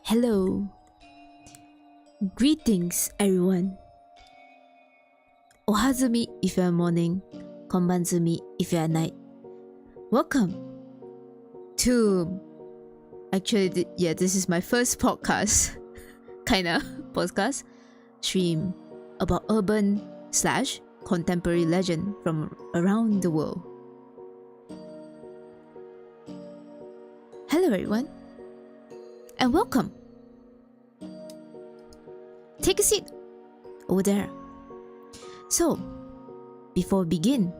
Hello. Greetings, everyone. Ohazumi if you're morning, konbanzumi if you're night. Welcome to... Actually, this is my first podcast, kinda podcast stream about urban/contemporary legend from around the world. Hello, everyone, and welcome. Take a seat over there. So, before we begin,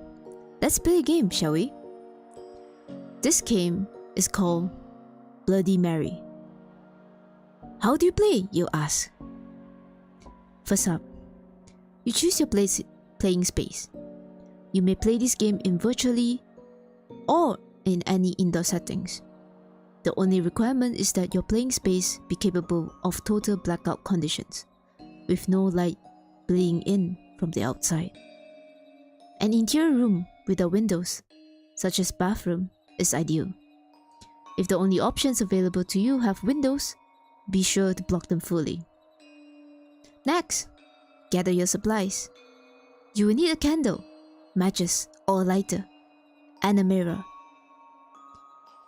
let's play a game, shall we? This game is called Bloody Mary. How do you play, you ask? First up, you choose your playing space. You may play this game in virtually or in any indoor settings. The only requirement is that your playing space be capable of total blackout conditions, with no light bleeding in from the outside. An interior room without windows, such as bathroom, is ideal. If the only options available to you have windows, be sure to block them fully. Next, gather your supplies. You will need a candle, matches or a lighter, and a mirror.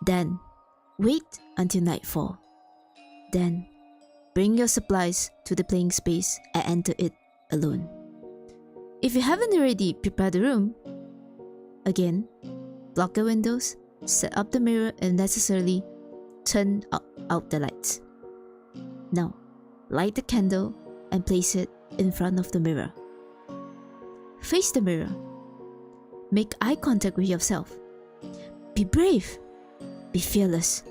Then, wait until nightfall. Then, bring your supplies to the playing space and enter it alone. If you haven't already prepared the room, again, block the windows, set up the mirror, and necessarily turn out the lights. Now, light the candle and place it in front of the mirror. Face the mirror. Make eye contact with yourself. Be brave. Be fearless.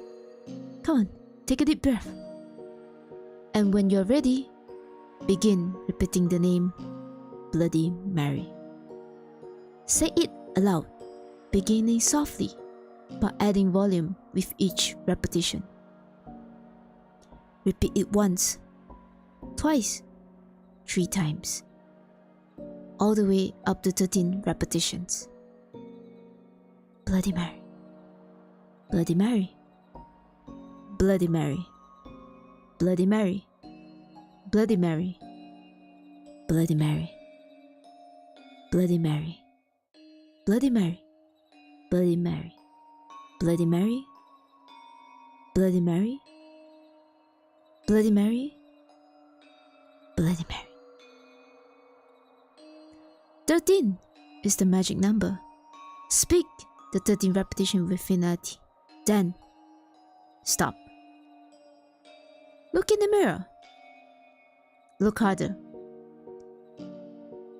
Come on, take a deep breath. And when you're ready, begin repeating the name Bloody Mary. Say it aloud, beginning softly, but adding volume with each repetition. Repeat it once, twice, 3 times, all the way up to 13 repetitions. Bloody Mary. Bloody Mary. Bloody Mary. Bloody Mary. Bloody Mary. Bloody Mary. Bloody Mary. Bloody Mary. Bloody Mary. Bloody Mary. Bloody Mary. Bloody Mary. Bloody Mary. 13 is the magic number. Speak the 13 repetition with finality. Then, stop. Look in the mirror. Look harder.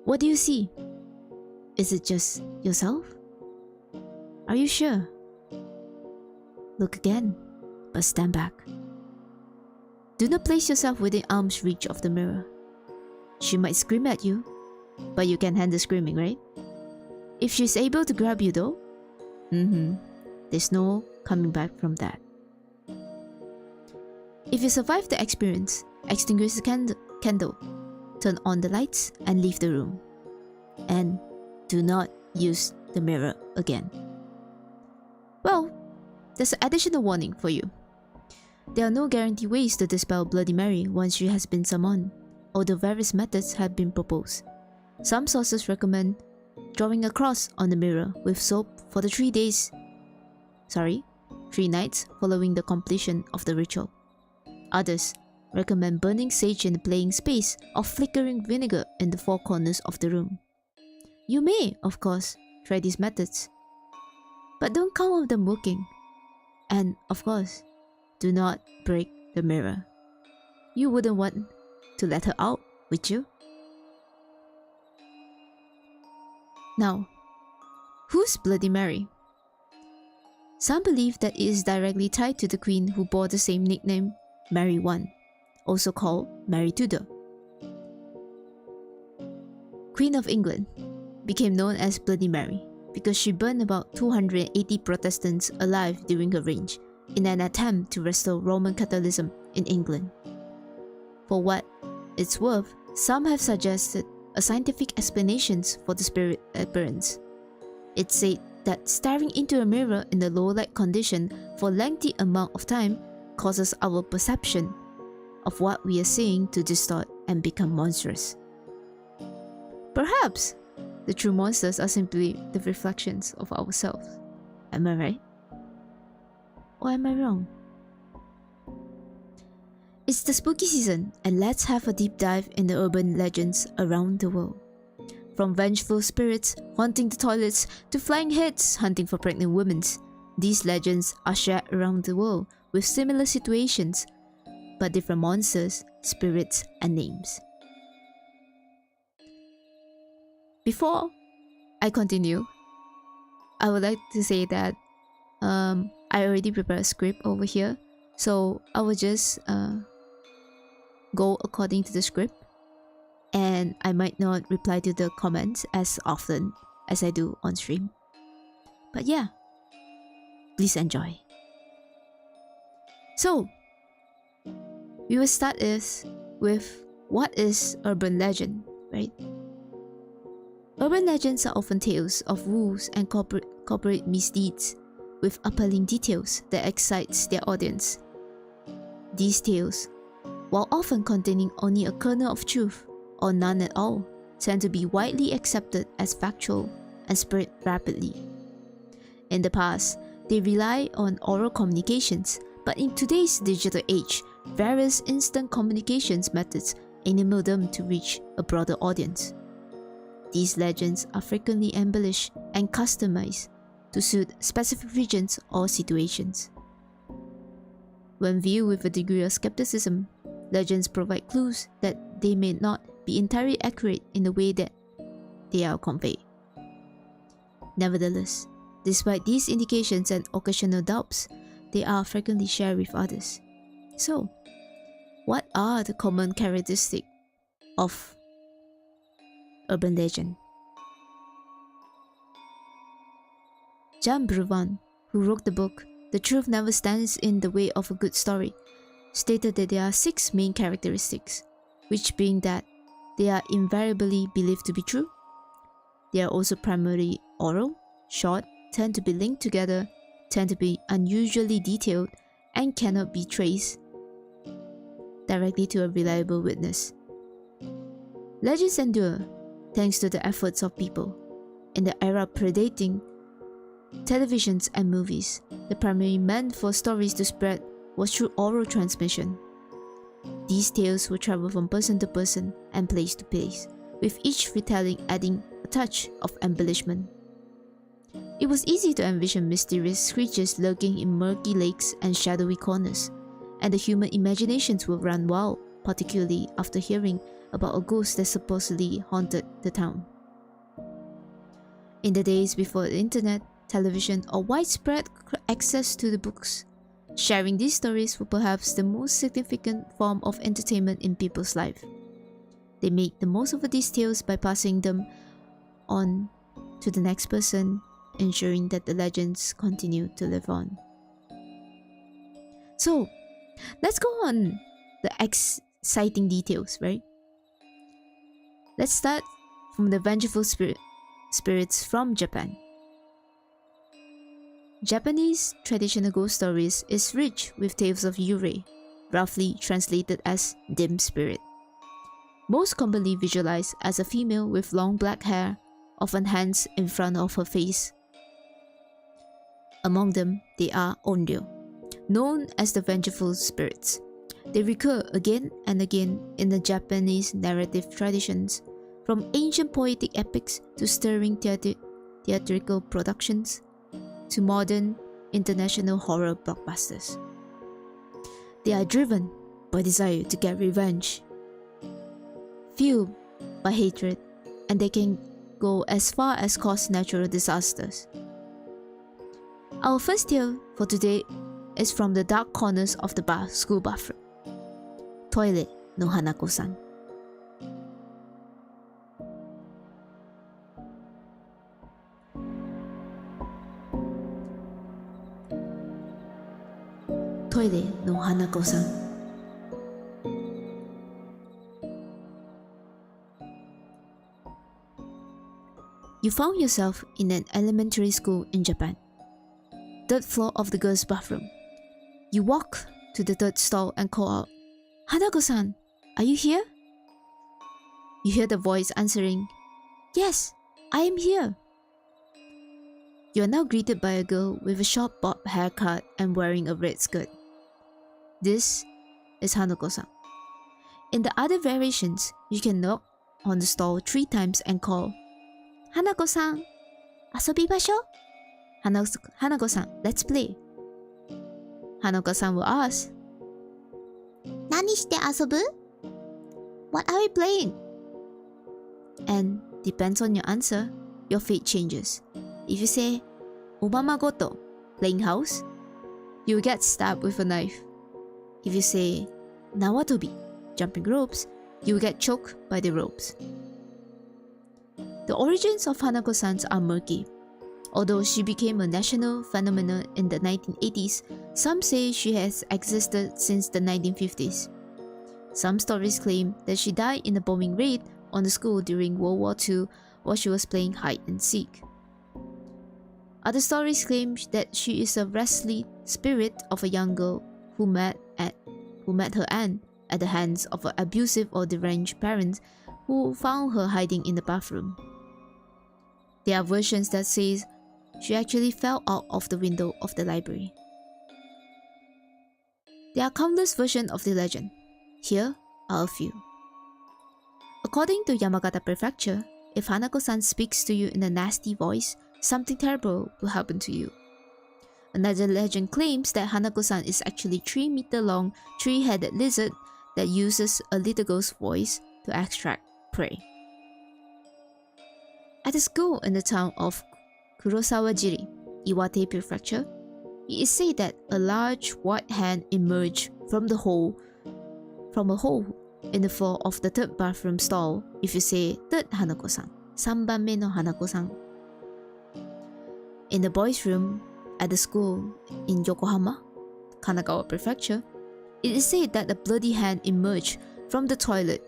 What do you see? Is it just yourself? Are you sure? Look again, but stand back. Do not place yourself within arm's reach of the mirror. She might scream at you, but you can handle screaming, right? If she's able to grab you though, there's no coming back from that. If you survive the experience, extinguish the candle, turn on the lights, and leave the room. And do not use the mirror again. Well, there's an additional warning for you. There are no guaranteed ways to dispel Bloody Mary once she has been summoned, although various methods have been proposed. Some sources recommend drawing a cross on the mirror with soap for the 3 nights following the completion of the ritual. Others recommend burning sage in the playing space or flickering vinegar in the 4 corners of the room. You may, of course, try these methods, but don't count on them working. And, of course, do not break the mirror. You wouldn't want to let her out, would you? Now, who's Bloody Mary? Some believe that it is directly tied to the queen who bore the same nickname, Mary I, also called Mary Tudor. Queen of England became known as Bloody Mary because she burned about 280 Protestants alive during her reign in an attempt to restore Roman Catholicism in England. For what it's worth, some have suggested a scientific explanation for the spirit appearance. It's said that staring into a mirror in a low light condition for a lengthy amount of time causes our perception of what we are seeing to distort and become monstrous. Perhaps the true monsters are simply the reflections of ourselves. Am I right? Or am I wrong? It's the spooky season, and let's have a deep dive in the urban legends around the world. From vengeful spirits haunting the toilets to flying heads hunting for pregnant women, these legends are shared around the world with similar situations, but different monsters, spirits, and names. Before I continue, I would like to say that I already prepared a script over here, so I will just go according to the script, and I might not reply to the comments as often as I do on stream. But yeah, please enjoy. So, we will start with what is urban legend, right? Urban legends are often tales of woes and corporate misdeeds with appealing details that excites their audience. These tales, while often containing only a kernel of truth or none at all, tend to be widely accepted as factual and spread rapidly. In the past, they rely on oral communications, but in today's digital age, various instant communications methods enable them to reach a broader audience. These legends are frequently embellished and customized to suit specific regions or situations. When viewed with a degree of skepticism, legends provide clues that they may not be entirely accurate in the way that they are conveyed. Nevertheless, despite these indications and occasional doubts, they are frequently shared with others. So, what are the common characteristics of urban legend? Jan Bruvan, who wrote the book The Truth Never Stands in the Way of a Good Story, stated that there are 6 main characteristics, which being that they are invariably believed to be true, they are also primarily oral, short, tend to be linked together, tend to be unusually detailed, and cannot be traced directly to a reliable witness. Legends endure thanks to the efforts of people. In the era predating televisions and movies, the primary meant for stories to spread was through oral transmission. These tales would travel from person to person and place to place, with each retelling adding a touch of embellishment. It was easy to envision mysterious creatures lurking in murky lakes and shadowy corners, and the human imaginations would run wild, particularly after hearing about a ghost that supposedly haunted the town. In the days before the internet, television, or widespread access to the books, sharing these stories was perhaps the most significant form of entertainment in people's life. They make the most of these tales by passing them on to the next person, ensuring that the legends continue to live on. So, let's go on the exciting details, right? Let's start from the vengeful spirits from Japan. Japanese traditional ghost stories is rich with tales of yurei, roughly translated as dim spirit. Most commonly visualized as a female with long black hair, often hands in front of her face. Among them, they are onryo, known as the vengeful spirits. They recur again and again in the Japanese narrative traditions, from ancient poetic epics to stirring theatrical productions, to modern international horror blockbusters. They are driven by desire to get revenge, fueled by hatred, and they can go as far as cause natural disasters. Our first tale for today is from the dark corners of the school bathroom. Toilet no Hanako-san. Toilet no Hanako-san. You found yourself in an elementary school in Japan. Third floor of the girls' bathroom. You walk to the third stall and call out, Hanako-san, are you here? You hear the voice answering, "Yes, I am here." You are now greeted by a girl with a short bob haircut and wearing a red skirt. This is Hanako-san. In the other variations, you can knock on the stall 3 times and call, "Hanako-san, asobibasho?" Hanako-san, let's play. Hanako-san will ask, "Nani shite asobu? What are we playing?" And depends on your answer, your fate changes. If you say, "Omamagoto, playing house," you will get stabbed with a knife. If you say, "Nawatobi, jumping ropes," you will get choked by the ropes. The origins of Hanako-san are murky. Although she became a national phenomenon in the 1980s, some say she has existed since the 1950s. Some stories claim that she died in a bombing raid on the school during World War II while she was playing hide and seek. Other stories claim that she is a restless spirit of a young girl who met her aunt at the hands of an abusive or deranged parents who found her hiding in the bathroom. There are versions that say she actually fell out of the window of the library. There are countless versions of the legend. Here are a few. According to Yamagata Prefecture, if Hanako-san speaks to you in a nasty voice, something terrible will happen to you. Another legend claims that Hanako-san is actually 3-meter long, 3-headed lizard that uses a little girl's voice to extract prey. At a school in the town of Kurosawajiri, Iwate Prefecture, it is said that a large white hand emerged from a hole in the floor of the 3rd bathroom stall if you say 3rd Hanako-san, 3番目の Hanako-san. In the boys' room at the school in Yokohama, Kanagawa Prefecture, it is said that a bloody hand emerged from the toilet,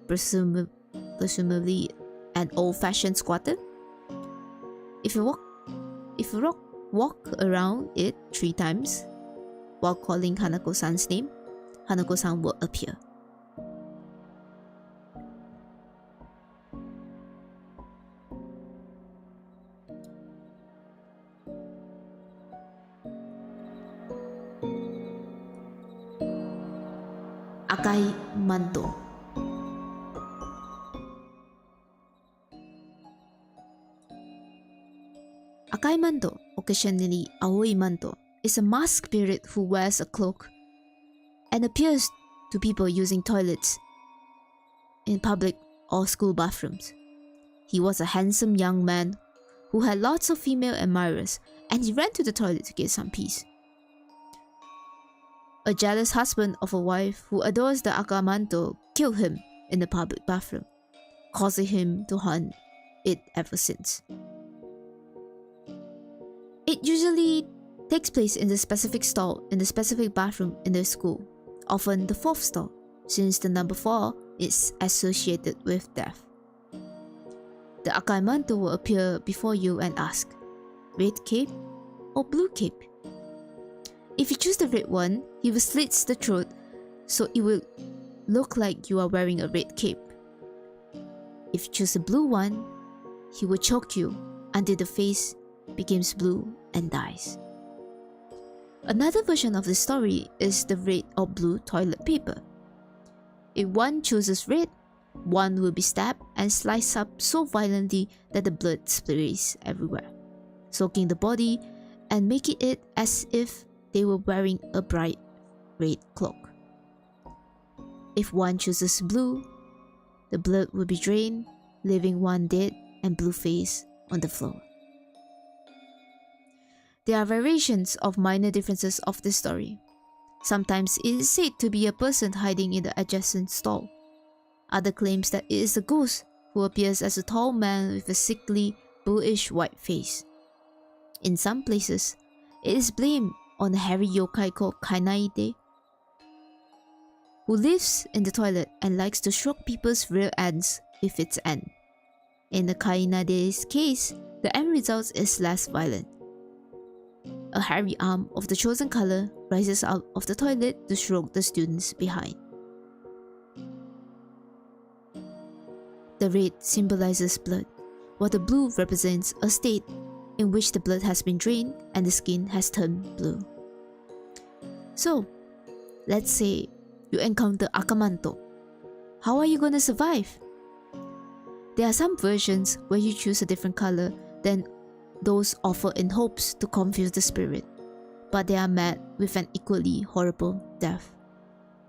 presumably an old-fashioned squatter. If you walk around it 3 times while calling Hanako-san's name, Hanako-san will appear. Akai manto. Akai manto, occasionally aoi manto, is a masked spirit who wears a cloak and appears to people using toilets in public or school bathrooms. He was a handsome young man who had lots of female admirers, and he ran to the toilet to get some peace. A jealous husband of a wife who adores the Akamanto killed him in the public bathroom, causing him to haunt it ever since. It usually takes place in the specific stall in the specific bathroom in the school, often the 4th stall, since the number 4 is associated with death. The Akamanto will appear before you and ask, "Red cape or blue cape?" If you choose the red one, he will slit the throat so it will look like you are wearing a red cape. If you choose the blue one, he will choke you until the face becomes blue and dies. Another version of the story is the red or blue toilet paper. If one chooses red, one will be stabbed and sliced up so violently that the blood sprays everywhere, soaking the body and making it as if they were wearing a bright red cloak. If one chooses blue, the blood will be drained, leaving one dead and blue face on the floor. There are variations of minor differences of this story. Sometimes it is said to be a person hiding in the adjacent stall. Other claims that it is a ghost who appears as a tall man with a sickly, bluish white face. In some places, it is blamed on a hairy yokai called Kainaide, who lives in the toilet and likes to stroke people's rear ends with its end. In the Kainaide's case, the end result is less violent. A hairy arm of the chosen color rises out of the toilet to stroke the students behind. The red symbolizes blood, while the blue represents a state in which the blood has been drained and the skin has turned blue. So, let's say you encounter Akamanto. How are you gonna survive? There are some versions where you choose a different color than those offered in hopes to confuse the spirit, but they are met with an equally horrible death.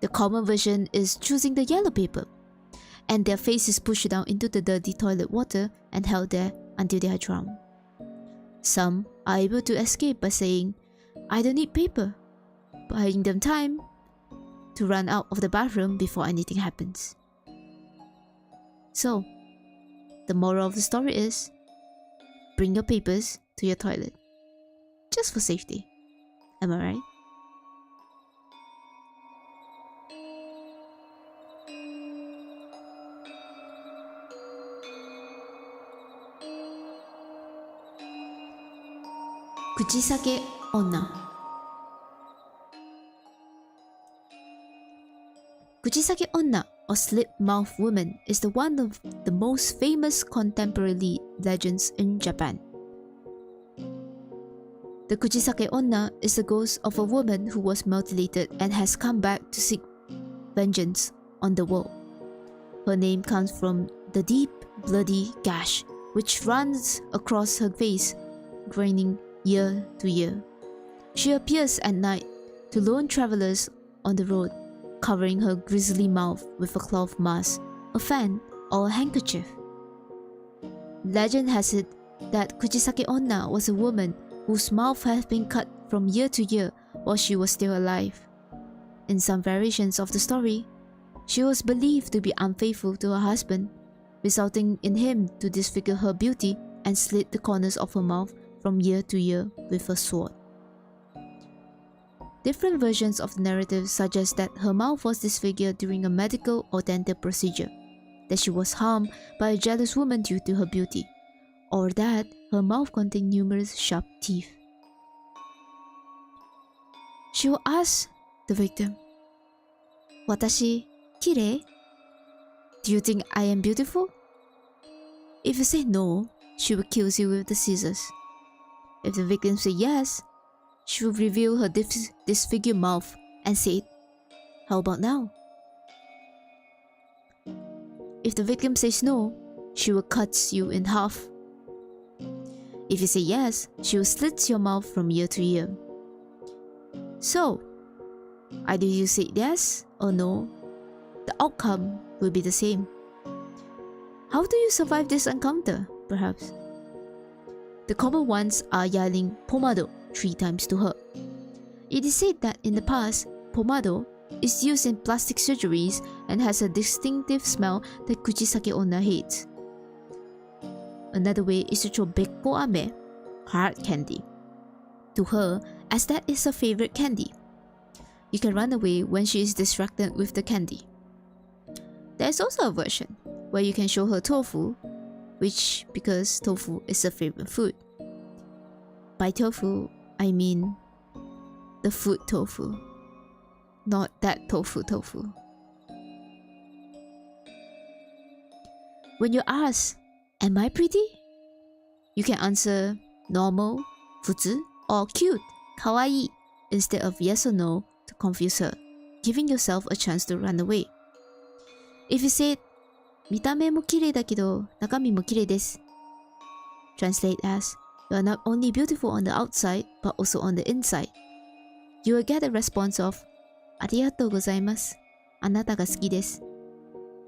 The common version is choosing the yellow paper, and their face is pushed down into the dirty toilet water and held there until they are drowned. Some are able to escape by saying, "I don't need paper," buying them time to run out of the bathroom before anything happens. So, the moral of the story is, bring your papers to your toilet, just for safety. Am I right? Kuchisake Onna. Kuchisake Onna, or slit-mouth woman, is one of the most famous contemporary legends in Japan. The Kuchisake Onna is the ghost of a woman who was mutilated and has come back to seek vengeance on the world. Her name comes from the deep, bloody gash which runs across her face, graining year to year. She appears at night to lone travelers on the road, covering her grisly mouth with a cloth mask, a fan, or a handkerchief. Legend has it that Kuchisake Onna was a woman whose mouth had been cut from year to year while she was still alive. In some variations of the story, she was believed to be unfaithful to her husband, resulting in him to disfigure her beauty and slit the corners of her mouth from year to year with a sword. Different versions of the narrative suggest that her mouth was disfigured during a medical or dental procedure, that she was harmed by a jealous woman due to her beauty, or that her mouth contained numerous sharp teeth. She will ask the victim, "Watashi kirei? Do you think I am beautiful?" If you say no, she will kill you with the scissors. If the victim says yes, she will reveal her disfigured mouth and say, "How about now?" If the victim says no, she will cut you in half. If you say yes, she will slit your mouth from year to year. So, either you say yes or no, the outcome will be the same. How do you survive this encounter, perhaps? The common ones are yelling "pomado" 3 times to her. It is said that in the past, pomado is used in plastic surgeries and has a distinctive smell that Kuchisake Onna hates. Another way is to throw bekko ame, hard candy, to her, as that is her favorite candy. You can run away when she is distracted with the candy. There is also a version where you can show her tofu, which because tofu is her favorite food. By tofu, I mean the food tofu, not that tofu. When you ask, "Am I pretty?" you can answer normal, futsu, or cute, kawaii, instead of yes or no to confuse her, giving yourself a chance to run away. If you said, "Mitame mo kirei da kedo, nakami mo kirei desu," translate as, "You are not only beautiful on the outside, but also on the inside," you will get a response of, "Arigatou gozaimasu, anata ga suki desu,"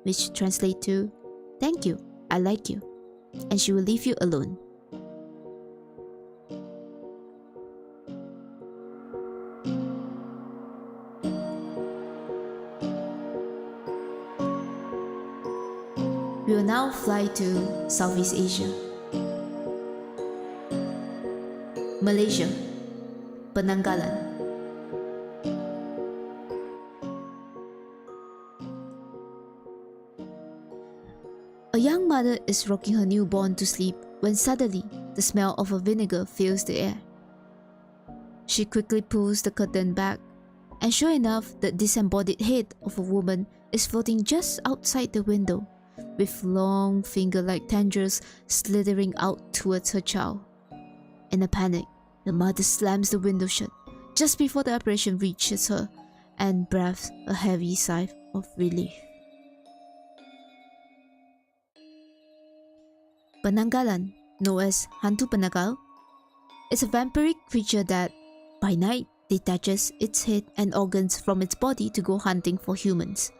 which translate to, "Thank you, I like you," and she will leave you alone. We will now fly to Southeast Asia. Malaysia, Penanggalan. A young mother is rocking her newborn to sleep when suddenly the smell of a vinegar fills the air. She quickly pulls the curtain back, and sure enough, the disembodied head of a woman is floating just outside the window, with long finger-like tendrils slithering out towards her child. In a panic, the mother slams the window shut just before the apparition reaches her and breathes a heavy sigh of relief. Penanggalan, known as hantu Penanggal, is a vampiric creature that, by night, detaches its head and organs from its body to go hunting for humans.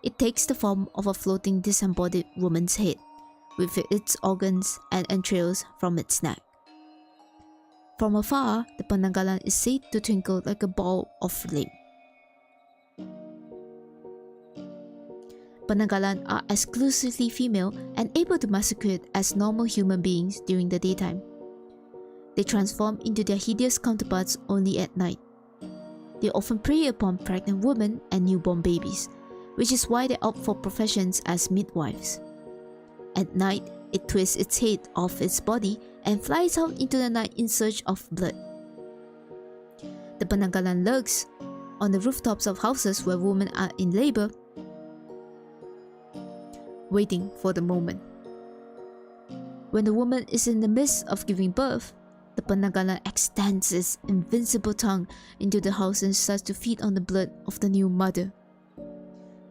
It takes the form of a floating disembodied woman's head, with its organs and entrails from its neck. From afar, the Penanggalan is said to twinkle like a ball of flame. Penanggalan are exclusively female and able to masquerade as normal human beings during the daytime. They transform into their hideous counterparts only at night. They often prey upon pregnant women and newborn babies, which is why they opt for professions as midwives. At night, it twists its head off its body and flies out into the night in search of blood. The Penanggalan lurks on the rooftops of houses where women are in labor, waiting for the moment. When the woman is in the midst of giving birth, the Penanggalan extends its invincible tongue into the house and starts to feed on the blood of the new mother.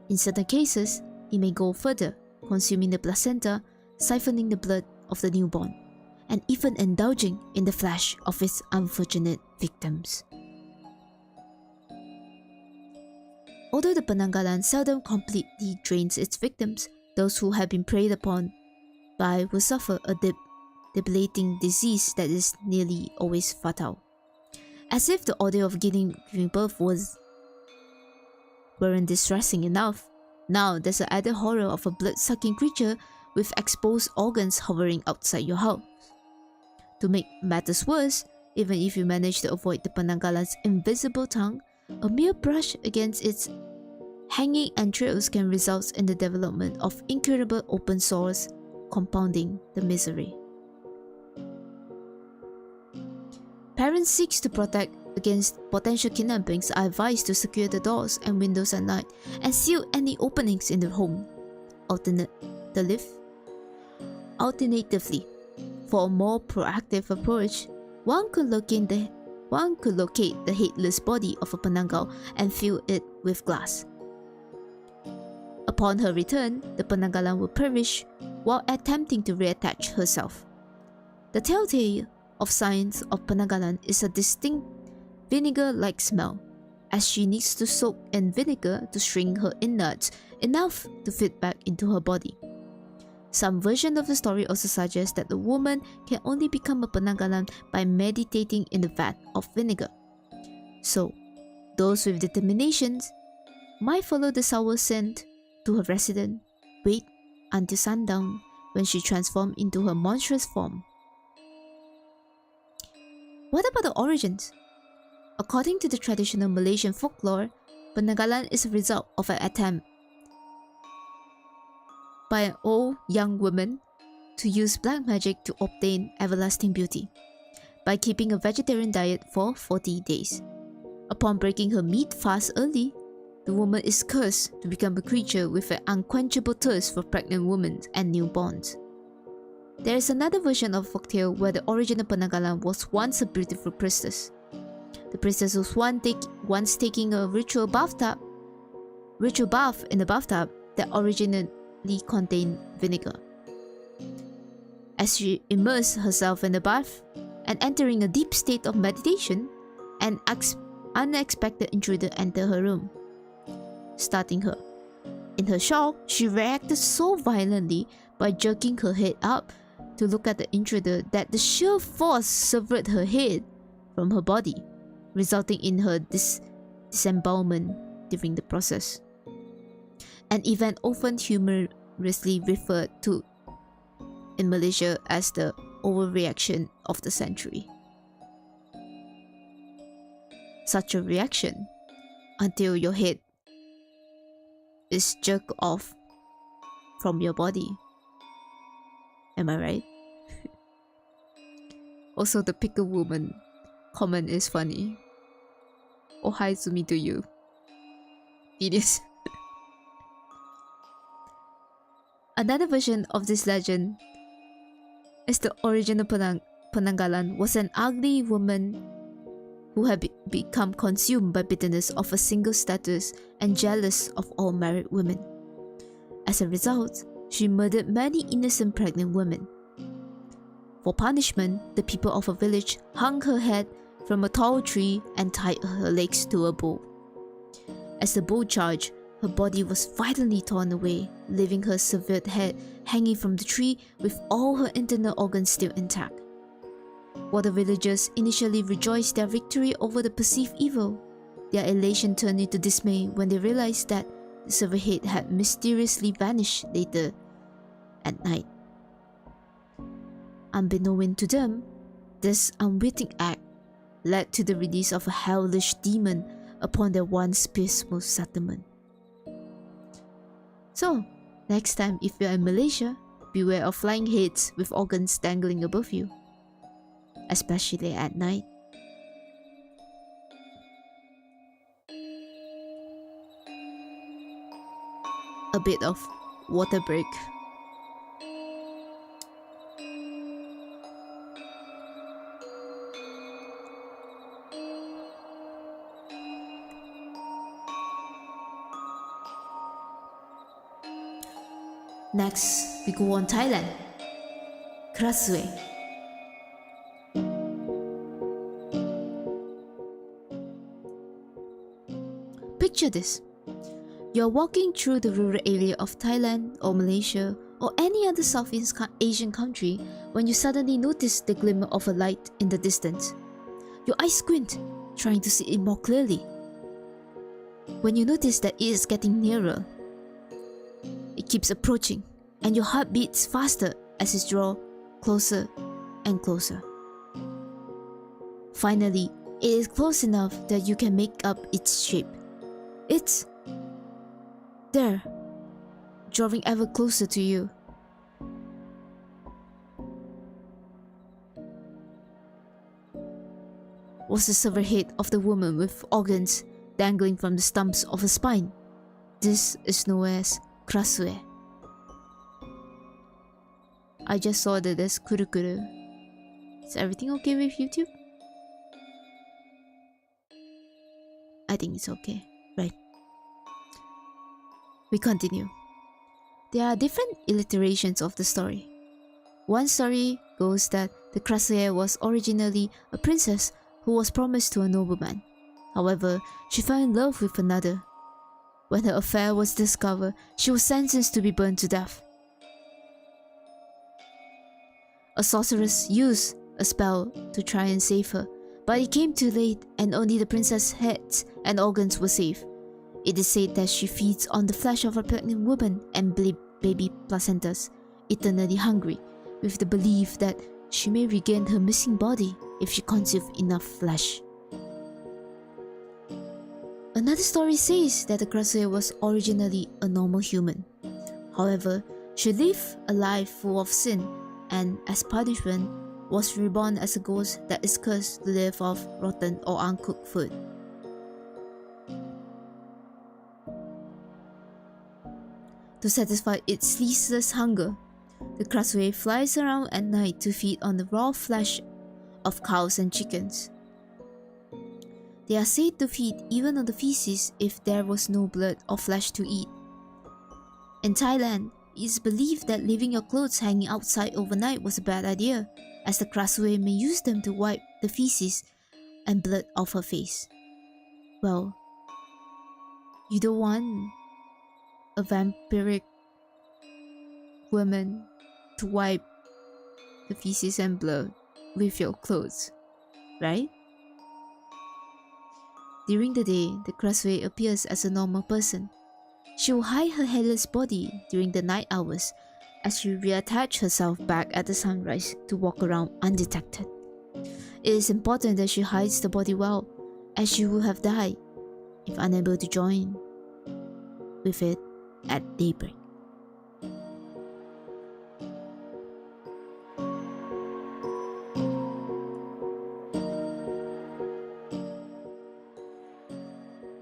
In certain cases, it may go further, consuming the placenta, siphoning the blood of the newborn, and even indulging in the flesh of its unfortunate victims. Although the Penanggalan seldom completely drains its victims, those who have been preyed upon by will suffer a debilitating disease that is nearly always fatal. As if the ordeal of giving birth weren't distressing enough, now there's the added horror of a blood-sucking creature with exposed organs hovering outside your house. To make matters worse, even if you manage to avoid the Penanggalan's invisible tongue, a mere brush against its hanging entrails can result in the development of incurable open sores, compounding the misery. Parents seek to protect against potential kidnappings are advised to secure the doors and windows at night and seal any openings in the home. Alternatively, for a more proactive approach, one could locate the headless body of a Penanggal and fill it with glass. Upon her return, the Penanggalan will perish while attempting to reattach herself. The telltale of signs of Penanggalan is a distinct vinegar-like smell, as she needs to soak in vinegar to shrink her innards enough to fit back into her body. Some version of the story also suggests that the woman can only become a Penanggalan by meditating in the vat of vinegar. So, those with determinations might follow the sour scent to her residence, wait until sundown when she transforms into her monstrous form. What about the origins? According to the traditional Malaysian folklore, Penanggalan is a result of an attempt by an old young woman to use black magic to obtain everlasting beauty by keeping a vegetarian diet for 40 days. Upon breaking her meat fast early, the woman is cursed to become a creature with an unquenchable thirst for pregnant women and newborns. There is another version of folktale where the original Penanggalan was once a beautiful priestess. The priestess was once taking a ritual bath in a bathtub that originally contained vinegar. As she immersed herself in the bath and entering a deep state of meditation, an unexpected intruder entered her room, startling her. In her shock, she reacted so violently by jerking her head up to look at the intruder that the sheer force severed her head from her body, resulting in her disembowelment during the process. An event often humorously referred to in Malaysia as the overreaction of the century. Such a reaction until your head is jerked off from your body. Am I right? Also, the pickle woman comment is funny. Oh, hi Izumi to you. It is. Another version of this legend is the original Penanggalan was an ugly woman who had become consumed by bitterness of a single status and jealous of all married women. As a result, she murdered many innocent pregnant women. For punishment, the people of a village hung her head from a tall tree and tied her legs to a bull. As the bull charged, her body was violently torn away, leaving her severed head hanging from the tree with all her internal organs still intact. While the villagers initially rejoiced their victory over the perceived evil, their elation turned into dismay when they realized that the severed head had mysteriously vanished later at night. Unbeknown to them, this unwitting act led to the release of a hellish demon upon their once peaceful settlement. So, next time if you're in Malaysia, beware of flying heads with organs dangling above you, especially at night. A bit of water break. Next, we go on Thailand. Krasue. Picture this. You're walking through the rural area of Thailand or Malaysia or any other Southeast Asian country when you suddenly notice the glimmer of a light in the distance. Your eyes squint, trying to see it more clearly. When you notice that it is getting nearer, it keeps approaching, and your heart beats faster as it draws closer and closer. Finally, it is close enough that you can make up its shape. It's there, drawing ever closer to you. Was the severed head of the woman with organs dangling from the stumps of her spine. This is known as Krasue. I just saw that there's kurukuru. Is everything okay with YouTube? I think it's okay, right? We continue. There are different iterations of the story. One story goes that the Krasue was originally a princess who was promised to a nobleman. However, she fell in love with another. When her affair was discovered, she was sentenced to be burned to death. A sorceress used a spell to try and save her, but it came too late and only the princess's head and organs were saved. It is said that she feeds on the flesh of a pregnant woman and baby placentas, eternally hungry, with the belief that she may regain her missing body if she consumes enough flesh. Another story says that the Krasue was originally a normal human. However, she lived a life full of sin and, as punishment, was reborn as a ghost that is cursed to live off rotten or uncooked food. To satisfy its ceaseless hunger, the Krasue flies around at night to feed on the raw flesh of cows and chickens. They are said to feed even on the feces if there was no blood or flesh to eat. In Thailand, it is believed that leaving your clothes hanging outside overnight was a bad idea, as the Krasue may use them to wipe the feces and blood off her face. Well, you don't want a vampiric woman to wipe the feces and blood with your clothes, right? During the day, the Krasue appears as a normal person. She will hide her headless body during the night hours as she reattaches herself back at the sunrise to walk around undetected. It is important that she hides the body well, as she would have died if unable to join with it at daybreak.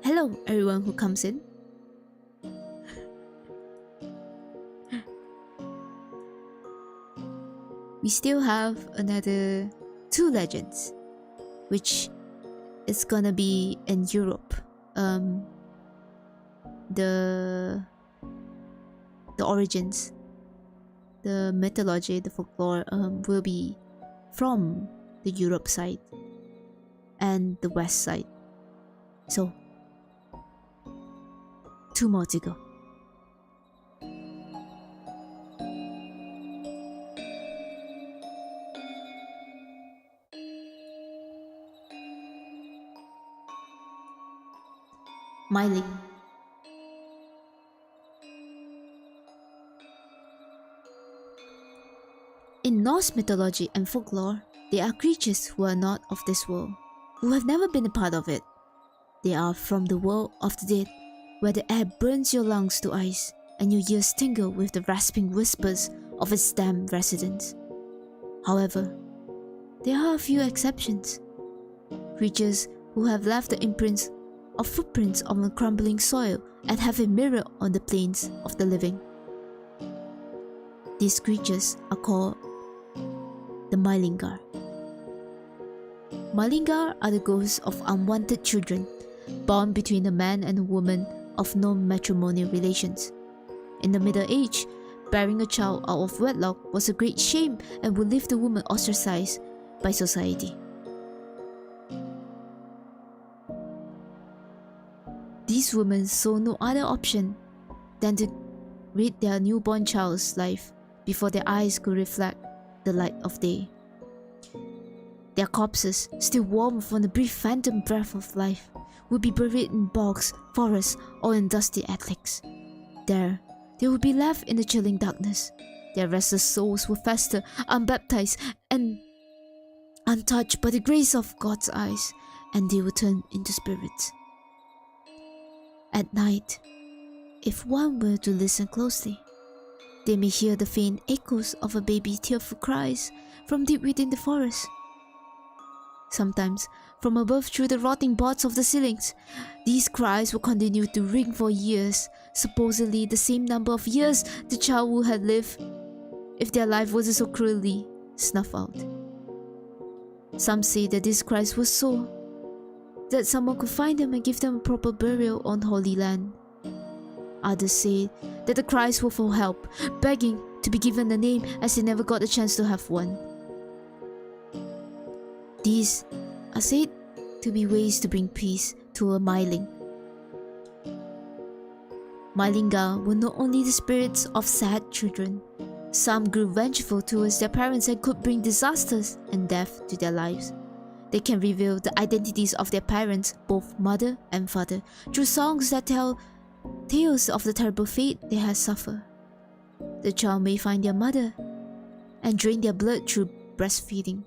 Hello everyone who comes in. still have another 2 legends, which is gonna be in Europe. The origins, the mythology, the folklore will be from the Europe side and the West side. So 2 more to go. Myling. In Norse mythology and folklore, they are creatures who are not of this world, who have never been a part of it. They are from the world of the dead, where the air burns your lungs to ice and your ears tingle with the rasping whispers of its damp residents. However, there are a few exceptions. Creatures who have left the imprints of footprints on the crumbling soil and have a mirror on the plains of the living. These creatures are called the Mylingar. Mylingar are the ghosts of unwanted children, born between a man and a woman of non-matrimonial relations. In the Middle Age, bearing a child out of wedlock was a great shame and would leave the woman ostracized by society. These women saw no other option than to rid their newborn child's life before their eyes could reflect the light of day. Their corpses, still warm from the brief phantom breath of life, would be buried in bogs, forests, or in dusty attics. There, they would be left in the chilling darkness. Their restless souls would fester, unbaptized and untouched by the grace of God's eyes, and they would turn into spirits. At night, if one were to listen closely, they may hear the faint echoes of a baby's tearful cries from deep within the forest. Sometimes, from above through the rotting boards of the ceilings, these cries will continue to ring for years, supposedly the same number of years the child would have lived if their life wasn't so cruelly snuffed out. Some say that these cries were so that someone could find them and give them a proper burial on Holy Land. Others say that the cries were for help, begging to be given a name as they never got a chance to have one. These are said to be ways to bring peace to a Myling. Mylingar were not only the spirits of sad children. Some grew vengeful towards their parents and could bring disasters and death to their lives. They can reveal the identities of their parents, both mother and father, through songs that tell tales of the terrible fate they have suffered. The child may find their mother and drain their blood through breastfeeding.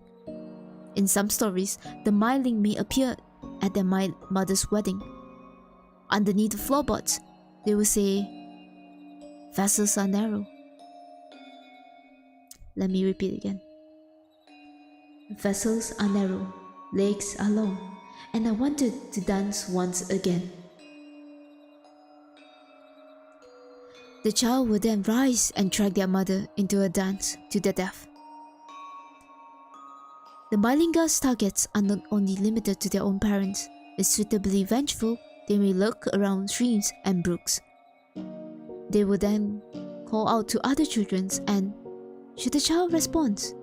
In some stories, the Myling may appear at their mother's wedding. Underneath the floorboards, they will say, "Vessels are narrow." Let me repeat again. Vessels are narrow, legs are long, and I wanted to dance once again. The child will then rise and drag their mother into a dance to their death. The Mylingar's targets are not only limited to their own parents. If suitably vengeful, they may lurk around streams and brooks. They will then call out to other children, and should the child respond,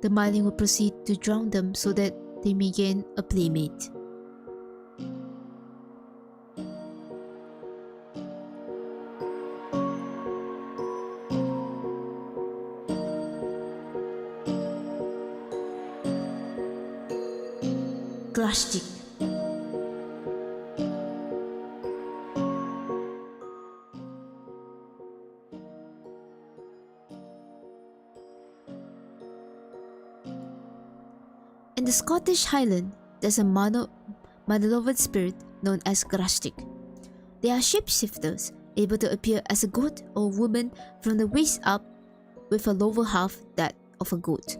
the Myling will proceed to drown them so that they may gain a playmate. Glaistig. In the Scottish Highland, there's a malevolent spirit known as Glaistig. They are shapeshifters, able to appear as a goat or woman from the waist up, with a lower half that of a goat.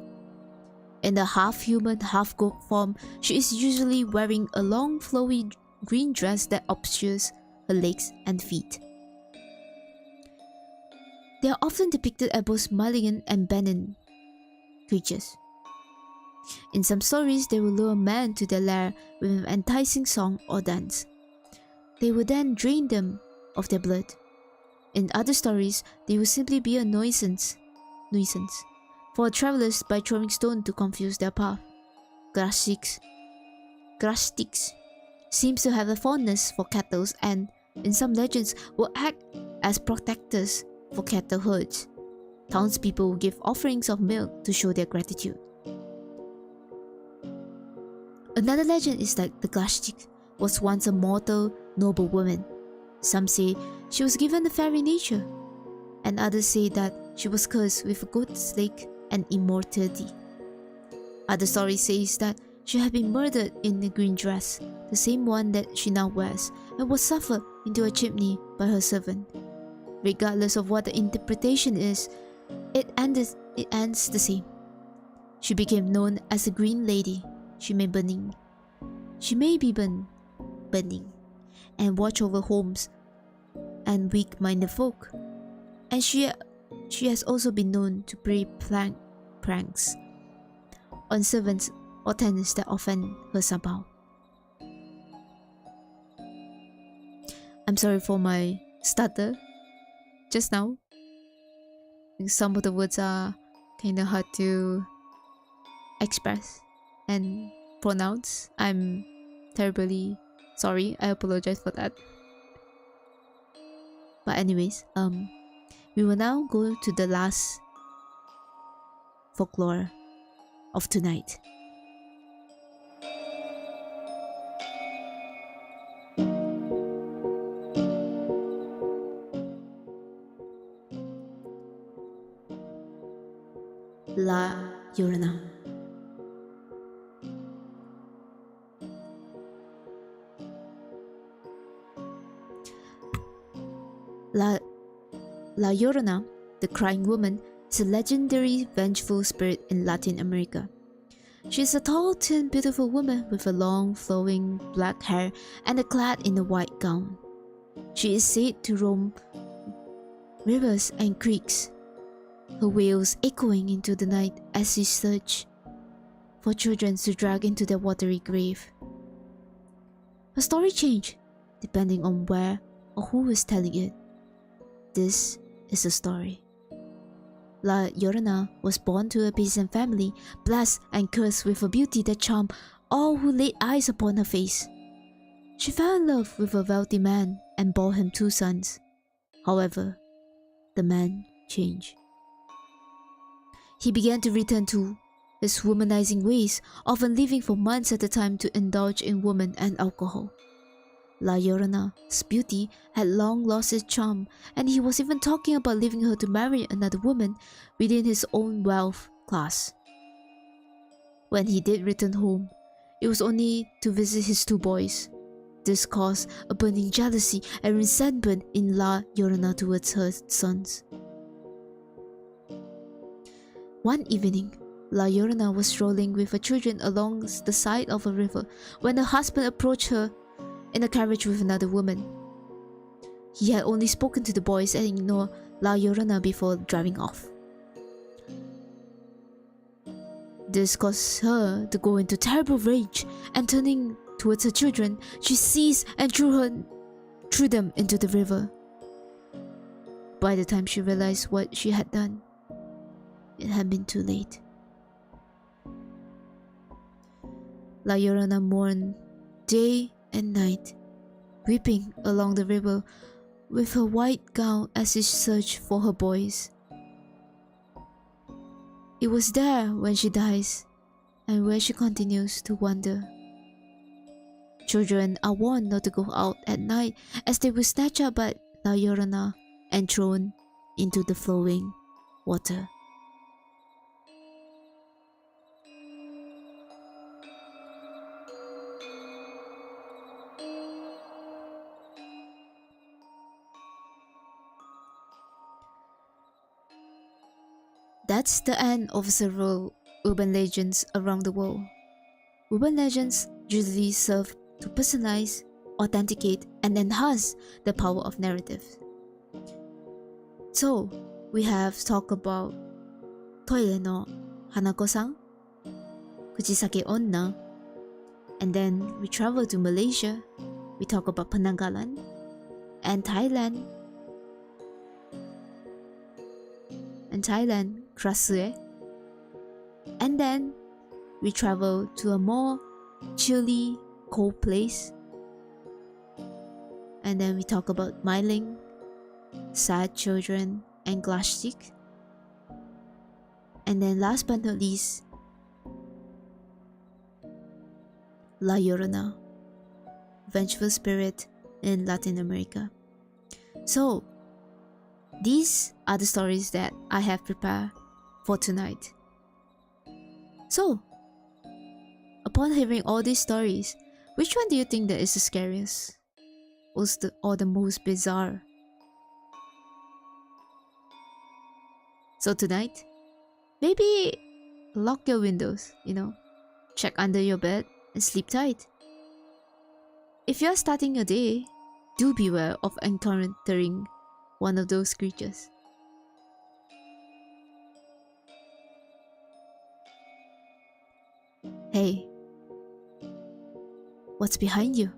In the half-human, half-goat form, she is usually wearing a long, flowy green dress that obscures her legs and feet. They are often depicted as both malignant and benign, creatures. In some stories, they will lure men to their lair with an enticing song or dance. They will then drain them of their blood. In other stories, they will simply be a nuisance for travelers by throwing stones to confuse their path. Glaistig seems to have a fondness for cattle and, in some legends, will act as protectors for cattle herds. Townspeople will give offerings of milk to show their gratitude. Another legend is that the Glaistig was once a mortal, noble woman. Some say she was given a fairy nature, and others say that she was cursed with a goat's leg and immortality. Other stories say that she had been murdered in a green dress, the same one that she now wears, and was suffered into a chimney by her servant. Regardless of what the interpretation is, it ends the same. She became known as the Green Lady. She may be burning, and watch over homes and weak-minded folk. And she has also been known to play pranks on servants or tenants that offend her somehow. I'm sorry for my stutter just now. Some of the words are kinda hard to express and pronounce. I'm terribly sorry. I apologize for that. But anyways, we will now go to the last folklore of tonight. Llorona. La Llorona, the crying woman, is a legendary vengeful spirit in Latin America. She is a tall, thin, beautiful woman with a long, flowing black hair and clad in a white gown. She is said to roam rivers and creeks, her wails echoing into the night as she searches for children to drag into their watery grave. Her story changes depending on where or who is telling it. This is the story. La Llorona was born to a peasant family, blessed and cursed with a beauty that charmed all who laid eyes upon her face. She fell in love with a wealthy man and bore him 2 sons. However, the man changed. He began to return to his womanizing ways, often leaving for months at a time to indulge in women and alcohol. La Llorona's beauty had long lost its charm, and he was even talking about leaving her to marry another woman within his own wealth class. When he did return home, it was only to visit his 2 boys. This caused a burning jealousy and resentment in La Llorona towards her sons. One evening, La Llorona was strolling with her children along the side of a river when her husband approached her in a carriage with another woman. He had only spoken to the boys and ignored La Llorona before driving off. This caused her to go into terrible rage, and turning towards her children, she seized and threw them into the river. By the time she realized what she had done, it had been too late. La Llorona mourned day and night, weeping along the river with her white gown as she searched for her boys. It was there when she dies, and where she continues to wander. Children are warned not to go out at night, as they will snatch up by La Llorona and thrown into the flowing water. That's the end of several urban legends around the world. Urban legends usually serve to personalize, authenticate, and enhance the power of narrative. So, we have talked about Toilet no Hanako-san, Kuchisake Onna, and then we travel to Malaysia. We talk about Penanggalan and Thailand. Krasue. And then we travel to a more chilly, cold place. And then we talk about Myling, sad children, and Glaistig. And then last but not least, La Llorona, vengeful spirit in Latin America. So, these are the stories that I have prepared for tonight. So, upon hearing all these stories, which one do you think that is the scariest? Or the most bizarre? So tonight, maybe lock your windows, check under your bed and sleep tight. If you're starting your day, do beware of encountering one of those creatures. Hey, what's behind you?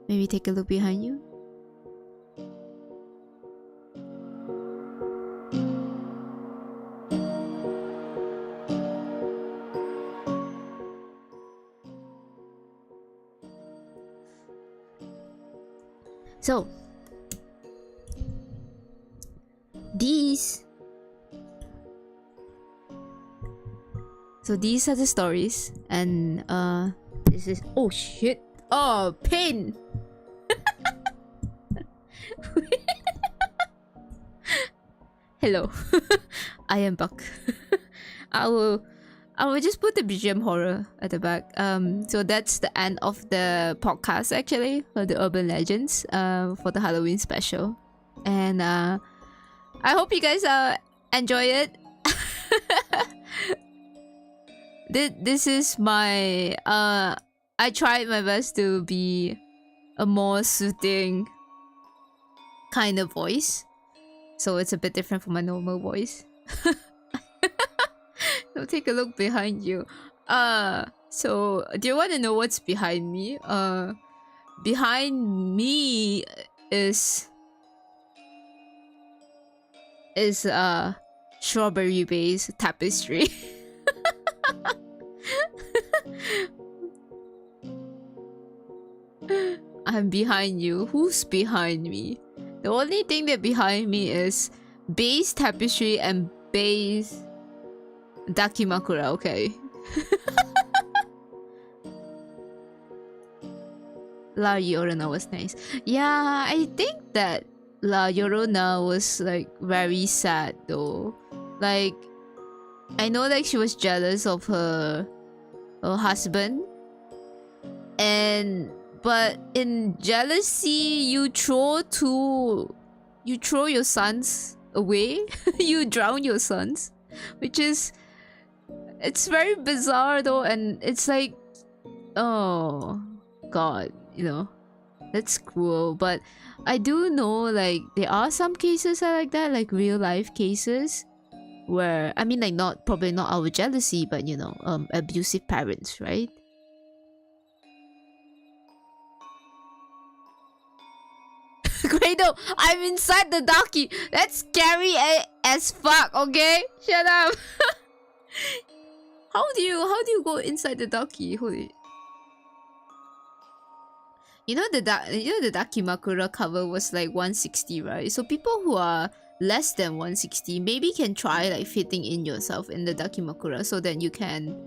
Maybe take a look behind you. So, these are the stories, and this is, oh shit, oh pain. Hello, I am back. I will just put the BGM horror at the back. So that's the end of the podcast, actually, for the urban legends, for the Halloween special, and I hope you guys enjoy it. This is my I tried my best to be a more soothing kind of voice, so it's a bit different from my normal voice. So take a look behind you. So do you want to know what's behind me? Behind me is strawberry based tapestry. I'm behind you. Who's behind me? The only thing that behind me is base tapestry and base dakimakura, okay? La Llorona was nice. Yeah, I think that La Llorona was like very sad though. Like, I know like she was jealous of her husband, but in jealousy you throw your sons away. You drown your sons, which is, it's very bizarre though, and it's like, oh god, that's cruel. But I do know like there are some cases like that, like real life cases where, I mean, like probably not our jealousy, but abusive parents, right? Grado, I'm inside the Daki. That's scary as fuck, okay? Shut up. How do you go inside the Daki? Huli? The Dakimakura cover was like 160, right? So people who are less than 160 maybe can try like fitting in yourself in the Dakimakura, so that you can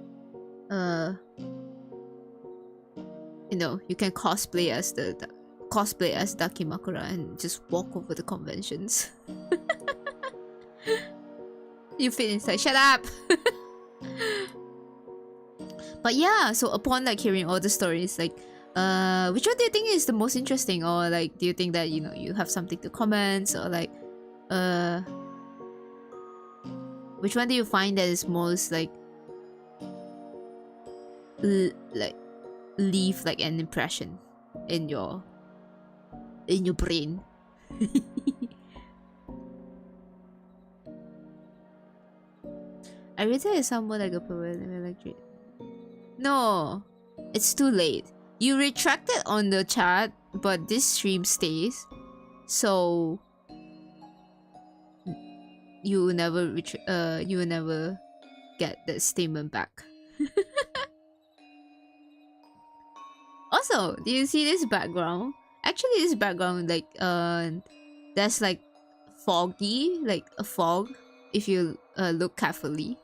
you can cosplay as Dakimakura and just walk over the conventions. You fit inside. Shut up. But yeah, so upon like hearing all the stories, like which one do you think is the most interesting, or like do you think that you have something to comment, or like which one do you find that is most like leave like an impression in your brain? I rated it somewhat like a pervert electric. No, it's too late. You retracted on the chat, but this stream stays. So you will never get that statement back. Also, do you see this background? Actually, this background, like, there's like foggy, like a fog, if you look carefully.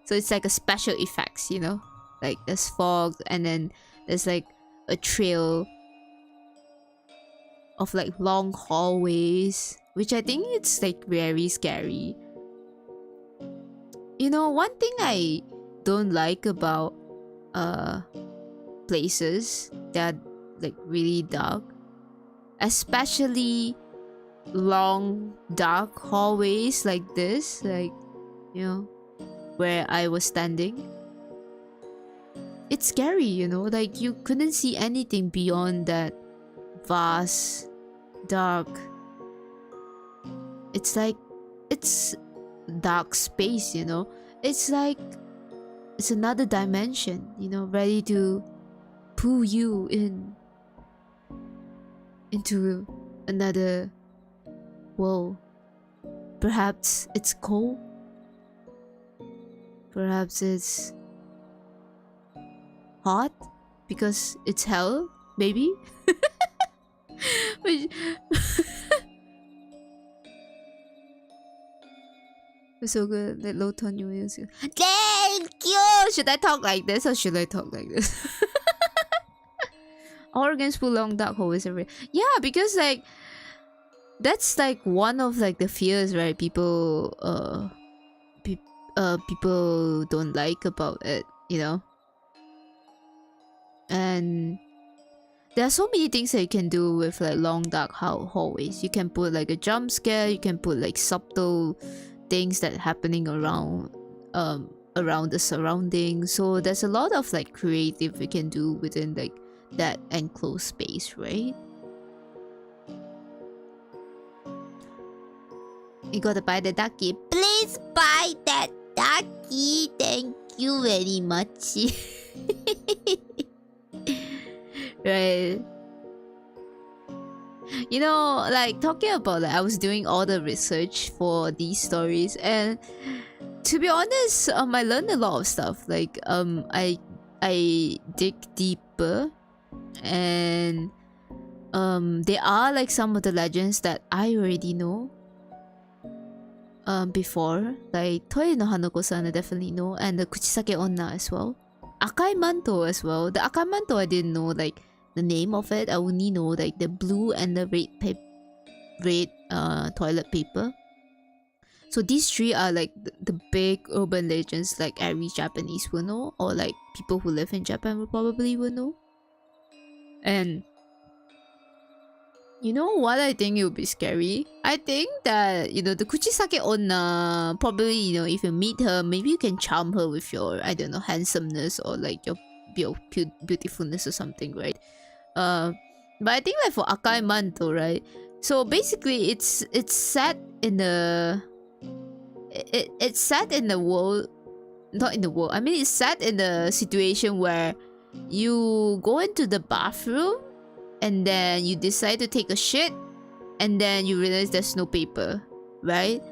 So it's like a special effects, you know? Like there's fog, and then there's like a trail of like long hallways, which I think it's like very scary. You know, one thing I don't like about places that like really dark, especially long dark hallways like this, like, you know, where I was standing. It's scary, you know, like you couldn't see anything beyond that vast dark. It's like it's dark space, you know. It's like it's another dimension, you know, ready to pull you into another world. Perhaps it's cold. Perhaps it's hot because it's hell, maybe. It's so good. That low tone you use. Thank you. Should I talk like this or should I talk like this? Organs full long dark hallways everywhere. Yeah, because like that's like one of like the fears, right? People people don't like about it, you know. And there are so many things that you can do with like long dark hallways. You can put like a jump scare. You can put like subtle things that happening around the surroundings. So there's a lot of like creative we can do within like that enclosed space, right? You gotta buy the Daki. Please buy that Daki. Thank you very much. Right. You know, like talking about like I was doing all the research for these stories, and to be honest, I learned a lot of stuff. Like I dig deeper, and there are like some of the legends that I already know before, like Toy no Hanako-san I definitely know, and the Kuchisake Onna as well. Akai manto as well. The Akai manto I didn't know like the name of it. I only know like the blue and the red toilet paper. So these three are like the big urban legends like every Japanese will know, or like people who live in Japan will probably will know. And you know what I think it would be scary? I think that, you know, the Kuchisake Onna, probably, you know, if you meet her, maybe you can charm her with your, I don't know, handsomeness or like your beautifulness or something, right? But I think like for Akai Manto, right? So basically it's set in the it's set in the world, not in the world, I mean it's set in the situation where you go into the bathroom and then you decide to take a shit, and then you realize there's no paper, right?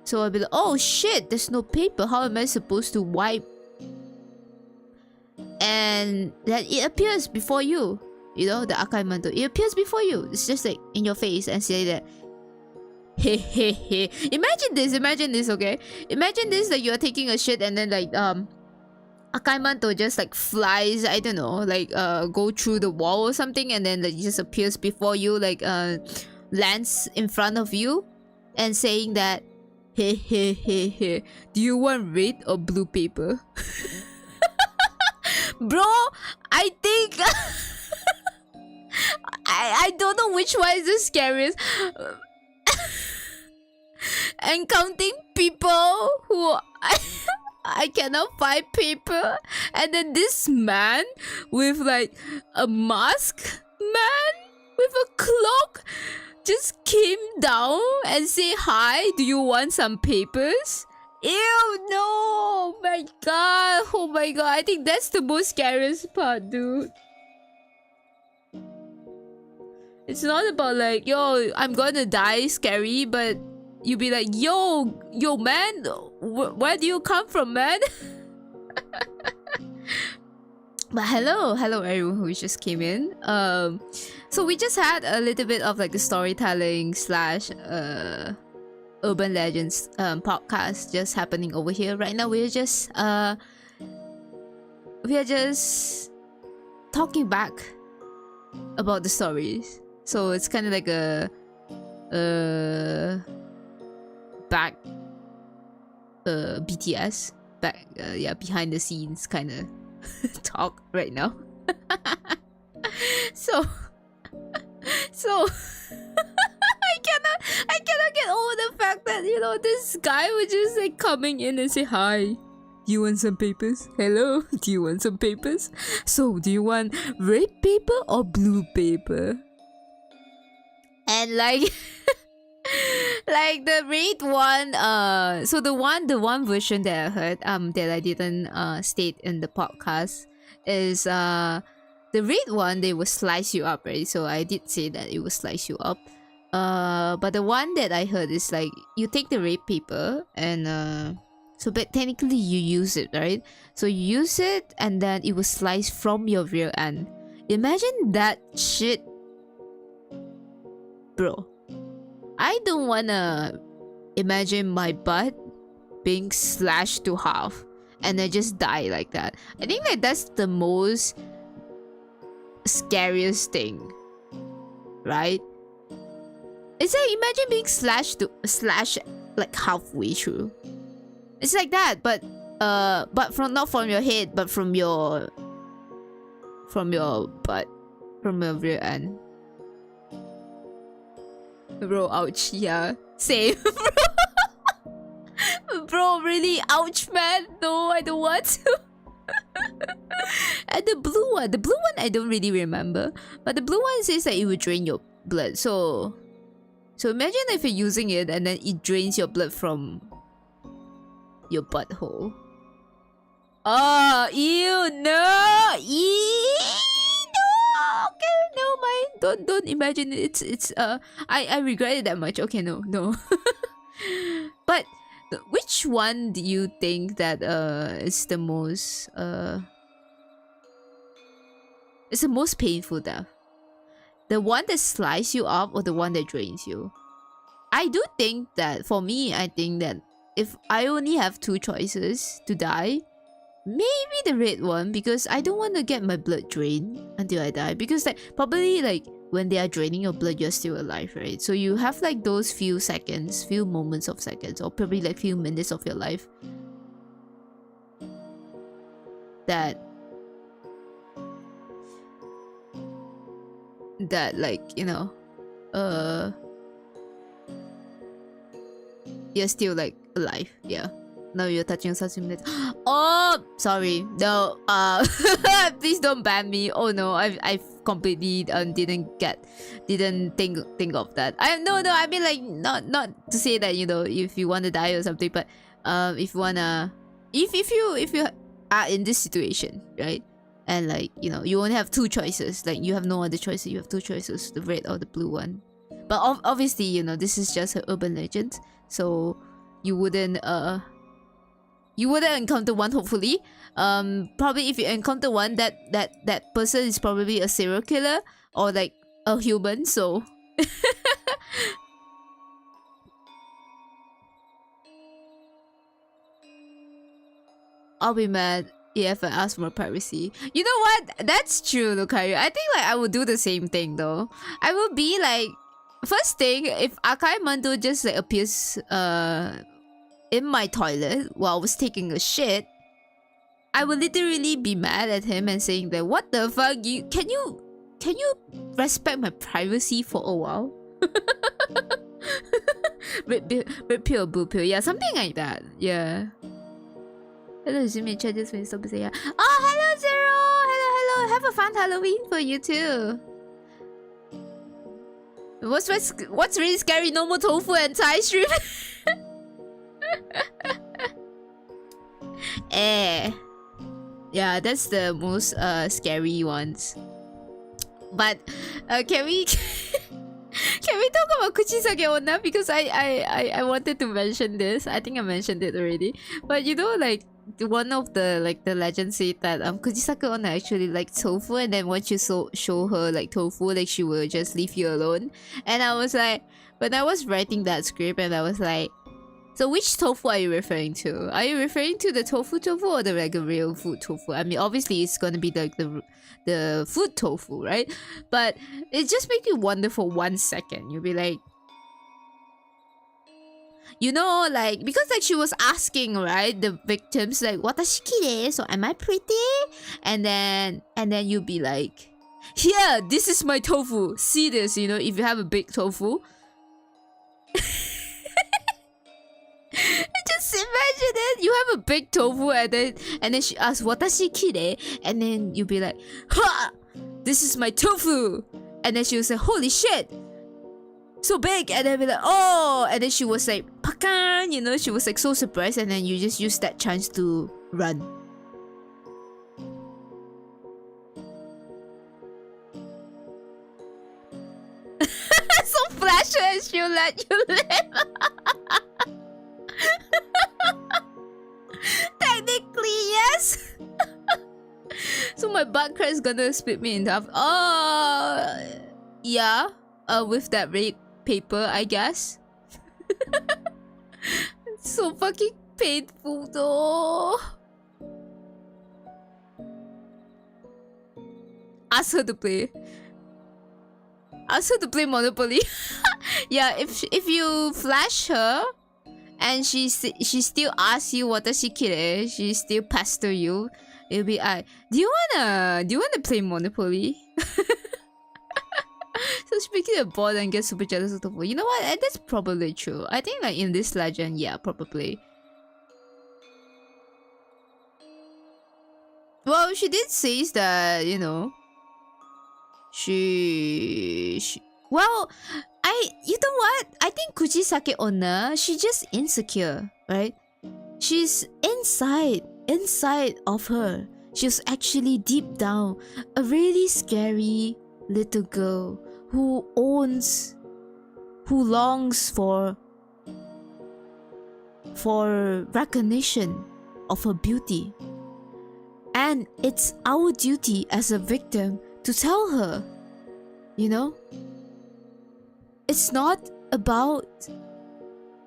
So I'll be like, oh shit, there's no paper, how am I supposed to wipe? And then it appears before you, you know, the Akai Manto, it appears before you, it's just like in your face and say that, hey hey hey. Imagine this, okay? Imagine this, like you're taking a shit and then like Akai Manto just like flies, I don't know, like go through the wall or something, and then like just appears before you, like lands in front of you and saying that, hey hey hey hey, do you want red or blue paper? Bro, I think I don't know which one is the scariest. Encountering people who I cannot find paper, and then this man with like a mask, man with a cloak, just came down and say hi, do you want some papers? Ew, no! Oh my god! Oh my god! I think that's the most scariest part, dude. It's not about like, yo, I'm gonna die scary, but you be like, yo, man, where do you come from, man? But hello everyone who just came in. So we just had a little bit of like the storytelling slash urban legends podcast just happening over here right now. We are just talking back about the stories. So it's kind of like a back BTS back yeah, behind the scenes kind of talk right now. so I cannot get over the fact that, you know, this guy was just like coming in and say, hi, do you want some papers? Hello, do you want some papers? So do you want red paper or blue paper? And like like the red one, so the one version that I heard that I didn't state in the podcast is the red one, they will slice you up, right? So I did say that it will slice you up. But the one that I heard is like you take the red paper and but technically you use it, right? So you use it and then it will slice from your rear end. Imagine that shit, bro. I don't wanna imagine my butt being slashed to half and I just die like that. I think like that's the most scariest thing, right? It's like, imagine being slashed like halfway through. It's like that, but from not from your head, but from your butt, from your rear end. Bro, ouch, yeah. Same, bro. Bro, really, ouch, man. No, I don't want to. And the blue one I don't really remember. But the blue one says that it will drain your blood. So imagine if you're using it and then it drains your blood from your butthole. Oh, ew, no! Okay, no, mind. Don't imagine it. It's I regret it that much. Okay, no. But which one do you think that is the most it's the most painful death? The one that slices you up or the one that drains you? I do think that for me, I think that if I only have two choices to die, maybe the red one, because I don't want to get my blood drained until I die. Because like probably like when they are draining your blood, you're still alive, right? So you have like those few seconds, few moments of seconds, or probably like few minutes of your life that like, you know, you're still like alive. Yeah. Now you're touching something that oh, sorry, no, please don't ban me. Oh no, I've completely didn't think of that. No, I mean like not to say that, you know, if you want to die or something, but if you wanna, if you are in this situation, right, and like, you know, you only have two choices, like you have no other choices, you have two choices, the red or the blue one. But obviously, you know, this is just an urban legend, so you wouldn't encounter one, hopefully. Probably if you encounter one, that person is probably a serial killer or like a human, so I'll be mad if I ask for privacy. You know what? That's true, Lucario. I think like I would do the same thing though. I will be like, first thing, if Akai Mando just like appears in my toilet while I was taking a shit, I would literally be mad at him and saying that, what the fuck, can you respect my privacy for a while? Red pill, blue pill, yeah, something like that, yeah. Hello, Izumi, just when you stop to say yeah. Oh, hello, Zero! Hello, have a fun Halloween for you too. What's really scary? No more tofu and Thai shrimp. Eh. Yeah, that's the most scary ones. But can we can we talk about Kuchisake Onna? Because I wanted to mention this. I think I mentioned it already. But you know, like one of the legends say that Kuchisake Onna actually liked tofu, and then once you show her like tofu, like she will just leave you alone. And I was like, when I was writing that script, and I was like, so which tofu are you referring to? Are you referring to the tofu or the like real food tofu? I mean, obviously it's gonna be like the food tofu, right? But it just makes you wonder for 1 second. You'll be like, you know, like, because like she was asking, right, the victims like, watashi kirei, so am I pretty? And then you'll be like, here, this is my tofu. See this, you know, if you have a big tofu. Just imagine it. You have a big tofu, and then she asks, watashi kirei? And then you'll be like, ha! This is my tofu! And then she will say, holy shit! So big! And then be like, oh! And then she was like, pakan! You know, she was like so surprised, and then you just use that chance to run. So flash her and she'll let you live. Technically, yes. So my butt crack is gonna split me in half. Yeah. With that red paper, I guess. It's so fucking painful though. Ask her to play. Ask her to play Monopoly. Yeah, if you flash her and she still asks you watashi kirei, she still pester you, it'll be do you wanna play Monopoly? So speaking of bored and get super jealous of the boy, you know what? That's probably true. I think like in this legend, yeah, probably. Well, she did say that, you know, she well, you know what? I think Kuchisake Onna, she's just insecure, right? She's inside of her. She's actually deep down a really scary little girl who longs for recognition of her beauty. And it's our duty as a victim to tell her, you know? It's not about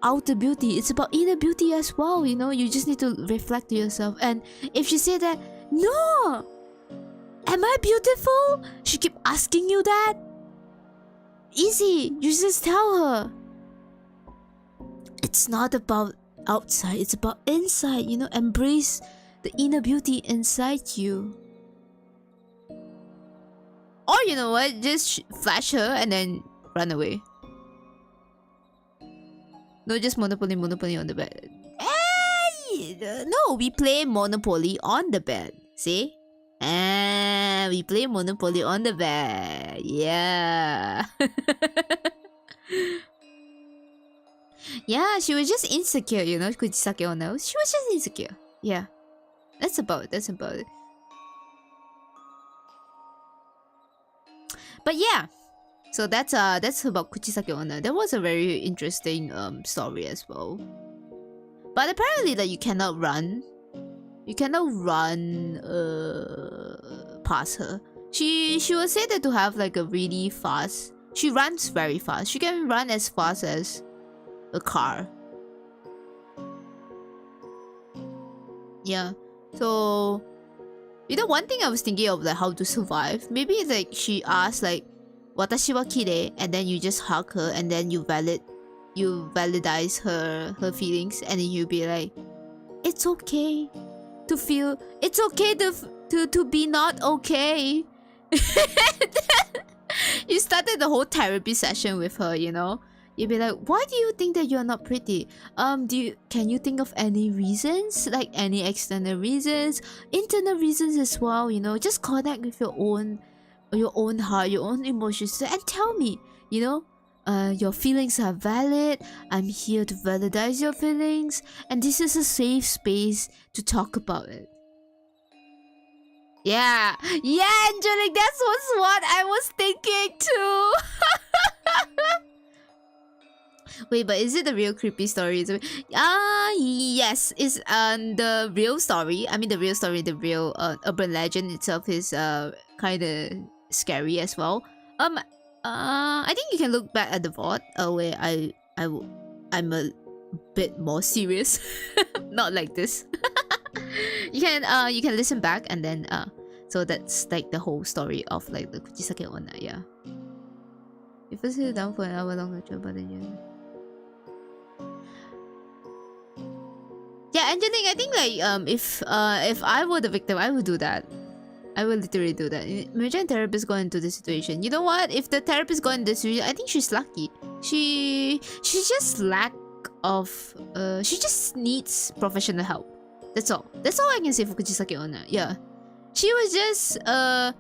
outer beauty, it's about inner beauty as well, you know? You just need to reflect to yourself. And if she said that, no! Am I beautiful? She keep asking you that? Easy, you just tell her. It's not about outside, it's about inside, you know? Embrace the inner beauty inside you. Or you know what? Just flash her and then run away. No, just Monopoly on the bed. Hey! No, we play Monopoly on the bed. See? We play Monopoly on the bed. Yeah. Yeah, she was just insecure, you know, Kuchisake Onna. She was just insecure. Yeah. That's about it. But yeah. So that's about Kuchisake Onna. That was a very interesting story as well. But apparently that you cannot run. You cannot run past her. She was said that to have like a really fast. She runs very fast. She can run as fast as a car. Yeah. So you know, one thing I was thinking of like how to survive. Maybe it's like she asked like, watashi wa kirei, and then you just hug her, and then you validize her feelings, and then you be like, it's okay to feel, it's okay to be not okay. You started the whole therapy session with her, you know. You'd be like, why do you think that you're not pretty? Can you think of any reasons? Like any external reasons, internal reasons as well, you know? Just connect with your own heart, your own emotions, and tell me, you know, Your feelings are valid. I'm here to validate your feelings, and this is a safe space to talk about it. Yeah, Angelic, that's what I was thinking too. Wait, but is it the real creepy story? Yes, it's the real story. I mean, the real urban legend itself is kind of scary as well. I think you can look back at the VOD where I'm a bit more serious, not like this. you can listen back and then so that's like the whole story of like the Kuchisake Onna. Yeah. You first sit down for an hour long lecture, but then you. Yeah, Angelique, I think like if I were the victim, I would do that. I will literally do that. Imagine a therapist going into this situation. You know what? If the therapist got in this situation, I think she's lucky. She just lack of she just needs professional help. That's all. That's all I can say for Kuchisake Onna. Yeah. She was just a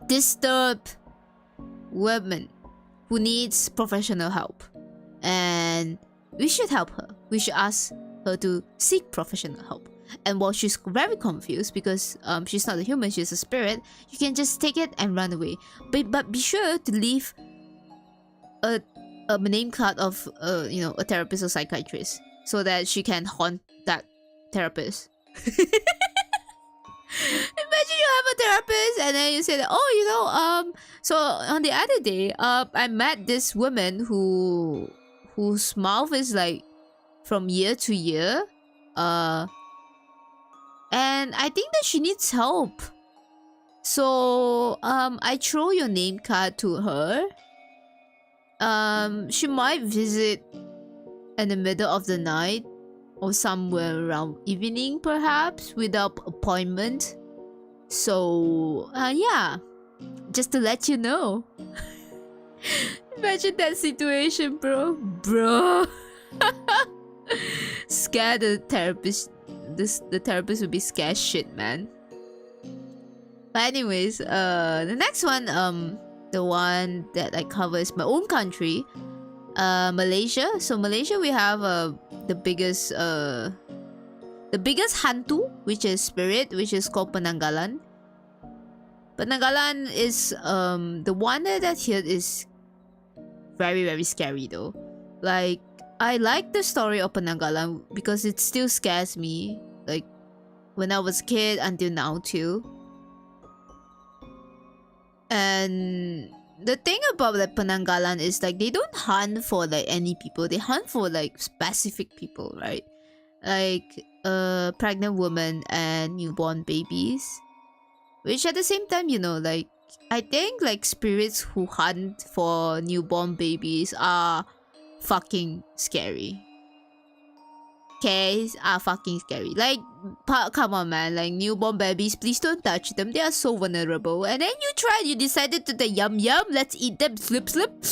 disturbed woman who needs professional help. And we should help her. We should ask her to seek professional help. And while she's very confused because she's not a human, she's a spirit, you can just take it and run away. But be sure to leave a name card of you know, a therapist or psychiatrist so that she can haunt that therapist. Imagine you have a therapist and then you say that, oh, you know, so on the other day, I met this woman whose mouth is like from year to year, and I think that she needs help. So I throw your name card to her. She might visit in the middle of the night or somewhere around evening, perhaps, without appointment. So yeah, just to let you know. Imagine that situation, bro. Scare the therapist. The therapist would be scared shit, man. But anyways, the next one, the one that I cover is my own country, Malaysia. So Malaysia, we have the biggest hantu, which is spirit, which is called Penanggalan. Penanggalan is the one that I hear is very, very scary though. Like, I like the story of Penanggalan because it still scares me, like when I was a kid until now too. And the thing about like Penanggalan is like they don't hunt for like any people, they hunt for like specific people, right? Like pregnant women and newborn babies. Which at the same time, you know, like I think like spirits who hunt for newborn babies are fucking scary. Okay, are fucking scary. Like, come on, man. Like, newborn babies, please don't touch them. They are so vulnerable. And then you decided to the yum, let's eat them. Slip. slip.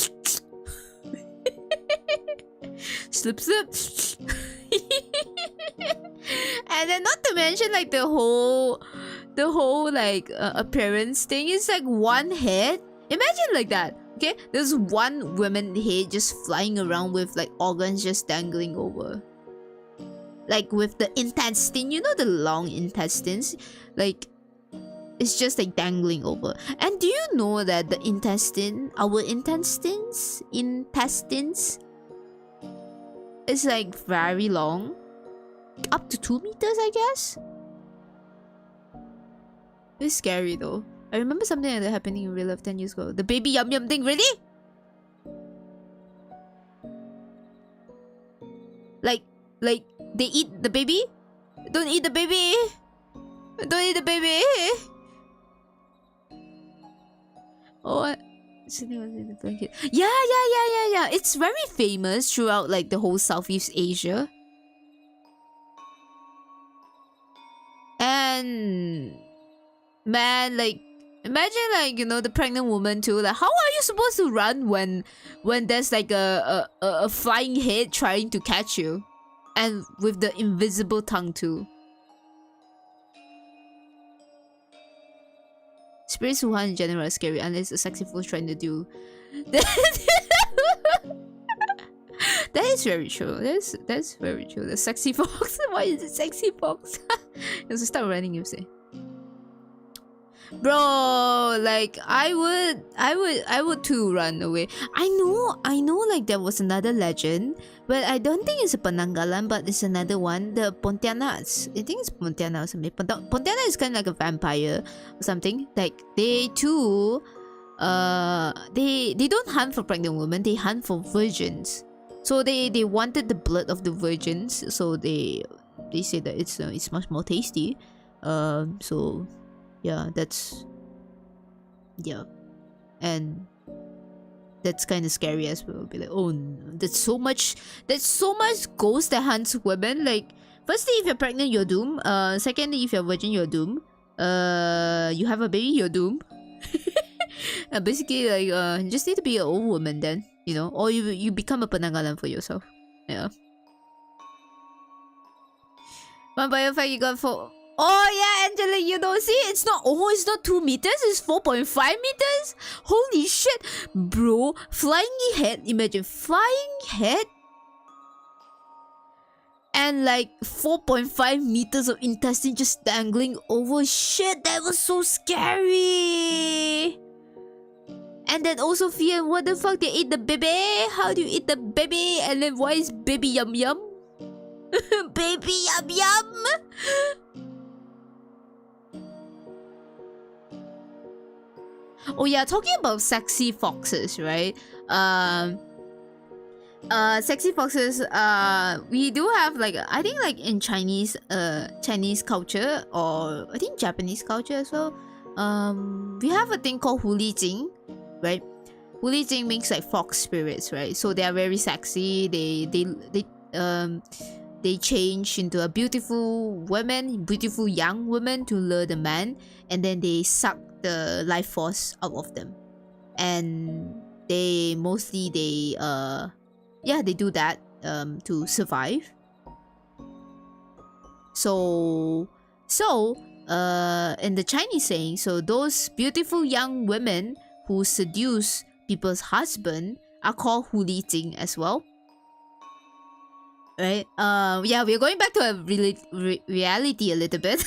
And then not to mention like the whole like appearance thing is like one head. Imagine like that. Okay, there's one woman head just flying around with like organs just dangling over. Like with the intestine, you know, the long intestines, like it's just like dangling over. And do you know that the intestine, our intestines is like very long, up to 2 meters, I guess. It's scary though. I remember something like that happening in real life 10 years ago. The baby yum thing, really? Like they eat the baby? Don't eat the baby! Don't eat the baby! Oh, sitting in the blanket. Yeah. It's very famous throughout like the whole Southeast Asia. And man, like imagine like, you know, the pregnant woman too. Like, how are you supposed to run when there's like a flying head trying to catch you, and with the invisible tongue too? Spirits who hunt in general are scary unless a sexy fool's trying to do. That is very true. That's very true. The sexy fox. Why is it sexy fox? You should start running, you say. Bro, like I would too run away. I know like there was another legend, but I don't think it's a Penanggalan, but it's another one. The Pontianaks. I think it's Pontianak or something. Pontianak is kind of like a vampire or something. Like they too they don't hunt for pregnant women, they hunt for virgins. So they wanted the blood of the virgins, so they say that it's much more tasty. So yeah, and that's kind of scary as well. Be like, oh no, that's so much ghost that hunts women. Like, firstly, if you're pregnant, you're doomed. Secondly, if you're virgin, you're doomed. You have a baby, you're doomed. Basically, like, you just need to be an old woman then, you know, or you become a Penanggalan for yourself. Yeah. One biofact you got for. Oh yeah, Angela, you know, see, it's not 2 meters, it's 4.5 meters. Holy shit, bro! Flying head. Imagine flying head. And like 4.5 meters of intestine just dangling over. Shit, that was so scary. And then also fear, what the fuck, they eat the behbeh? How do you eat the behbeh? And then why is baby yum yum? Baby yum yum. Oh yeah, talking about sexy foxes, right? Sexy foxes, we do have like, I think like in Chinese culture, or I think Japanese culture as well, we have a thing called Huli jing, right? Huli jing means like fox spirits, right? So they are very sexy. They change into a beautiful young woman to lure the man, and then they suck the life force out of them, and they do that to survive. So in the Chinese saying, so those beautiful young women who seduce people's husband are called Huli jing as well, right? Yeah, we're going back to a reality a little bit.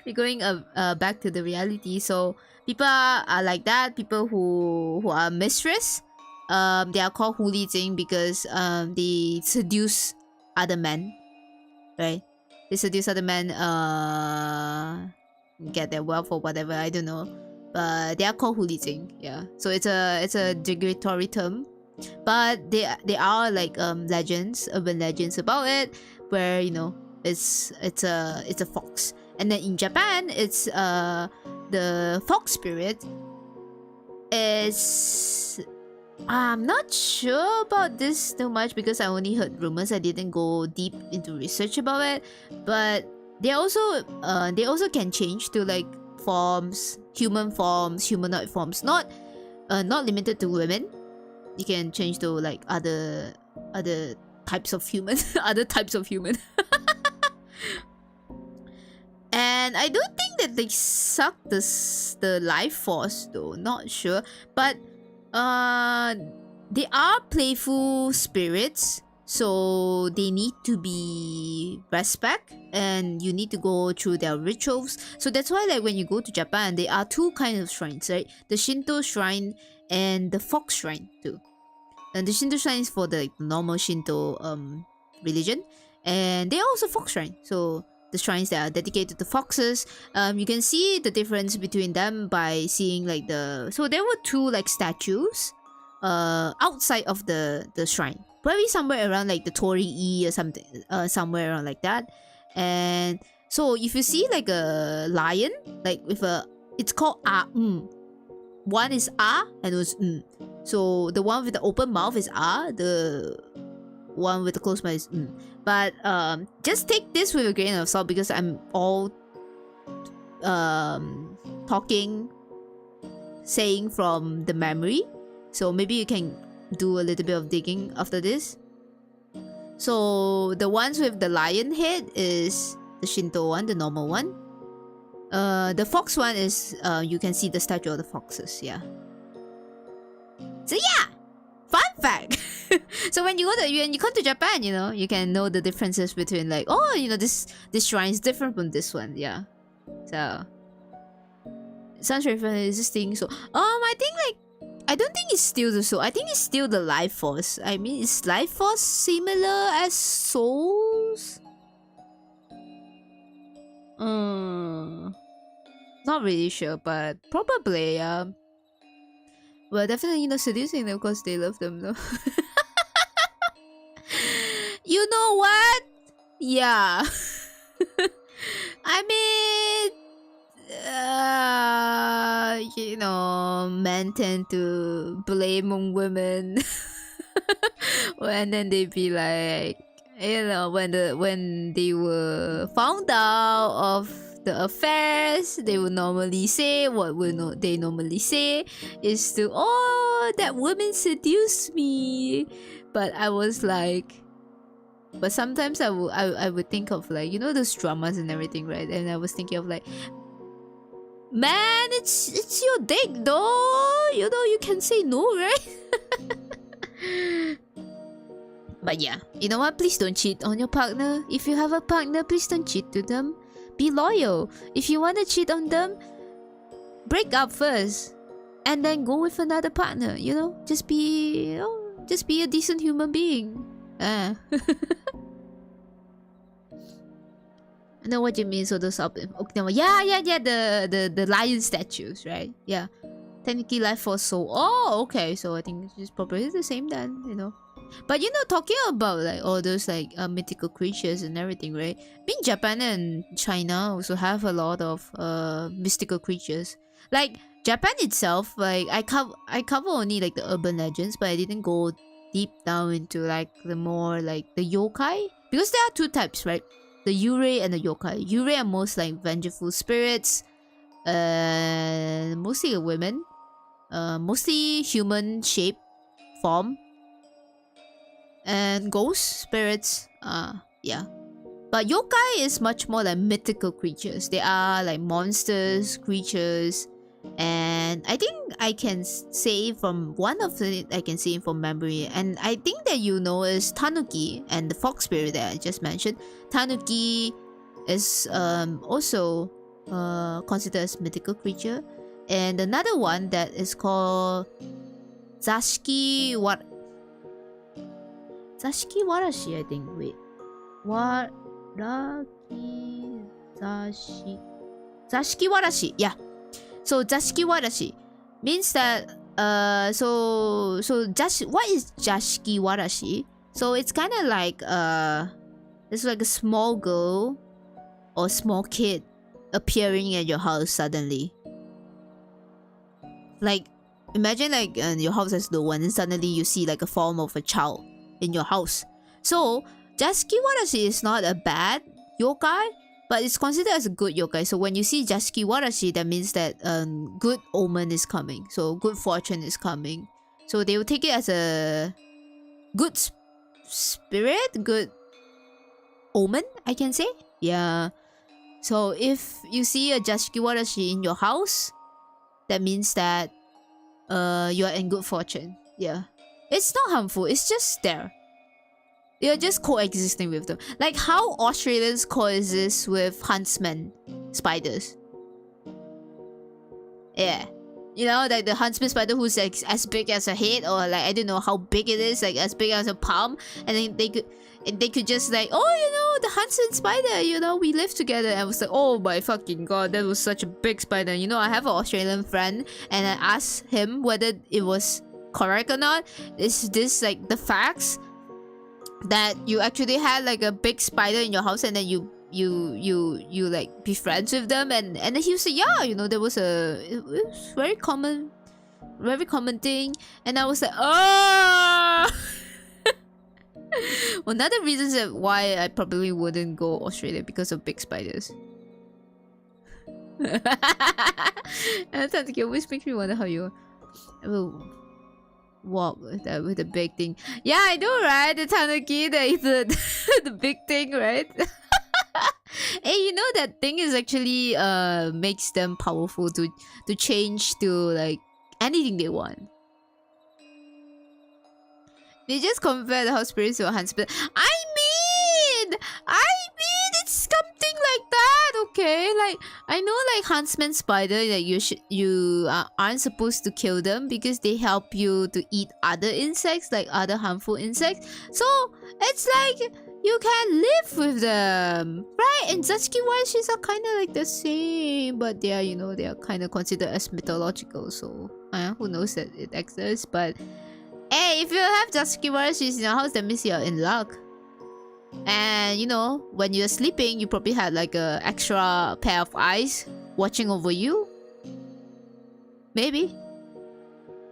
We're going back to the reality. So people are like that. People who are mistress, they are called Huli jing because they seduce other men, right? They seduce other men, get their wealth or whatever, I don't know, but they are called Huli jing. Yeah, so it's a derogatory term, but they are like legends, urban legends about it, where, you know, it's a fox. And then in Japan, it's the fox spirit is, I'm not sure about this too much because I only heard rumors. I didn't go deep into research about it. But they also can change to like forms, human forms, humanoid forms. Not limited to women. You can change to like other types of human, other types of human. And I don't think that they suck the life force though, not sure. But they are playful spirits, so they need to be respect, and you need to go through their rituals. So that's why, like, when you go to Japan, there are two kinds of shrines, right? The Shinto shrine and the fox shrine too. And the Shinto shrine is for the normal Shinto religion, and they are also fox shrine. So the shrines that are dedicated to foxes, you can see the difference between them by seeing like so there were two like statues outside of the shrine, probably somewhere around like the torii or something, somewhere around like that. And so if you see like a lion, like with it's called one is and it was so the one with the open mouth is the one with the closed mouth is But just take this with a grain of salt because I'm all saying from the memory. So maybe you can do a little bit of digging after this. So the ones with the lion head is the Shinto one, the normal one. The fox one is you can see the statue of the foxes. Yeah. So yeah, fun fact. So when you come to Japan, you know, you can know the differences between like, oh, you know, this shrine is different from this one. Yeah. So sounds very fun. Is this thing so? I think like I don't think it's still the soul. I think it's still the life force. I mean, is life force similar as souls? Not really sure, but probably, yeah. Well, definitely, you know, seducing them because they love them, though. You know what? Yeah. I mean, you know, men tend to blame on women. And then they be like, you know, when they were found out of the affairs, they would normally say they normally say is to, oh, that woman seduced me. But I was like, but sometimes I would think of like, you know, those dramas and everything, right? And I was thinking of like, man, it's your dick though, you know, you can say no, right? But yeah, you know what? Please don't cheat on your partner. If you have a partner, please don't cheat to them. Be loyal. If you want to cheat on them, break up first, and then go with another partner. You know, just be a decent human being. I know what you mean. So those up in Okinawa, yeah. The lion statues, right? Yeah, technically life force soul. Oh, okay. So I think it's probably the same then. You know. But you know, talking about like all those like mythical creatures and everything, right? Being Japan and China also have a lot of mystical creatures. Like Japan itself, like I cover only like the urban legends, but I didn't go deep down into like the more like the yokai, because there are two types, right? The yurei and the yokai. Yurei are most like vengeful spirits, mostly women, mostly human shape form. And ghost spirits, yeah. But yokai is much more like mythical creatures. They are like monsters, creatures, and I think I can say from one of the I can say from memory, and I think that you know is tanuki and the fox spirit that I just mentioned. Tanuki is also considered as mythical creature, and another one that is called Zashiki Zashiki warashi, I think. Wait. Zashiki warashi. Yeah. So Zashiki warashi means that what is Zashiki warashi? So it's kind of like it's like a small girl or small kid appearing at your house suddenly. Like imagine like your house has no one and suddenly you see like a form of a child in your house. So Zashiki warashi is not a bad yokai, but it's considered as a good yokai. So when you see Zashiki warashi, that means that good omen is coming. So good fortune is coming. So they will take it as a good spirit, good omen, I can say. Yeah. So if you see a Zashiki warashi in your house, that means that you are in good fortune. Yeah. It's not harmful, it's just there. You're just coexisting with them. Like how Australians coexist with huntsman spiders. Yeah. You know, like the huntsman spider who's like as big as a head, or like I don't know how big it is, like as big as a palm, and then they could just like, oh, you know, the huntsman spider, you know, we live together. And I was like, oh my fucking god, that was such a big spider. You know, I have an Australian friend and I asked him whether it was correct or not. Is this like the facts that you actually had like a big spider in your house and then you like be friends with them, and then he was like, yeah, you know, it was very common thing. And I was like, oh. Well, another reason that why I probably wouldn't go Australia, because of big spiders. And it always makes me wonder how you will walk with the big thing. Yeah, I know, right? The tanuki, the big thing, right? Hey, you know that thing is actually makes them powerful to change to like anything they want. They just compare the house spirits to a Huntsman. I mean, it's something like that, okay? Like, I know, like Huntsman spider, that you aren't supposed to kill them because they help you to eat other insects, like other harmful insects. So it's like you can live with them, right? And Zashiki warashis are kind of like the same, but they are, you know, they are kind of considered as mythological. So who knows that it exists? But hey, if you have Zashiki warashis in your house, that means you're in luck. And you know, when you're sleeping, you probably had like a extra pair of eyes watching over you. Maybe.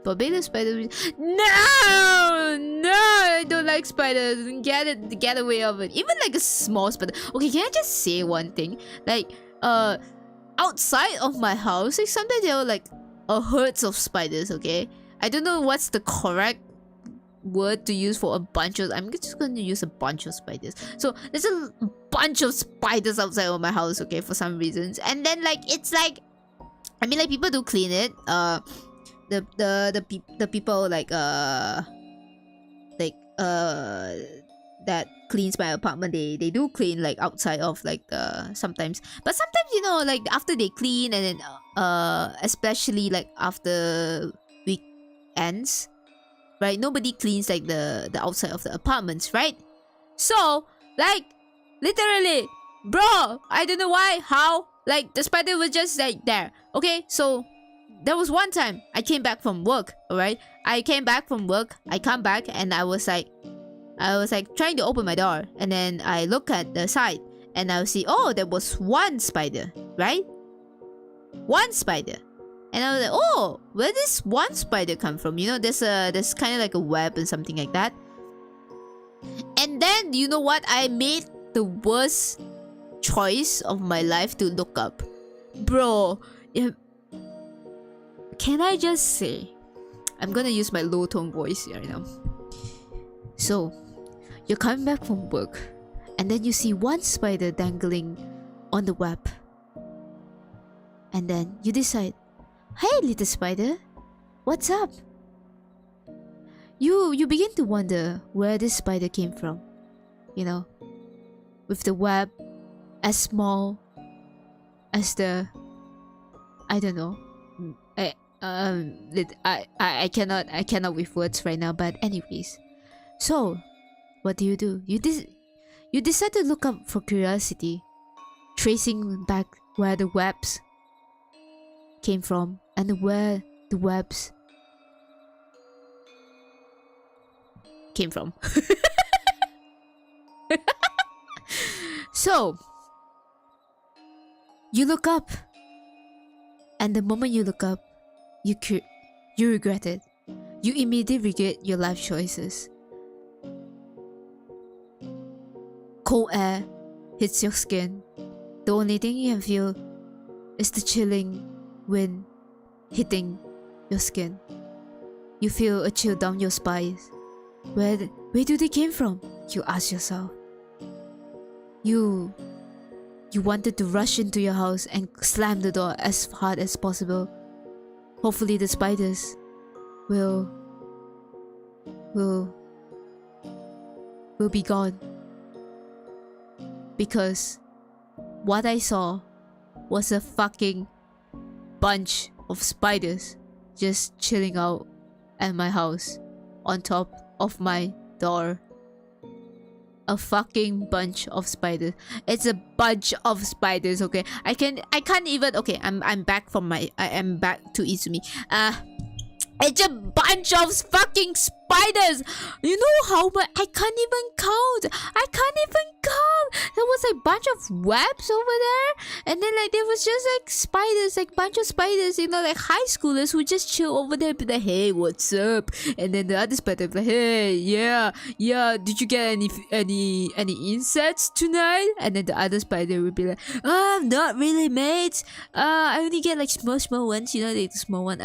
But beta spiders. No, I don't like spiders. Get away of it. Even like a small spider. Okay, can I just say one thing? Like, outside of my house, like sometimes there are like herds of spiders. Okay, I don't know what's the correct word to use for a bunch of. I'm just going to use a bunch of spiders. So there's a bunch of spiders outside of my house, okay, for some reasons. And then like it's like, I mean, like people do clean it. The people like that cleans my apartment, they do clean like outside of like the sometimes. But sometimes, you know, like after they clean, and then especially like after weekends, right? Nobody cleans like the outside of the apartments, right? So like literally, bro, I don't know why, how, like the spider was just like there. Okay, so there was one time I came back from work, alright? I came back from work, I come back, and I was like trying to open my door, and then I look at the side and I'll see, oh, there was one spider, right? One spider. And I was like, oh, where did this one spider come from? You know, there's kind of like a web and something like that. And then, you know what? I made the worst choice of my life to look up. Bro, can I just say, I'm gonna use my low tone voice right now. So, you're coming back from work, and then you see one spider dangling on the web. And then you decide, hey, little spider, what's up? You begin to wonder where this spider came from. You know, with the web as small as the, I don't know. I cannot with words right now. But anyways, so what do? You decide to look up for curiosity, tracing back where the webs came from and where the webs came from. So you look up, and the moment you look up, you regret it. You immediately regret your life choices. Cold air hits your skin. The only thing you can feel is the chilling wind hitting your skin. You feel a chill down your spine. Where do they came from? You ask yourself. You wanted to rush into your house and slam the door as hard as possible. Hopefully the spiders will be gone. Because what I saw was a fucking bunch of spiders just chilling out at my house on top of my door. A fucking bunch of spiders. It's a bunch of spiders, okay? I can't even. Okay, I'm back from my. I am back to Izumi. It's a bunch of fucking spiders. You know how much? I can't even count. There was a bunch of webs over there, and then like there was just like spiders, like bunch of spiders. You know, like high schoolers who just chill over there, be like, "Hey, what's up?" And then the other spider be like, "Hey, yeah. Did you get any insects tonight?" And then the other spider would be like, not really, mate. I only get like small ones. You know, like the small one.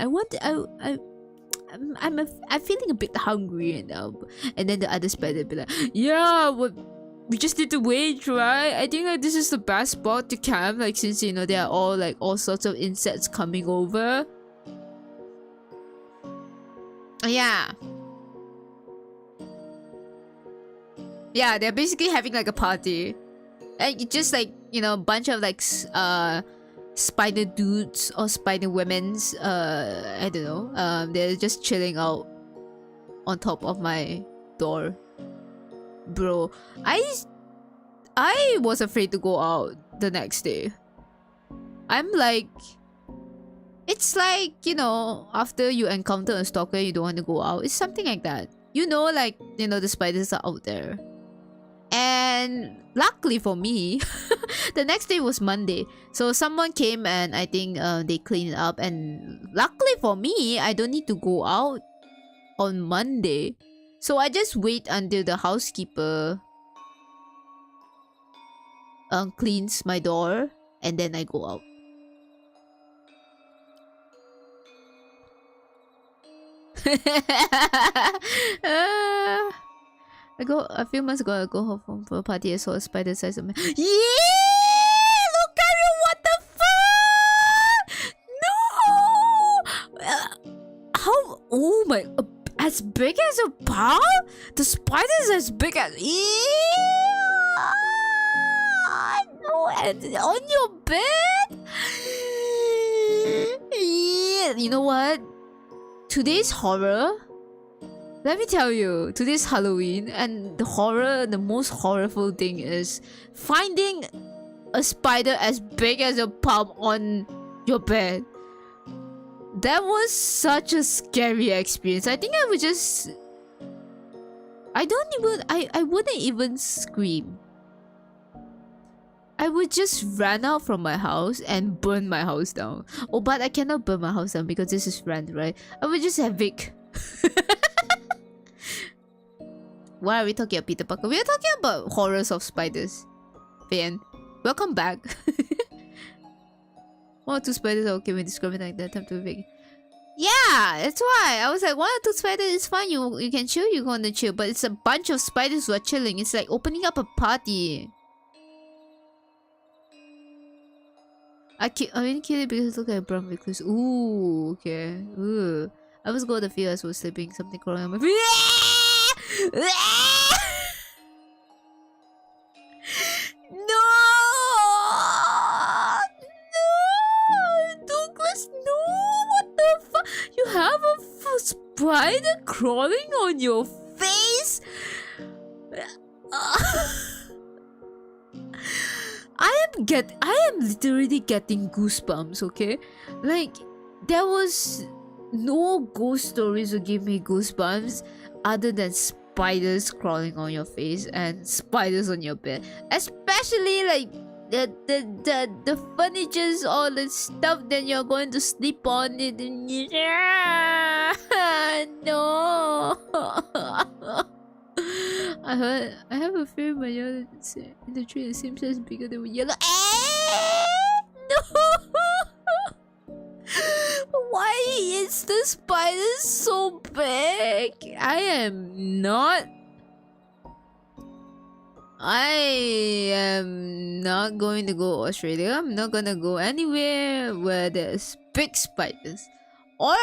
I'm feeling a bit hungry right now. And then the other spider be like, yeah, we just need to wait, right? I think like this is the best spot to camp, like since you know there are all sorts of insects coming over. Yeah. Yeah, they're basically having like a party. And it's just like, you know, a bunch of like spider dudes or spider women's, I don't know. They're just chilling out on top of my door. Bro, I was afraid to go out the next day. I'm like, it's like, you know, after you encounter a stalker, you don't want to go out. It's something like that. You know, like, you know, the spiders are out there. And luckily for me, the next day was Monday. So someone came and I think they cleaned it up. And luckily for me, I don't need to go out on Monday. So I just wait until the housekeeper cleans my door. And then I go out. A few months ago, I go home for a party. I saw a spider size of man. Yeah! Look at you! What the fuck? No! How? Oh my! As big as a palm? The spider's as big as. Yeah! No! And on your bed? Yeah! You know what? Today's horror. Let me tell you, today's Halloween, and the most horrible thing is finding a spider as big as a palm on your bed. That was such a scary experience. I think I would just... I wouldn't even scream. I would just run out from my house and burn my house down. Oh, but I cannot burn my house down because this is rent, right? I would just evict. Why are we talking about Peter Parker? We are talking about horrors of spiders. Fan, welcome back. One or two spiders are okay when describing like that. Time to evict. Yeah, that's why I was like, one or two spiders is fine. You can chill. You're gonna chill. But it's a bunch of spiders who are chilling. It's like opening up a party. I didn't kill it because it looked like a brown recluse. Ooh, okay. Ooh. I was going to feel as I was sleeping. Something crawling on my face. No! No! Douglas, no! What the fuck? You have a spider crawling on your face? I am literally getting goosebumps, okay? Like, there was no ghost stories that give me goosebumps other than spiders crawling on your face and spiders on your bed. Especially like the furnitures, all the stuff that you're going to sleep on it. No. I have a fear my yellow in the tree. It seems as bigger than yellow. No. Why is the spider so big? I am not going to go Australia. I'm not gonna go anywhere where there's big spiders. Or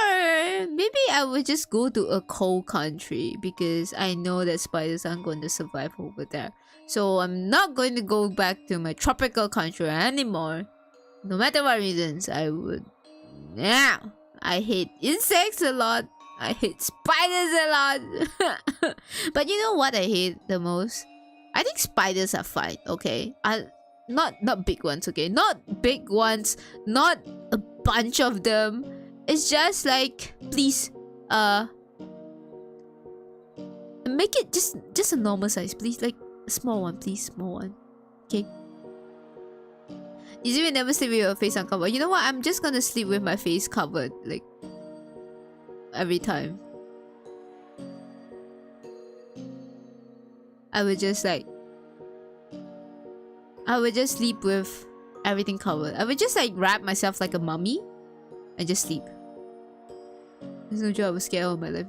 maybe I would just go to a cold country because I know that spiders aren't going to survive over there. So I'm not going to go back to my tropical country anymore. No matter what reasons, I would. Yeah, I hate insects a lot. I hate spiders a lot. But you know what I hate the most? I think spiders are fine, okay? Not big ones, okay? Not big ones, not a bunch of them. It's just like, please, make it just a normal size, please. Like a small one, please, small one. Okay. Izumi never sleep with your face uncovered. You know what? I'm just gonna sleep with my face covered, like every time. I would just sleep with everything covered. I would just like wrap myself like a mummy and just sleep. There's no joke, I was scared all my life.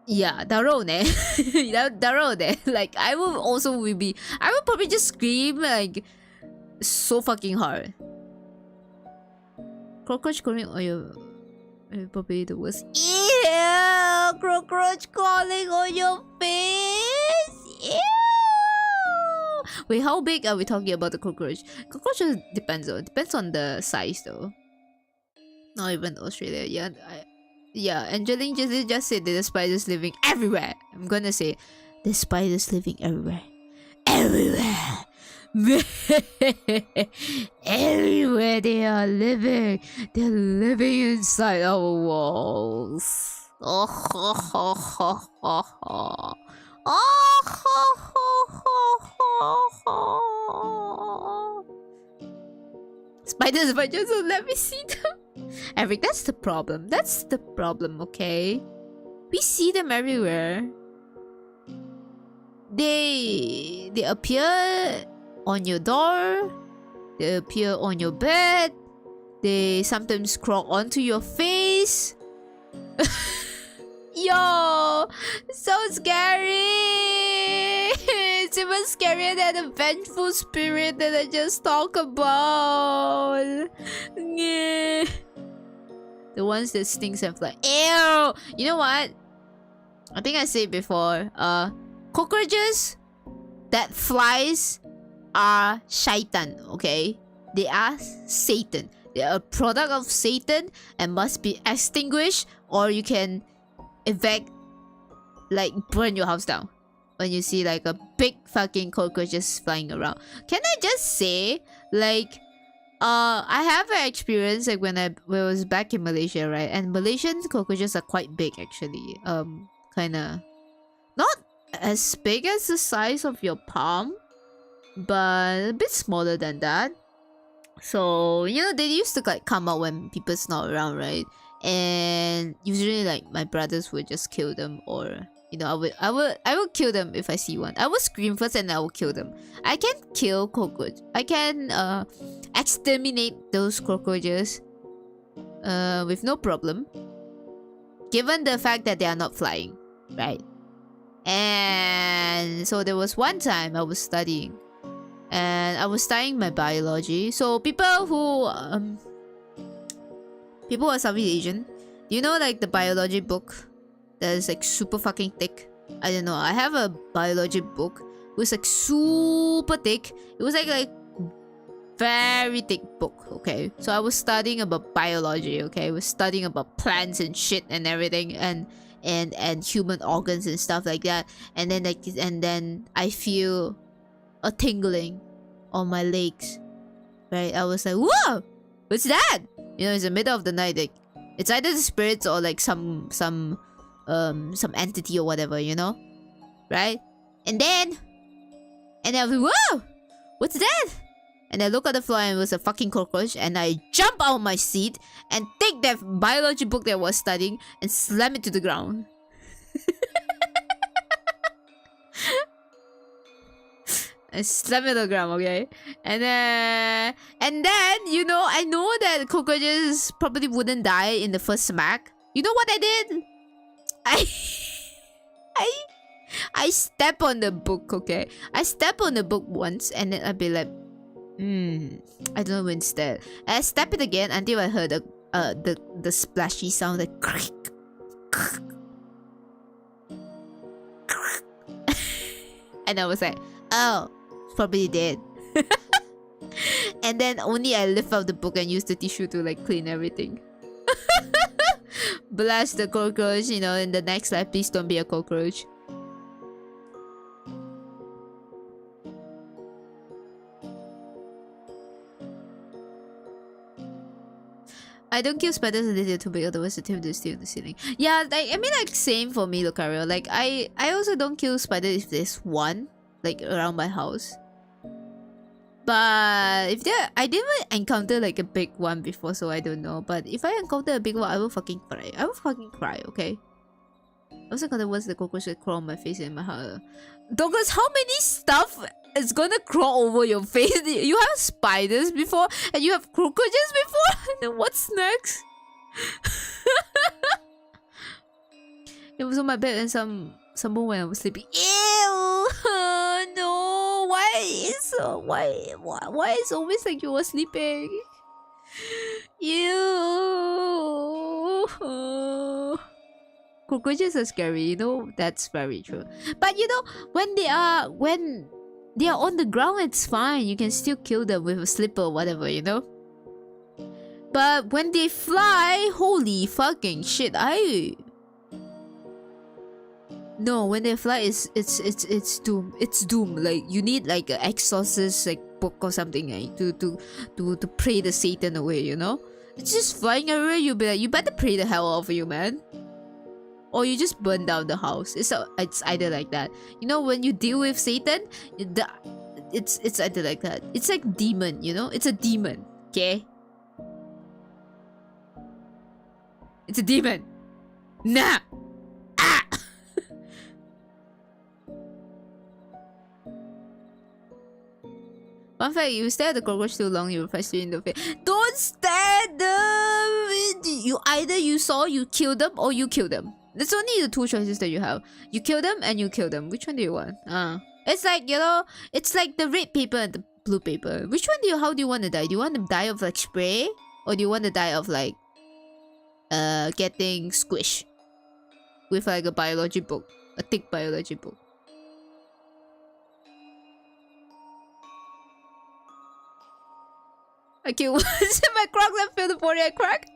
Yeah, daro ne. Daro ne. Like I would probably just scream like so fucking hard. Cockroach crawling on your probably the worst. Ew! Cockroach crawling on your face. Ew! Wait, how big are we talking about the cockroach? Cockroaches depends on the size though. Not even Australia. Yeah, Angeline just said that the spiders living everywhere. I'm gonna say the spiders living everywhere. Everywhere. Everywhere they are living. They're living inside our walls. Oh, ho, ho, ho, ho, ho. Oh, ho, ho, ho, ho. Spiders, so let me see them. Eric, that's the problem. That's the problem, okay? We see them everywhere. They appear on your door. They appear on your bed. They sometimes crawl onto your face. Yo, so scary. It's even scarier than the vengeful spirit that I just talked about. Yeah. The ones that stings and fly. Ew. You know what? I think I said before. Cockroaches that flies are shaitan, okay? They are Satan. They are a product of Satan and must be extinguished, or you can burn your house down when you see like a big fucking cockroaches flying around. Can I just say, like, I have an experience like when I was back in Malaysia, right? And Malaysian cockroaches are quite big actually. Kinda not as big as the size of your palm, but a bit smaller than that. So, you know, they used to like come out when people's not around, right? And usually like my brothers would just kill them, or you know, I would kill them if I see one. I would scream first and I would kill them. I can kill cockroach. I can exterminate those cockroaches with no problem, given the fact that they are not flying, right? And so there was one time I was studying, and I was studying my biology. So people who are Southeast Asian, you know, like the biology book that is like super fucking thick. I don't know. I have a biology book. It was like super thick. It was like very thick book. Okay, so I was studying about biology. Okay, I was studying about plants and shit and everything, and human organs and stuff like that. And then I feel a tingling on my legs. Right, I was like, whoa, what's that? You know, it's the middle of the night. Like, it's either the spirits or like some entity or whatever, you know, right? And then I was like, whoa, what's that? And I look at the floor and it was a fucking cockroach, and I jump out of my seat and take that biology book that I was studying and slam it to the ground. I slam it to the ground, okay? And then, you know, I know that cockroaches probably wouldn't die in the first smack. You know what I did? I step on the book, okay? I step on the book once, and then I'd be like, I don't know instead. And I step it again until I heard the splashy sound, like creak. And I was like, oh, it's probably dead. And then only I lift up the book and use the tissue to like clean everything. Blast the cockroach, you know, in the next life, please don't be a cockroach. I don't kill spiders unless they're too big, otherwise the tip is still in the ceiling. Yeah, like, I mean, like, same for me, Lucario. Like, I also don't kill spiders if there's one, like, around my house. But if there, I didn't encounter like a big one before, so I don't know. But if I encounter a big one, I will fucking cry. I will fucking cry, okay? I also encounter once the cockroach that crawl on my face and my heart. Douglas, how many stuff is gonna crawl over your face? You have spiders before, and you have cockroaches before? Then what's next? It was on my bed and some when I was sleeping. Ew! No! Why is always like you were sleeping? Ew! cockroaches are scary, you know, that's very true. But you know, when they are on the ground, it's fine. You can still kill them with a slipper or whatever, you know. But when they fly, holy fucking shit! No, when they fly, it's doom. It's doom. Like you need like an exorcist like book or something, right? To pray the Satan away. You know, it's just flying everywhere. You be like, you better pray the hell out of you, man. Or you just burn down the house. It's either like that. You know, when you deal with Satan, it's either like that. It's like demon. You know, it's a demon. Okay. It's a demon. Nah. Ah. Fun fact, you stare at the cockroach too long, you will press you in the face. Don't stare at them! You kill them, or you kill them. That's only the two choices that you have. You kill them and you kill them. Which one do you want? It's like, you know, it's like the red paper and the blue paper. Which one how do you want to die? Do you want to die of like spray? Or do you want to die of like getting squished with like a biology book, a thick biology book? I kill once in my crocs and feel the body I crack.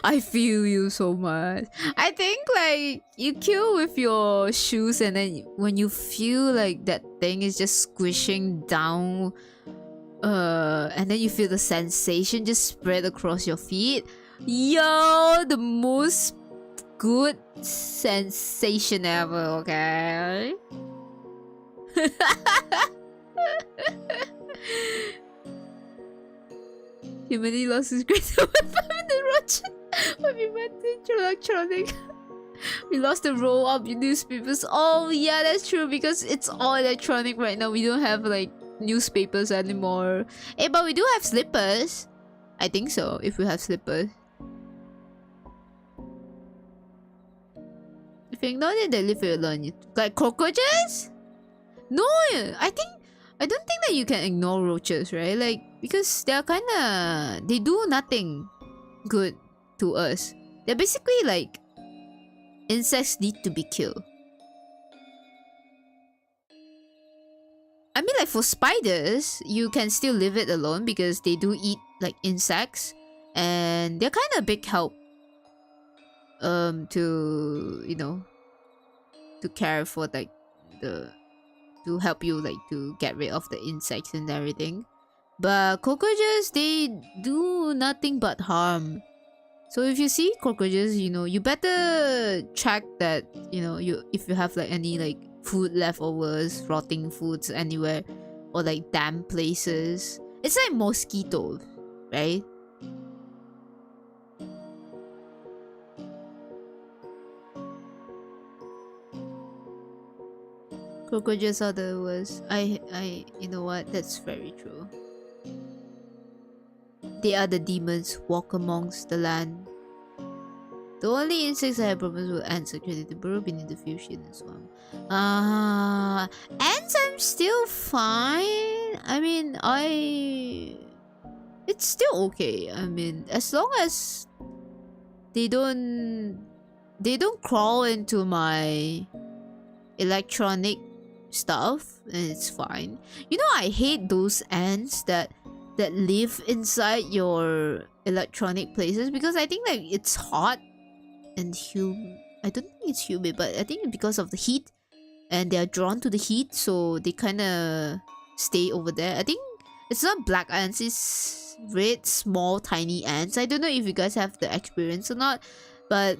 I feel you so much. I think like you kill with your shoes, and then when you feel like that thing is just squishing down, and then you feel the sensation just spread across your feet. Yo, the most good sensation ever, okay? Humanity lost its greatest weapon in the roach when we went into electronic. We lost the roll-up newspapers. Oh yeah, that's true, because it's all electronic right now. We don't have like newspapers anymore. Hey, but we do have slippers. I think so, if we have slippers. If you ignore it, they live for you alone. Like cockroaches? No, I don't think that you can ignore roaches, right? Like, because they're kinda... They do nothing good to us. They're basically like... Insects need to be killed. I mean, like for spiders, you can still leave it alone because they do eat like insects. And they're kind of a big help. To, you know... To care for like the... To help you like to get rid of the insects and everything. But cockroaches, they do nothing but harm. So if you see cockroaches, you know, you better check that, you know, if you have like any like food leftovers, rotting foods anywhere, or like damp places. It's like mosquitoes, right? Cockroaches are the worst. You know what? That's very true. They are the demons walk amongst the land. The only insects I have problems with ants actually. The burrow beneath the field shit and swamp. Ants I'm still fine. I mean, it's still okay. I mean, as long as they don't crawl into my electronic stuff, and it's fine. You know, I hate those ants that live inside your electronic places, because I think like it's hot and humid. I don't think it's humid, but I think because of the heat, and they are drawn to the heat, so they kind of stay over there. I think it's not black ants, it's red, small, tiny ants. I don't know if you guys have the experience or not, but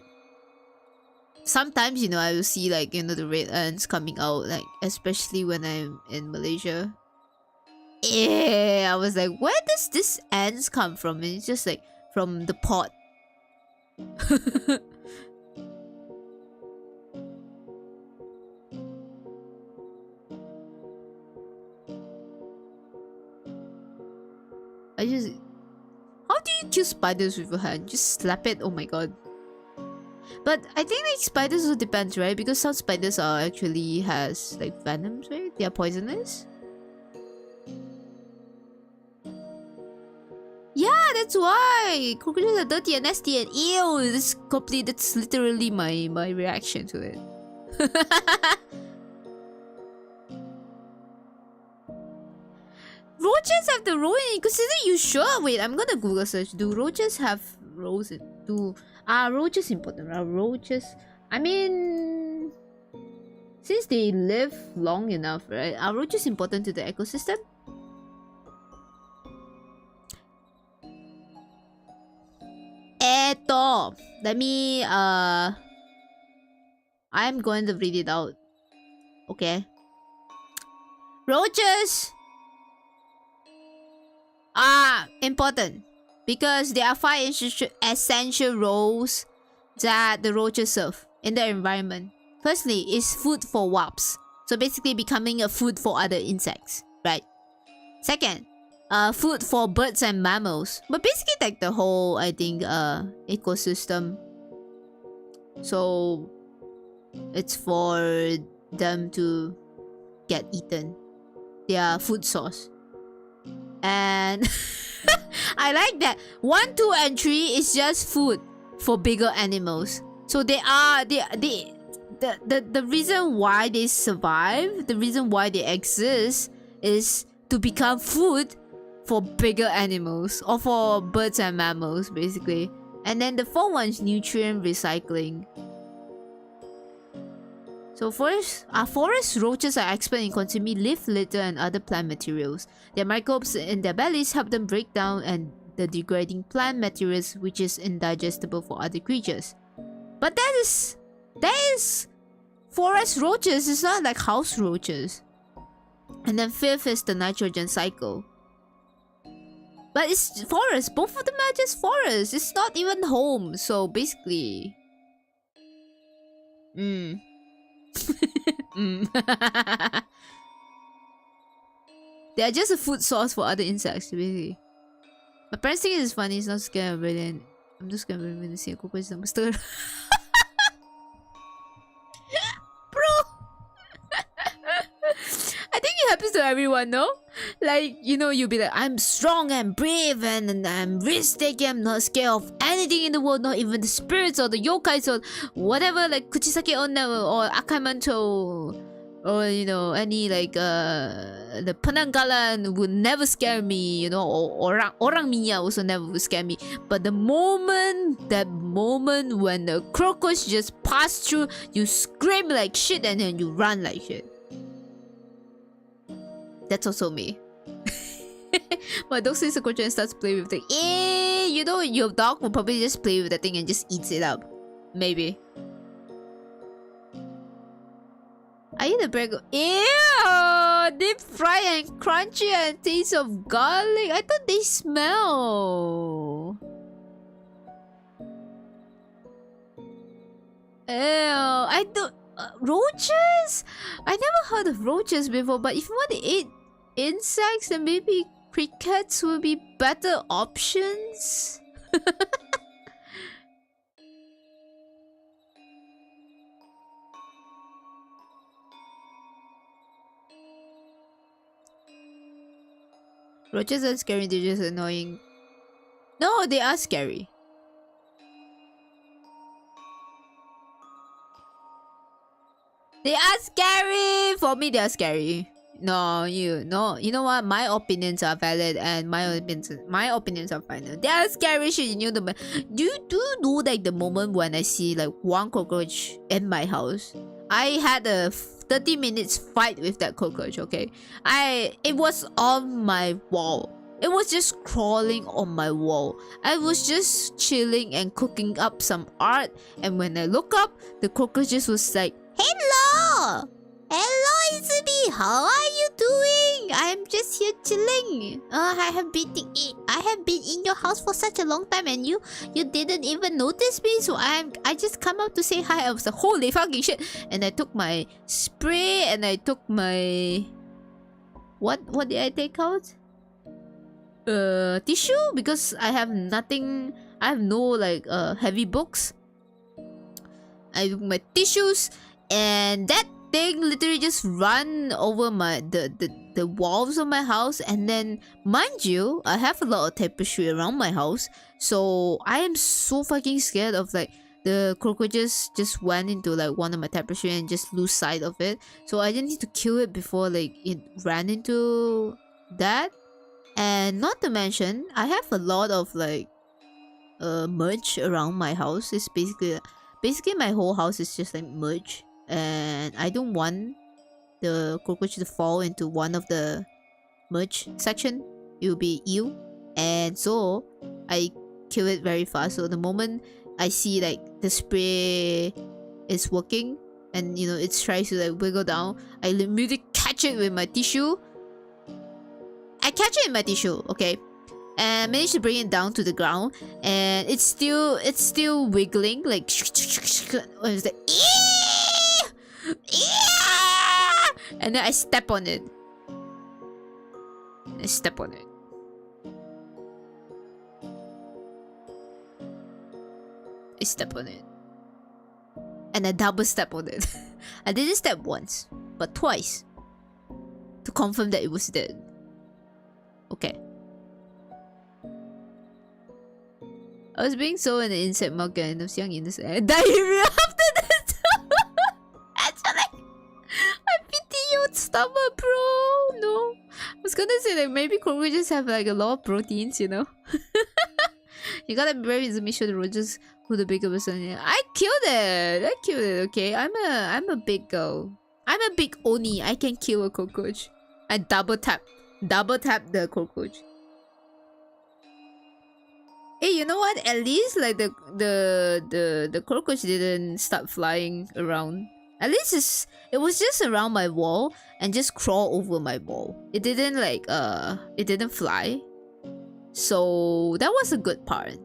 sometimes, you know, I will see like, you know, the red ants coming out, like especially when I'm in Malaysia. Yeah, I was like, where does this ants come from? And it's just like from the pot. How do you kill spiders with your hand? Just slap it? Oh my god. But I think like spiders also depends, right? Because some spiders are actually has like venoms, right? They are poisonous. Yeah, that's why cockroaches are dirty and nasty and ew. That's literally my reaction to it. Roaches have the roe in it. Consider you sure? Wait, I'm gonna Google search. Do roaches have roes? Are roaches important? Are roaches? I mean, since they live long enough, right? Are roaches important to the ecosystem? Let me I'm going to read it out. Okay. Roaches are important because there are 5 essential roles that the roaches serve in the environment. Firstly, is food for wasps. So basically becoming a food for other insects, right? Second, food for birds and mammals. But basically like the whole, I think, ecosystem. So it's for them to get eaten. They are food source. And I like that 1, 2, and 3 is just food for bigger animals. So the reason why they survive, the reason why they exist is to become food for bigger animals or for birds and mammals, basically. And then the 4th one is nutrient recycling. So forest roaches are expert in consuming leaf litter and other plant materials. Their microbes in their bellies help them break down and the degrading plant materials, which is indigestible for other creatures. But that is forest roaches. It's not like house roaches. And then 5th is the nitrogen cycle. But it's forest. Both of them are just forest. It's not even home. So basically, they are just a food source for other insects, basically. My parents think it's funny. It's not scary, but then I'm just gonna really see a cockroach in the stir. I think it happens to everyone, no? Like, you know, you'll be like, I'm strong and brave and I'm risk-taking, I'm not scared of anything in the world, not even the spirits or the yokais or whatever, like Kuchisake Onna or Akamanto, or, you know, any like the Penanggalan would never scare me, you know, or Orang Minya also never would scare me. But that moment when the crocus just passed through, you scream like shit and then you run like shit. That's also me. My dog sees a cockroach and starts playing with it. You know, your dog will probably just play with the thing and just eats it up. Maybe. I eat the bread. Ew! Deep fried and crunchy and taste of garlic. I thought they smell. Ew! I don't. Roaches? I never heard of roaches before, but if you want to eat insects, then maybe crickets will be better options. Roaches are scary, they're just annoying. No, they are scary. They are scary! For me, they are scary. No, you know what? My opinions are valid and my opinions are final. They are scary shit. You know you know like the moment when I see like one cockroach in my house. I had a 30 minutes fight with that cockroach, okay? It was on my wall. It was just crawling on my wall. I was just chilling and cooking up some art, and when I look up, the cockroach just was like, "Hello! Hello, Izumi! How are you doing? I'm just here chilling. I have been in your house for such a long time, and you didn't even notice me. So I just come out to say hi. I was like, holy fucking shit!" And I took my spray and I took my what did I take out? Tissue, because I have nothing. I have no like heavy books. I took my tissues, and that thing literally just run over the walls of my house. And then, mind you, I have a lot of tapestry around my house, so I am so fucking scared of like the cockroaches just went into like one of my tapestry and just lose sight of it. So I didn't need to kill it before like it ran into that. And not to mention, I have a lot of like merch around my house. It's basically my whole house is just like merch, and I don't want the cockroach to fall into one of the merch section. It will be ew. And so I kill it very fast. So the moment I see like the spray is working and you know it tries to like wiggle down, I immediately catch it with my tissue. I catch it in my tissue, okay, and managed to bring it down to the ground, and it's still wiggling like it's like and then I step on it. I step on it. I step on it. And I double step on it. I didn't step once, but twice. To confirm that it was dead. Okay. I was being sold in the insect market and I was young innocent. I diarrhea after that. Actually, I pity your stomach, bro. No. I was gonna say like maybe cockroaches have like a lot of proteins, you know. You gotta be very Izumi sure the roaches who the bigger person. Yeah. I killed it. Okay, I'm a big girl. I'm a big oni. I can kill a cockroach. I double tap the cockroach. Hey, you know what? At least like the cockroach didn't start flying around. At least it was just around my wall and just crawl over my wall. It didn't like it didn't fly. So that was a good part.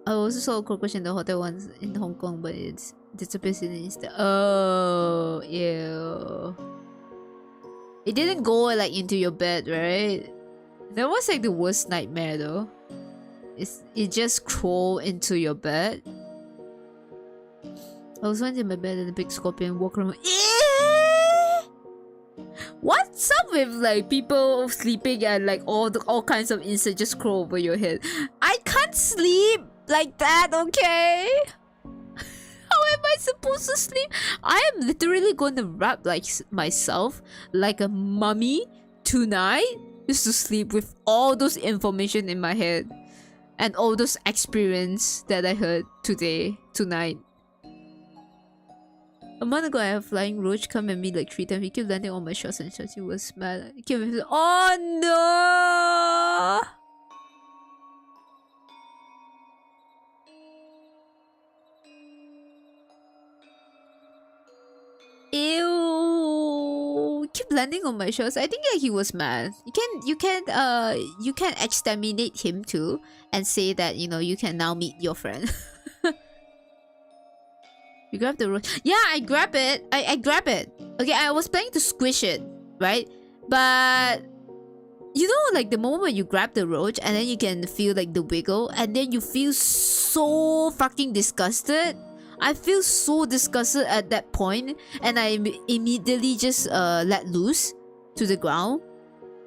I also saw a cockroach in the hotel once in Hong Kong, but it's disappeared in the instant. Oh, ew. It didn't go like into your bed, right? That was like the worst nightmare though. It just crawled into your bed. I was once in my bed and a big scorpion walked around. What's up with like people sleeping and like all kinds of insects just crawl over your head? I can't sleep like that, okay? How am I supposed to sleep? I am literally going to wrap like myself like a mummy tonight just to sleep with all those information in my head and all those experience that I heard tonight. A month ago, I had a flying roach come at me like 3 times. He kept landing on my shots and shots. He was mad. He kept like, oh no! Ew! Keep landing on my shots. I think like he was mad. You can exterminate him too and say that you know you can now meet your friend. You grab the roach. Yeah, I grab it. I grab it. Okay, I was planning to squish it, right? But you know, like the moment when you grab the roach and then you can feel like the wiggle and then you feel so fucking disgusted. I feel so disgusted at that point and I immediately just let loose to the ground.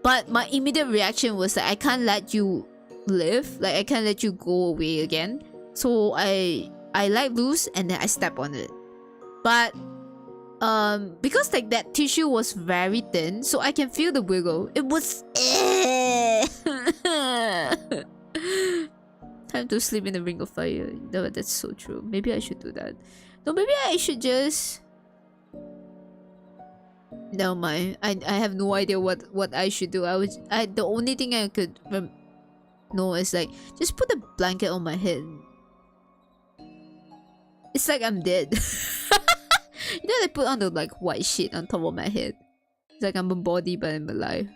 But my immediate reaction was that I can't let you live. Like I can't let you go away again. So I let loose and then I step on it. But because like that tissue was very thin, so I can feel the wiggle. It was time to sleep in the ring of fire. No, that's so true. Maybe I should do that. No, maybe I should just never mind. I have no idea what I should do. The only thing I could know is like just put a blanket on my head. It's like I'm dead. You know, they put on the like white shit on top of my head. It's like I'm a body but I'm alive.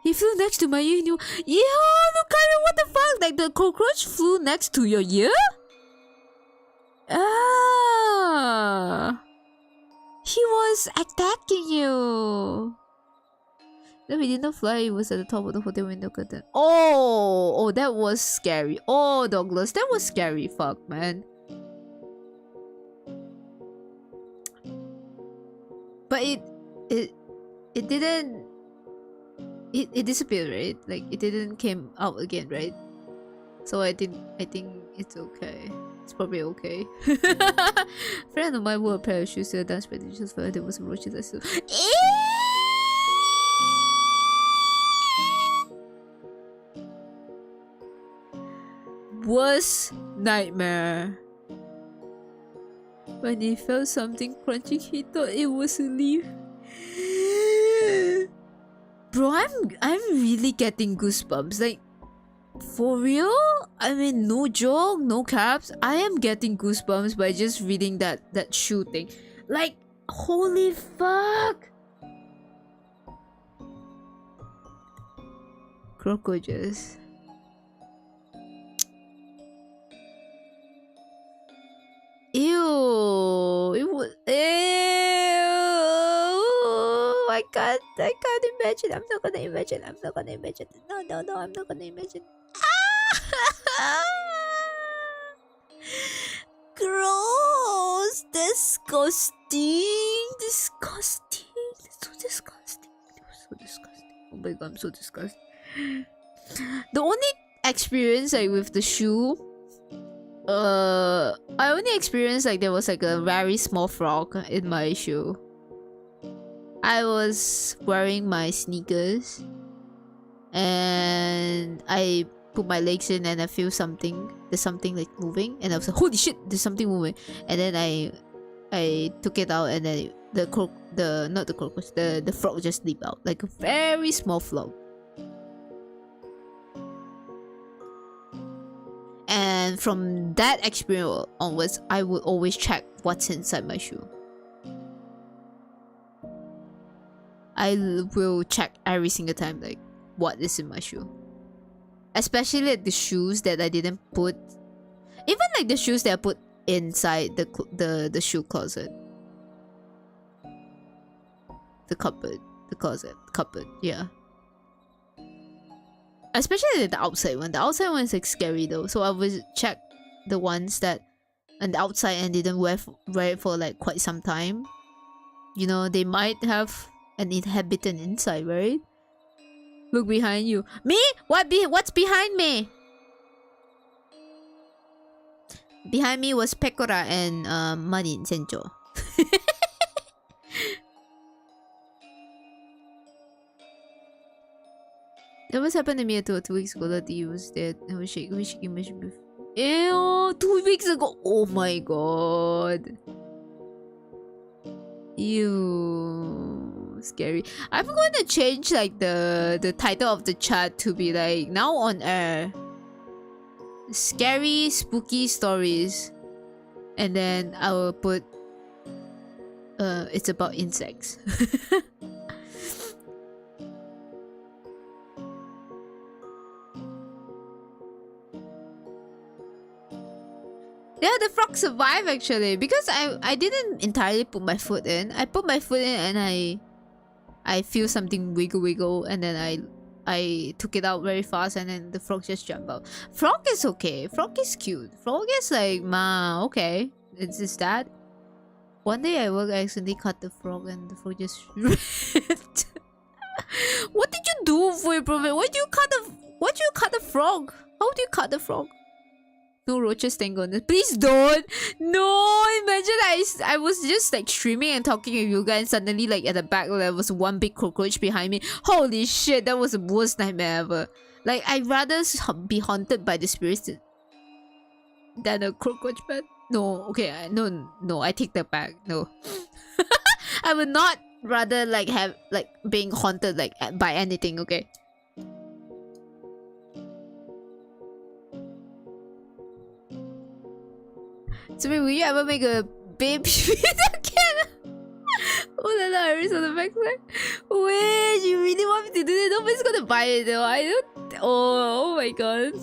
He flew next to my ear and you... Yeah, look at it, what the fuck? Like the cockroach flew next to your ear? Ah. He was attacking you. Then we did not fly. It was at the top of the hotel window curtain. Oh, that was scary. Oh, Douglas, that was scary. Fuck, man. But it didn't. It disappeared, right? Like it didn't came out again, right? So I think it's okay. It's probably okay. Friend of mine wore a pair of shoes to the dance party just felt there was roaches. I saw. Worst nightmare. When he felt something crunching, he thought it was a leaf. Bro, I'm really getting goosebumps. Like, for real? I mean, no joke, no caps. I am getting goosebumps by just reading that shoe thing. Like, holy fuck! Cockroaches. Ew! It was. Ew! I can't imagine. I'm not gonna imagine. No, I'm not gonna imagine. Gross! Disgusting! That's so disgusting. Oh my god, I'm so disgusted. The only experience like with the shoe, I only experienced like there was like a very small frog in my shoe. I was wearing my sneakers and I put my legs in and I feel something. There's something like moving and I was like, holy shit, there's something moving. And then I took it out and then the frog just leaped out. Like a very small frog. And from that experience onwards, I would always check what's inside my shoe. I will check every single time, like, what is in my shoe. Especially like the shoes that I didn't put. Even like the shoes that I put inside the shoe closet. The cupboard. The closet. Cupboard, yeah. Especially the outside one. The outside one is like scary though. So I would check the ones that on the outside and didn't wear it for like quite some time. You know, they might have an inhabitant inside, right? Look behind you. Me? What's behind me? Behind me was Pekora and Marin Sencho. That was happened to me 2 weeks ago that he was dead. I was shaking my shoe. Ew, 2 weeks ago. Oh my god. Ew, scary. I'm going to change like the title of the chat to be like now on air. Scary, spooky stories. And then I will put it's about insects. Yeah, the frog survived actually because I didn't entirely put my foot in. I put my foot in and I feel something wiggle and then I took it out very fast and then the frog just jumped out. Frog is okay. Frog is cute. Frog is like, ma, okay. It's just that. One day I accidentally cut the frog and the frog just ripped. What did you do for improvement? Why do you cut the frog? How do you cut the frog? No roaches, thank goodness. Please don't! No! Imagine I was just like streaming and talking with you guys and suddenly like at the back there was one big cockroach behind me. Holy shit, that was the worst nightmare ever. Like, I'd rather be haunted by the spirits than a cockroach, but no, okay, no, I take that back. No. I would not rather like have like being haunted like by anything, okay? So will you ever make a Bae PP Daki? Oh la la, Iris on the backside. Wait, you really want me to do that? Nobody's gonna buy it though. I don't. Oh my god.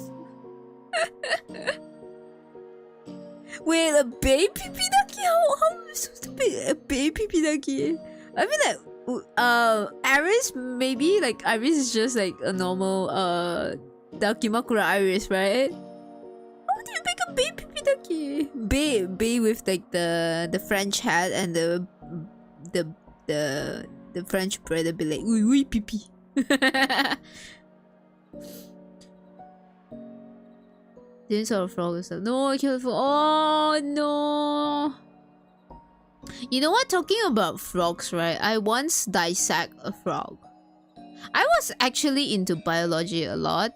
Wait, a Bae PP Daki? How am I supposed to make a Bae PP Daki? I mean like, Iris, maybe like Iris is just like a normal Dakimakura Iris, right? How do you make a Bae PP Daki? Bae with like the French hat and the French brother be like oui pipi. Didn't saw a frog or something. No, I killed a frog. Oh no. You know what? Talking about frogs, right? I once dissect a frog. I was actually into biology a lot.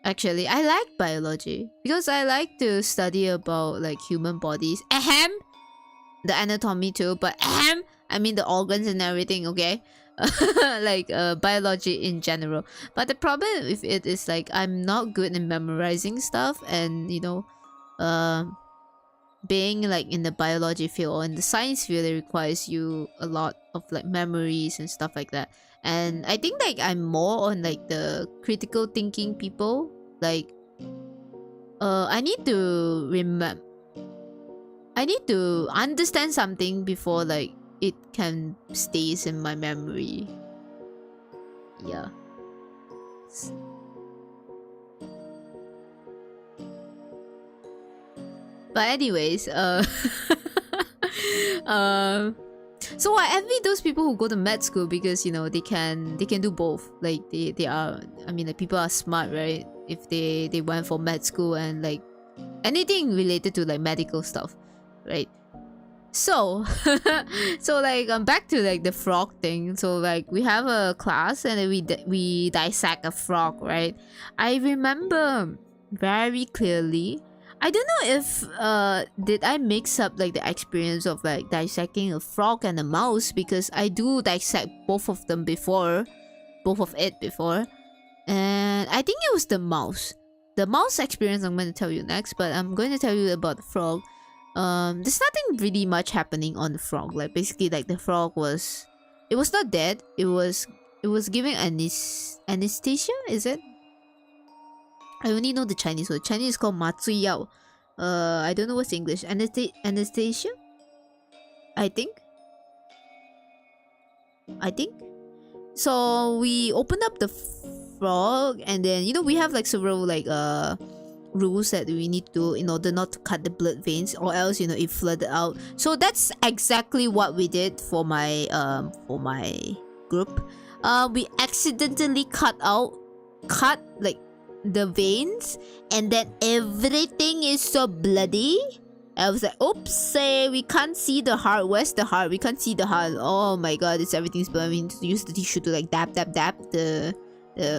Actually, I like biology because I like to study about like human bodies. Ehem! The anatomy too, but ehem! I mean the organs and everything, okay? Like biology in general. But the problem with it is like I'm not good in memorizing stuff, and you know, being like in the biology field or in the science field, it requires you a lot of like memories and stuff like that. And I think like I'm more on like the critical thinking people. Like I need to remember, I need to understand something before like it can stays in my memory. Yeah. But anyways, so I envy those people who go to med school because you know they can do both. Like they are, I mean like people are smart, right? If they went for med school and like anything related to like medical stuff, right? So so like back to like the frog thing. So like we have a class and then we dissect a frog, right? I remember very clearly. I don't know if did I mix up like the experience of like dissecting a frog and a mouse, because I do dissect both of them before, and I think it was the mouse. The mouse experience I'm going to tell you next, but I'm going to tell you about the frog. There's nothing really much happening on the frog. Like basically like the frog was, it was not dead. It was giving anesthesia, is it? I only know the Chinese word. Chinese is called matsuyao. I don't know what's English. Anesthesia? I think. So we opened up the frog, and then you know we have like several like rules that we need to do in order not to cut the blood veins, or else you know it flooded out. So that's exactly what we did for my group. We accidentally cut like the veins, and then everything is so bloody. I was like, oops, we can't see the heart. Where's the heart? We can't see the heart. Oh my god, everything's bloody. We need to use the tissue to like dab the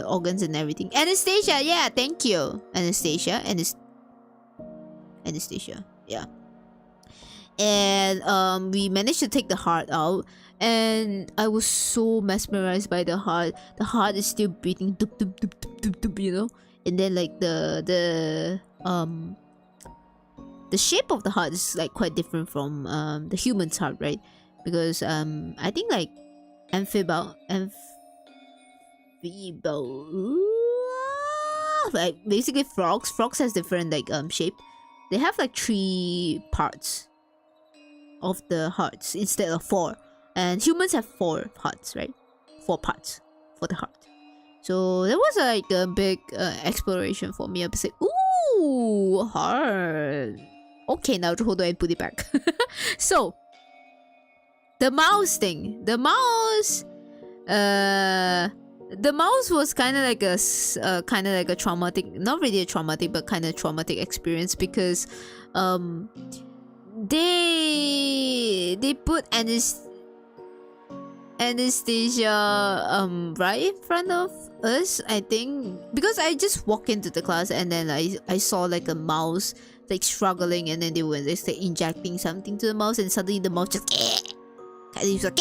organs and everything. Anesthesia, yeah, thank you. Anesthesia, yeah. And we managed to take the heart out, and I was so mesmerized by the heart. The heart is still beating, dup, dup, dup, dup, dup, dup, you know. And then like the shape of the heart is like quite different from the human's heart, right? Because I think like like basically frogs has different like shape. They have like 3 parts of the hearts instead of 4, and humans have 4 hearts, right? 4 parts for the heart. So there was like a big exploration for me. I was like, ooh, heart. Okay, now how do I put it back? So the mouse thing. The mouse was kind of like a traumatic, not really a traumatic, but kind of traumatic experience, because they put anesthesia right in front of us, I think, because I just walked into the class and then I saw like a mouse like struggling, and then they were just like injecting something to the mouse, and suddenly the mouse just and he was like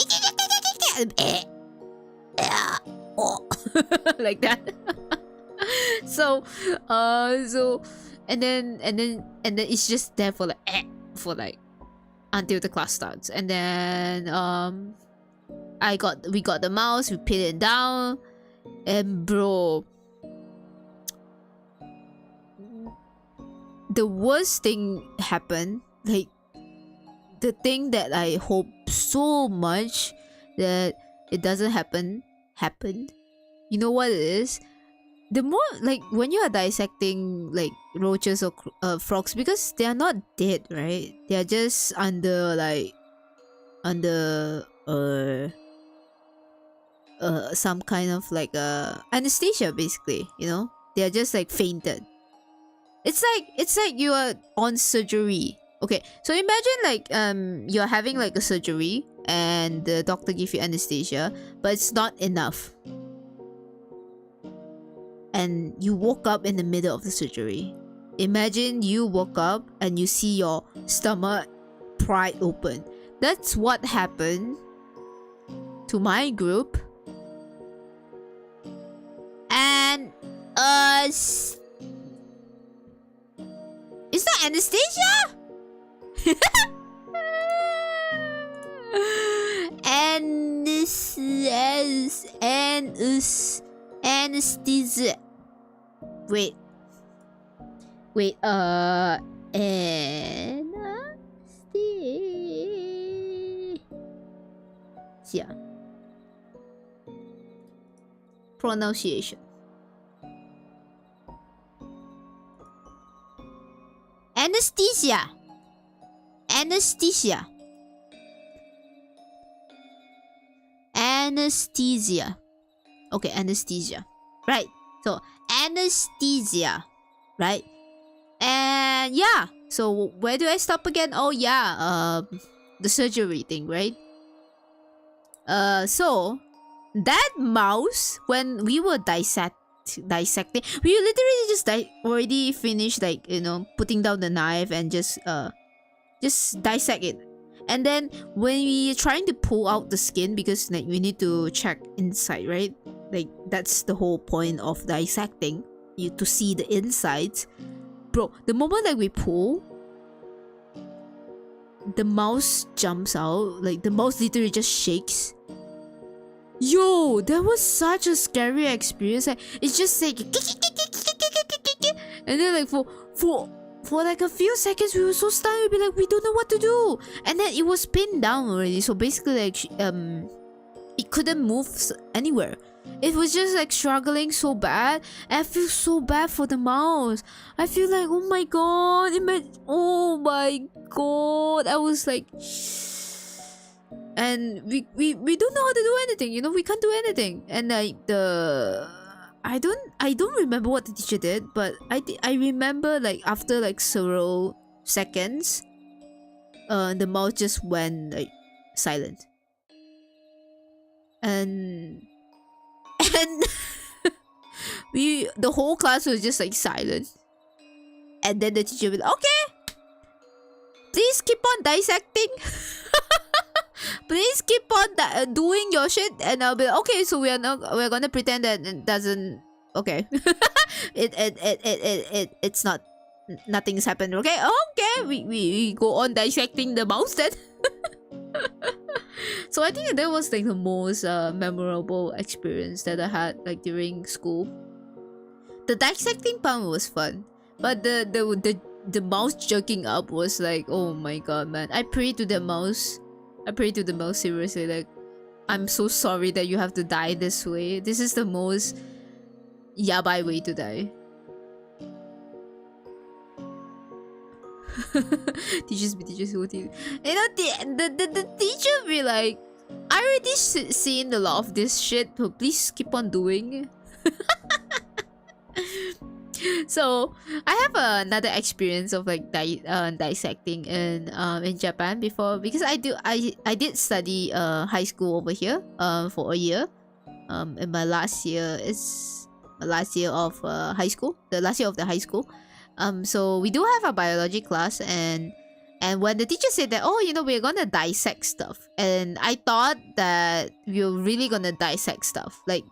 like that. So and then it's just there for like until the class starts, and then we got the mouse, we put it down, and bro, the worst thing happened. Like the thing that I hope so much that it doesn't happen. You know what it is? The more like when you are dissecting like roaches or frogs, because they are not dead, right? They are just under some kind of like anesthesia, basically. You know, they are just like fainted. It's like you are on surgery. Okay, so imagine like you're having like a surgery and the doctor give you anesthesia, but it's not enough. And you woke up in the middle of the surgery. Imagine you woke up and you see your stomach pried open. That's what happened to my group. And is that anesthesia? Anesthesia. Wait, anesthesia. Pronunciation. Anesthesia. Okay, anesthesia. Right. So, anesthesia. Right? And yeah. So, where do I stop again? Oh, yeah. The surgery thing, right? So, that mouse, when we were dissecting, we literally just already finished, like, you know, putting down the knife and just dissect it. And then when we trying to pull out the skin, because like we need to check inside, right? Like that's the whole point of dissecting, you to see the insides. Bro, the moment that we pull, the mouse jumps out. Like the mouse literally just shakes. Yo, that was such a scary experience. Like, it's just like, and then like for like a few seconds we were so stunned. We'd be like, we don't know what to do. And then it was pinned down already, so basically like it couldn't move anywhere. It was just like struggling so bad. And I feel so bad for the mouse. I feel like, oh my god, oh my god. I was like, and we don't know how to do anything, you know. We can't do anything. And like I don't remember what the teacher did, but I remember like after like several seconds, the mouse just went like silent, and the whole class was just like silent. And then the teacher was like, okay, please keep on dissecting. Please keep on doing your shit. And I'll be like, okay, so we're gonna pretend that it doesn't. Okay. It's not, nothing's happened. Okay, we go on dissecting the mouse then. So I think that was like the most memorable experience that I had like during school. The dissecting part was fun, but the mouse jerking up was like, oh my god, man. I pray to the mouse, seriously. Like, I'm so sorry that you have to die this way. This is the most yabai way to die. Teachers be teachers who teach. You know, the teacher be like, I already seen a lot of this shit, so please keep on doing. So I have another experience of like dissecting in Japan before, because I did study high school over here for a year. And my last year is my last year of high school, the last year of the high school. So we do have a biology class, and when the teacher said that, oh, you know, we're gonna dissect stuff, and I thought that we were really gonna dissect stuff, like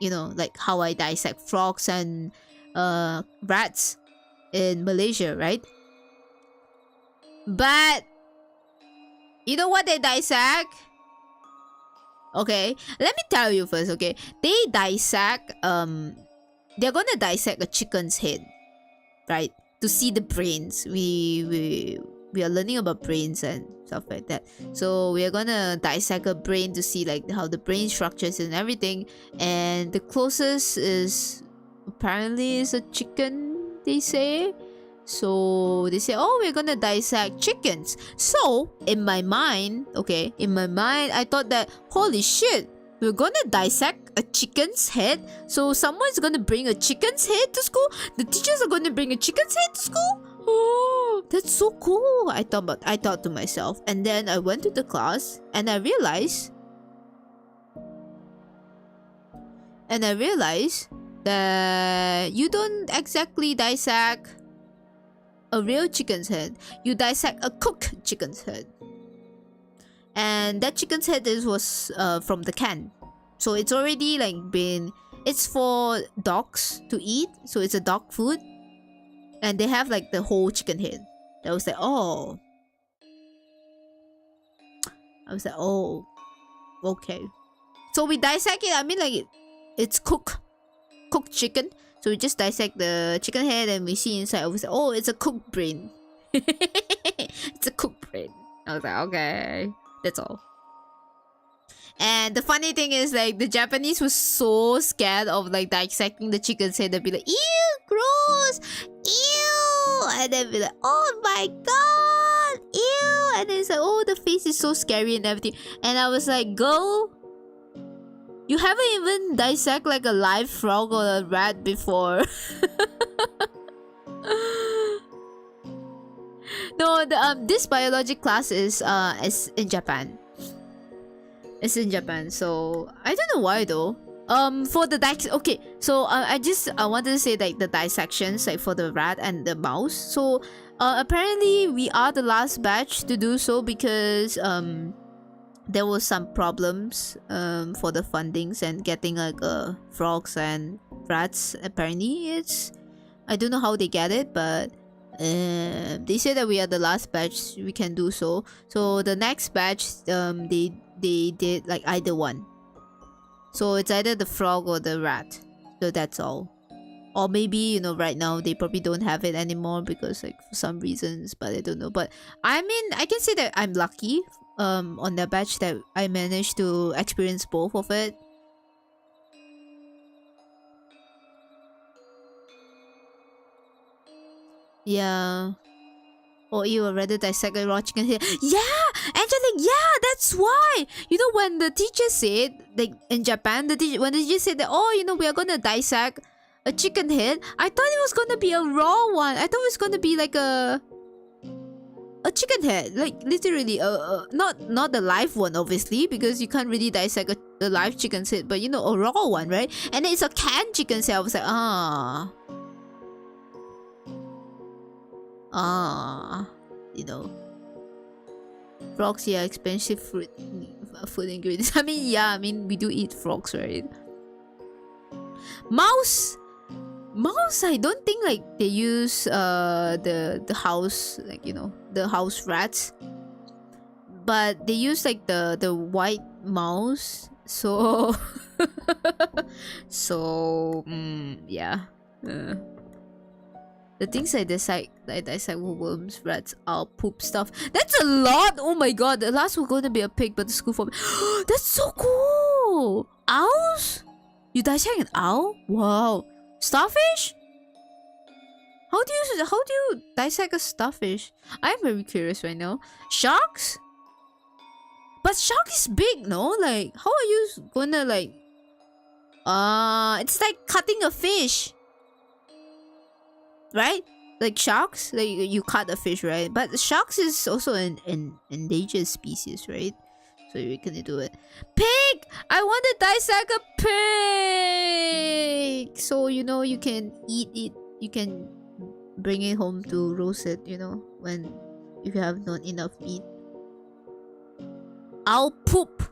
you know, like how I dissect frogs and rats in Malaysia, right? But you know what they dissect? Okay, let me tell you first. Okay, they dissect they're gonna dissect a chicken's head, right, to see the brains. We are learning about brains, and stuff like that. So we are gonna dissect a brain to see like how the brain structures and everything. And the closest is apparently is a chicken, they say. So they say, oh, we're gonna dissect chickens. So in my mind, I thought that, holy shit, we're gonna dissect a chicken's head. So someone's gonna bring a chicken's head to school. The teachers are gonna bring a chicken's head to school. Oh, that's so cool. I thought to myself. And then I went to the class and I realized that you don't exactly dissect a real chicken's head. You dissect a cooked chicken's head. And that chicken's head was from the can. So it's already like it's for dogs to eat. So it's a dog food. And they have like the whole chicken head. I was like, oh. Okay. So we dissect it. I mean, like it's cooked chicken. So we just dissect the chicken head and we see inside. I was like, oh, it's a cooked brain. It's a cooked brain. I was like, okay, that's all. And the funny thing is, like, the Japanese was so scared of like dissecting the chicken's head. They'd be like, ew, gross, ew, and then be like, oh my god, ew, and then it's like, oh, the face is so scary and everything. And I was like, girl, you haven't even dissect like a live frog or a rat before. No, this biology class is in Japan. It's in Japan, so I don't know why though. For the okay, so I wanted to say like the dissections like for the rat and the mouse. So apparently we are the last batch to do so because there was some problems for the fundings and getting like frogs and rats. Apparently I don't know how they get it, but they say that we are the last batch we can do so. So the next batch they did like either one. So it's either the frog or the rat. So that's all. Or maybe, you know, right now they probably don't have it anymore because like for some reasons, but I don't know. But I mean, I can say that I'm lucky on the batch that I managed to experience both of it. Yeah. Or you would rather dissect a raw chicken head. Yeah! Angelique, yeah, that's why! You know, when the teacher said, like in Japan, when the teacher said that, oh, you know, we are gonna dissect a chicken head, I thought it was gonna be a raw one. I thought it was gonna be like a chicken head. Like, literally, not the live one, obviously, because you can't really dissect a live chicken's head, but you know, a raw one, right? And then it's a canned chicken's head. I was like, you know, frogs, yeah, expensive food ingredients. I mean, yeah, I mean, we do eat frogs, right? Mouse, I don't think like they use the house, like, you know, the house rats, but they use like the white mouse. So yeah. The things I dissect were worms, rats, owl, poop stuff. That's a lot! Oh my god, the last was going to be a pig, but the school for me. That's so cool! Owls? You dissect an owl? Wow. Starfish? How do you dissect a starfish? I'm very curious right now. Sharks? But shark is big, no? Like, how are you gonna like... it's like cutting a fish. Right? Like sharks, like you cut a fish, right? But sharks is also an endangered species, right? So you can do it. Pig! I want to dissect a pig! So, you know, you can eat it. You can bring it home to roast it, you know, if you have not enough meat. Owl poop!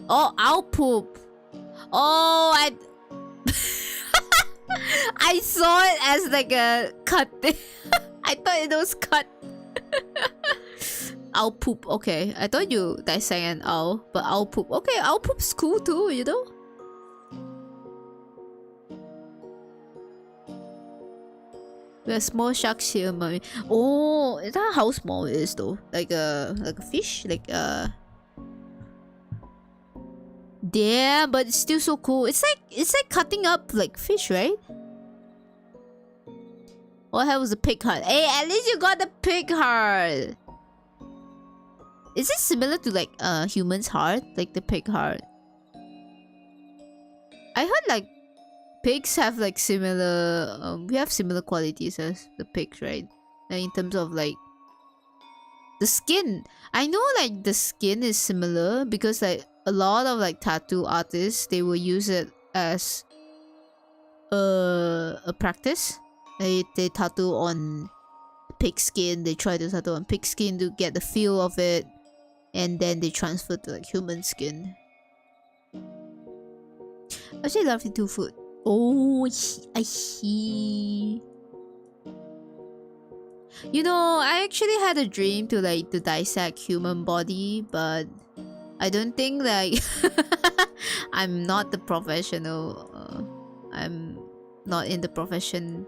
Oh, owl poop! Oh, I saw it as like a cut thing. I thought it was cut. Owl poop, okay. I thought you dissect an owl, but owl poop. Okay, owl poop's cool too, you know? We have small sharks here, mommy. Oh, is that how small it is though? Like a fish? Damn, but it's still so cool. It's like cutting up like fish, right? What the hell was the pig heart? Hey, at least you got the pig heart. Is it similar to like human's heart? Like the pig heart? I heard like pigs have like similar we have similar qualities as the pigs, right? Like, in terms of like the skin. I know like the skin is similar because like a lot of like tattoo artists, they will use it as a practice. They tattoo on pig skin. They try to tattoo on pig skin to get the feel of it, and then they transfer to like human skin. Actually, lovely tofu. Oh, I see. You know, I actually had a dream to like to dissect human body, but I don't think like I'm not the professional. I'm not in the profession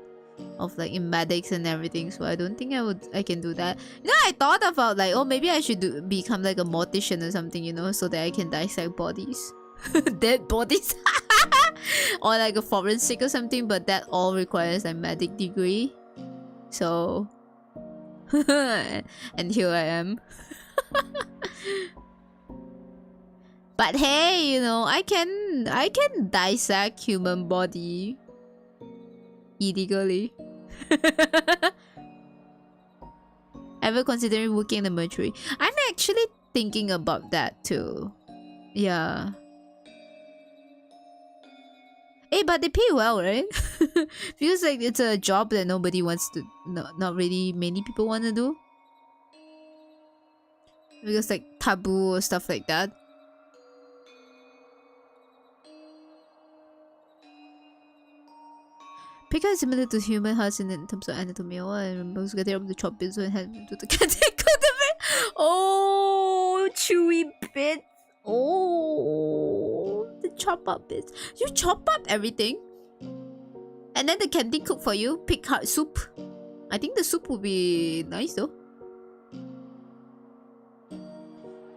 of like in medics and everything, so I don't think I can do that. You know, I thought about like, oh, maybe I should become like a mortician or something, you know, so that I can dissect bodies. Dead bodies. Or like a forensic or something, but that all requires a medic degree. So and here I am. But hey, you know, I can dissect human body illegally. Ever considering working in the mortuary? I'm actually thinking about that too. Yeah. Hey, but they pay well, right? Feels like it's a job that nobody wants to... not really many people want to do. Because like taboo or stuff like that. Pika is similar to human hearts in terms of anatomy. Oh, I remember getting up the chop bits and had to the cat. Oh, chewy bits. Oh, the chop up bits. You chop up everything, and then the canteen cook for you pig heart soup. I think the soup would be nice though.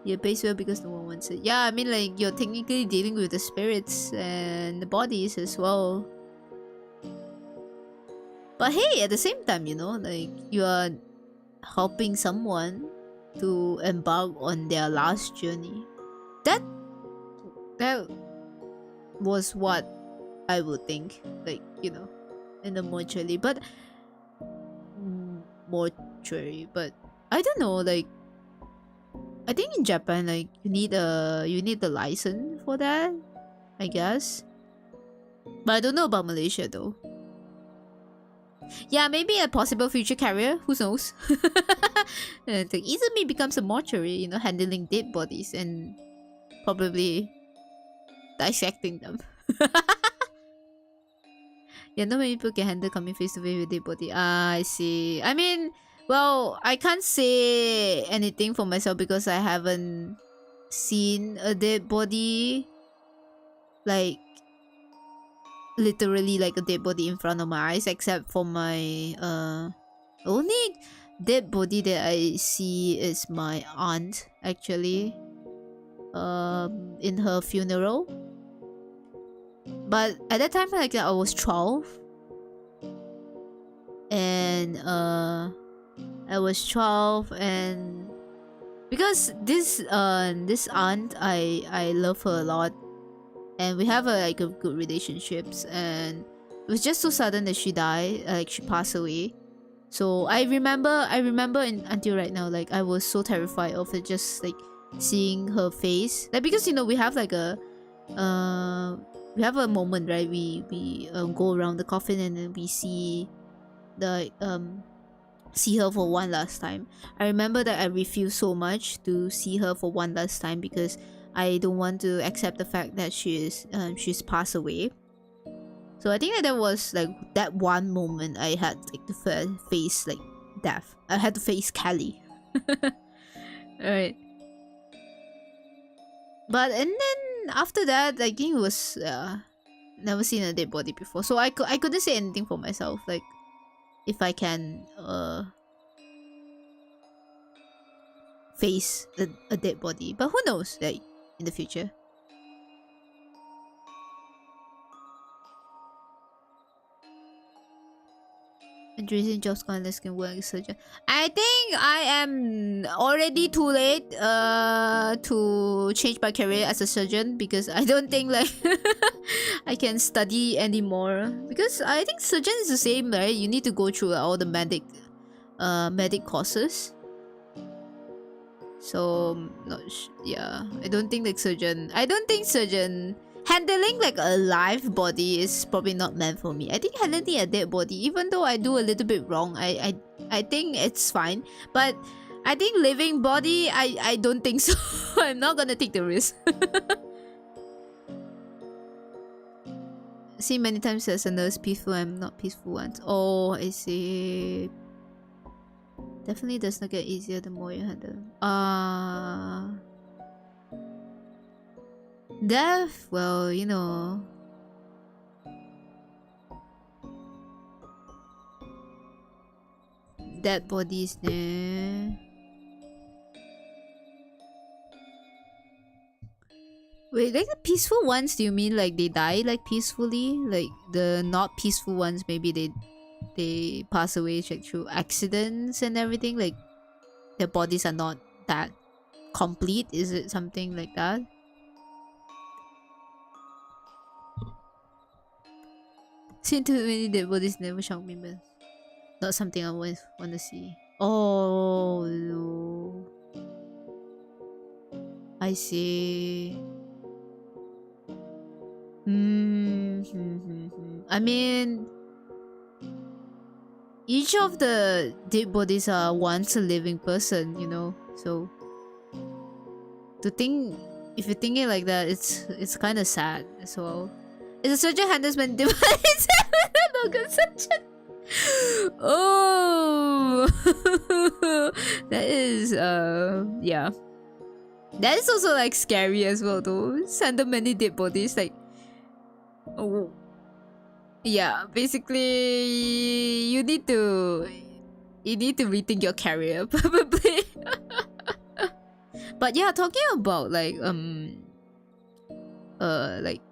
Yeah, base well because no one wants it. Yeah, I mean like you're technically dealing with the spirits and the bodies as well. But hey, at the same time, you know, like you are helping someone to embark on their last journey. That was what I would think, like, you know, in the mortuary. But I don't know, like I think in Japan, like you need the license for that, I guess. But I don't know about Malaysia though. Yeah, maybe a possible future career. Who knows? The Izumi becomes a mortuary, you know, handling dead bodies and probably dissecting them. Yeah, not many people can handle coming face to face with dead body. Ah, I see. I mean, well, I can't say anything for myself because I haven't seen a dead body, like literally like a dead body in front of my eyes, except for my only dead body that I see is my aunt, actually, in her funeral. But at that time, like I was 12, and I was 12, and because this aunt, I love her a lot, and we have a good relationships, and it was just so sudden that she died, like she passed away. So I remember until right now, like I was so terrified of it, just like seeing her face, like because you know we have like a moment, right? We go around the coffin and then we see her for one last time. I remember that I refused so much to see her for one last time because I don't want to accept the fact that she's passed away. So I think that was like that one moment I had like to face like death. I had to face Kelly. Alright. But and then after that, I think it was never seen a dead body before, so I couldn't say anything for myself. Like if I can face a dead body. But who knows, like, in the future. Interesting jobs unless can work surgeon. I think I am already too late to change my career as a surgeon, because I don't think like I can study anymore, because I think surgeon is the same, right? You need to go through all the medic courses. So yeah, I don't think surgeon handling like a live body is probably not meant for me. I think handling a dead body, even though I do a little bit wrong, I think it's fine. But I think living body, I don't think so. I'm not gonna take the risk. See many times as a nurse, peaceful and not peaceful ones. Oh, I see. Definitely does not get easier the more you handle. Death, well, you know. Dead bodies there. Wait, like the peaceful ones, do you mean like they die like peacefully? Like the not peaceful ones, maybe they pass away like through accidents and everything? Like their bodies are not that complete? Is it something like that? Seen too many dead bodies never shock me, but not something I always want to see. Oh no. I see. I mean, each of the dead bodies are once a living person, you know. So to think, if you think it like that, it's kind of sad as well. It's a surgeon Huntsman device. Logan surgeon. Oh, that is yeah. That is also like scary as well, though. Send many dead bodies, like, oh, yeah. Basically, you need to rethink your career, probably. But yeah, talking about like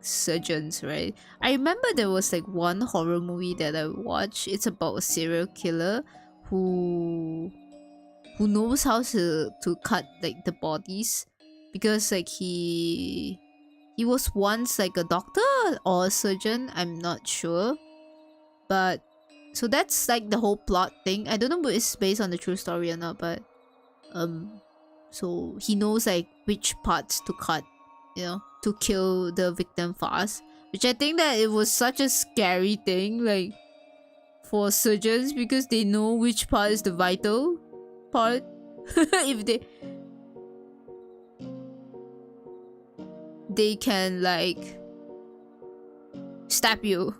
surgeons, right? I remember there was like one horror movie that I watched. It's about a serial killer who knows how to cut like the bodies, because like he was once like a doctor or a surgeon, I'm not sure. But so that's like the whole plot thing. I don't know if it's based on the true story or not, but so he knows like which parts to cut, you know, to kill the victim fast. Which I think that it was such a scary thing, like, for surgeons, because they know which part is the vital part. If they can like stab you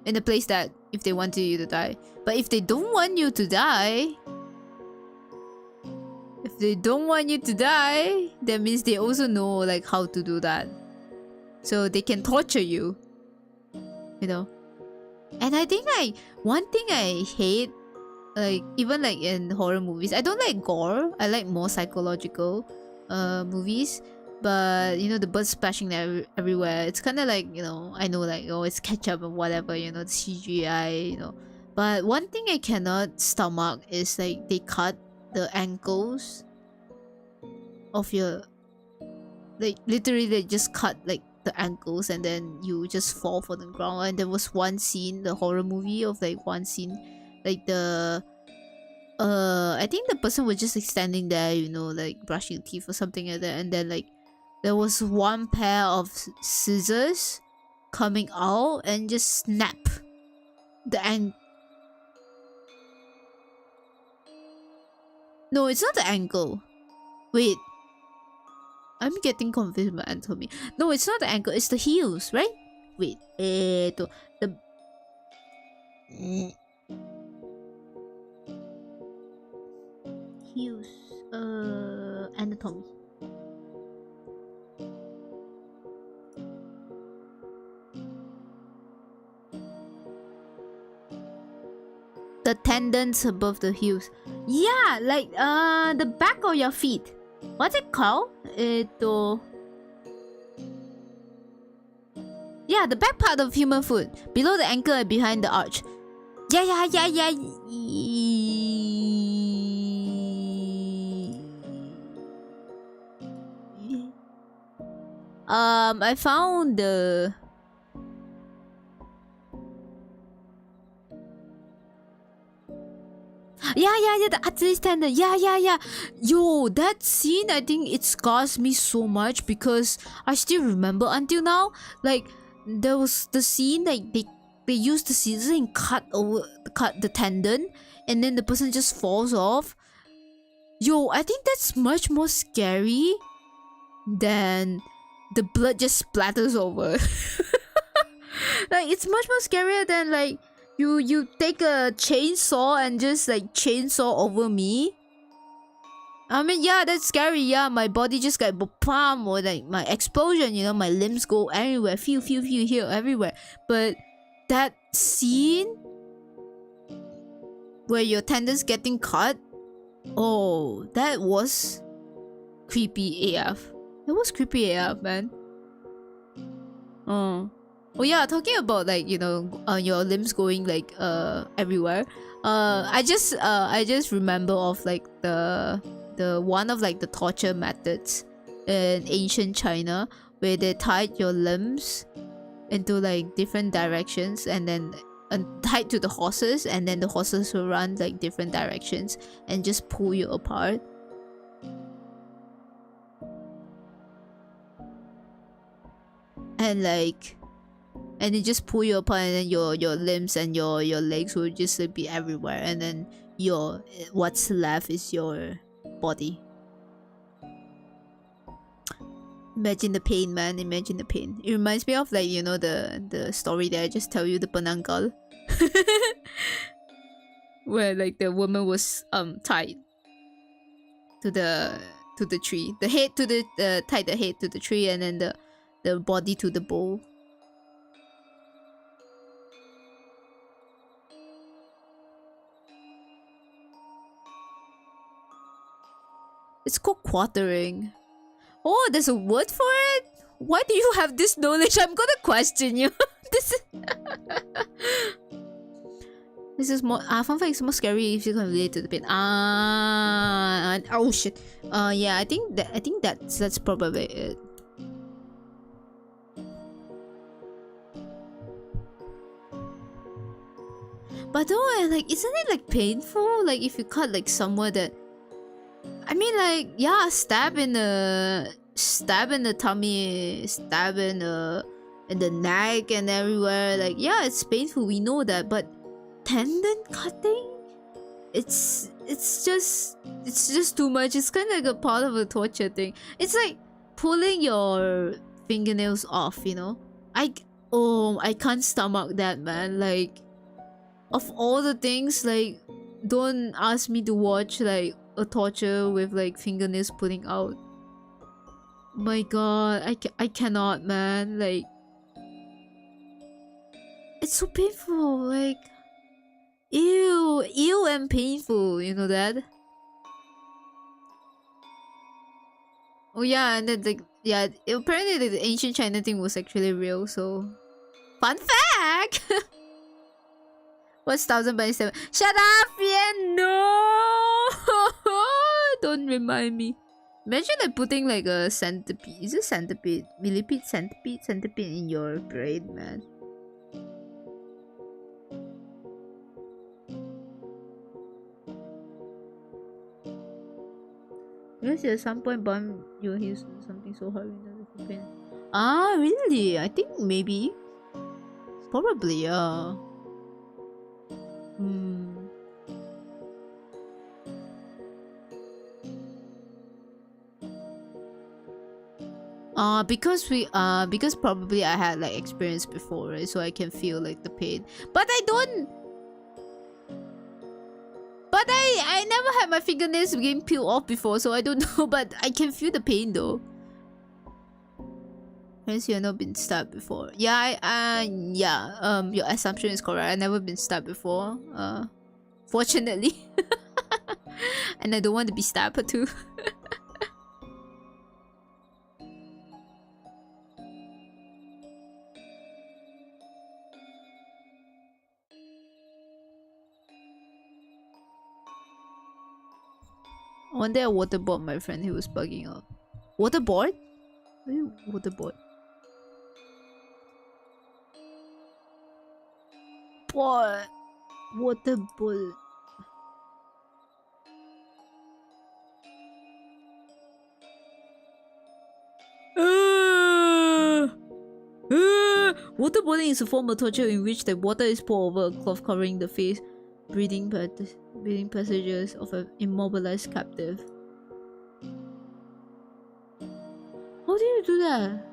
in the place that if they want you to die. But if they don't want you to die, that means they also know like how to do that. So they can torture you, you know. And I think like one thing I hate, like even like in horror movies, I don't like gore. I like more psychological movies. But you know, the blood splashing everywhere, it's kind of like, you know, I know like, oh, it's ketchup or whatever, you know, the CGI, you know. But one thing I cannot stomach is like they cut the ankles of your, like literally they just cut like the ankles and then you just fall for the ground. And there was one scene, the horror movie of like one scene, like the I think the person was just like standing there, you know, like brushing teeth or something like that, and then like there was one pair of scissors coming out and just snap the no, it's not the ankle. Wait, I'm getting confused with anatomy. No, it's not the ankle, it's the heels, right? Wait, the heels, anatomy. tendons above the heels. Yeah, like the back of your feet. What's it called? Yeah, the back part of human foot, below the ankle and behind the arch. Yeah. I found the... Yeah, the Achilles tendon. Yeah. Yo, that scene, I think it scars me so much because I still remember until now. Like, there was the scene, like, they used the scissors and cut the tendon, and then the person just falls off. Yo, I think that's much more scary than the blood just splatters over. Like, it's much more scarier than, like, you take a chainsaw and just like chainsaw over me. I mean, yeah, that's scary. Yeah, my body just got bam, or like my explosion, you know, my limbs go everywhere, feel here, everywhere. But that scene where your tendons getting cut, oh, that was creepy AF. That was creepy AF, man. Oh yeah, talking about, like, you know, your limbs going like everywhere. I just remember of like the one of like the torture methods in ancient China, where they tied your limbs into like different directions and then tied to the horses, and then the horses will run like different directions and just pull you apart. And they just pull you apart, and then your limbs and your legs will just be everywhere, and then what's left is your body. Imagine the pain, man. Imagine the pain. It reminds me of, like, you know, the story that I just tell you, the Penanggalan. Where like the woman was tied to the tree. The head to the tied the head to the tree, and then the body to the bowl. It's called quartering. Oh, there's a word for it? Why do you have this knowledge? I'm gonna question you. This is more... fun fact, it's more scary if you can relate to the pain. Oh shit. Yeah, I think that's probably it. But though, like, isn't it like painful? Like, if you cut like somewhere that... I mean, like, yeah, stab in the tummy, stab in the neck and everywhere. Like, yeah, it's painful. We know that, but tendon cutting, it's just too much. It's kind of like a part of a torture thing. It's like pulling your fingernails off. You know, I can't stomach that, man. Like, of all the things, like, don't ask me to watch like a torture with like fingernails pulling out. My god, I cannot, man. Like, it's so painful. Like, ew and painful, you know that? Oh yeah, and then like, yeah, apparently like, the ancient China thing was actually real. So, fun fact. What's 1000/7? Shut up, Ian! No! Don't remind me. Imagine like putting like a centipede. Is it centipede? Millipede? Centipede in your brain, man. Yes, at some point bump your heels something so hard in pain. Ah, really? I think maybe. Probably, yeah. Because probably I had like experience before, right? So I can feel like the pain. But I don't. But I never had my fingernails getting peeled off before, so I don't know. But I can feel the pain though. Hence, you have not been stabbed before. Yeah, your assumption is correct. I never been stabbed before. Fortunately. And I don't want to be stabbed too. One day I waterboard my friend, he was bugging out. Waterboard? Waterboard? What? Waterboard. Waterboarding is a form of torture in which the water is poured over a cloth covering the face, breathing passages of an immobilized captive. How do you do that?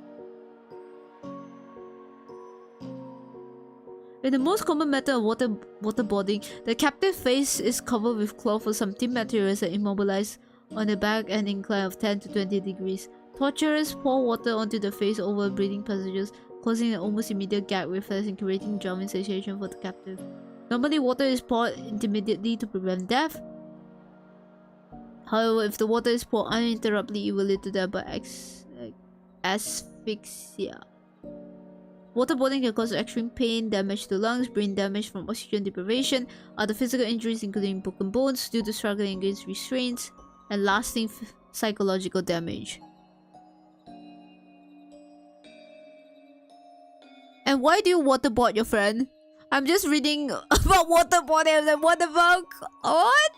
In the most common method of waterboarding, the captive face is covered with cloth or some thin materials and immobilized on the back and incline of 10 to 20 degrees. Torturers pour water onto the face over breathing passages, causing an almost immediate gag reflex and creating drowning sensation for the captive. Normally, water is poured intermittently to prevent death. However, if the water is poured uninterruptedly, it will lead to death by asphyxia. Waterboarding can cause extreme pain, damage to lungs, brain damage from oxygen deprivation, other physical injuries including broken bones due to struggling against restraints, and lasting psychological damage. And why do you waterboard your friend? I'm just reading about waterboarding. I'm like, what the fuck? What?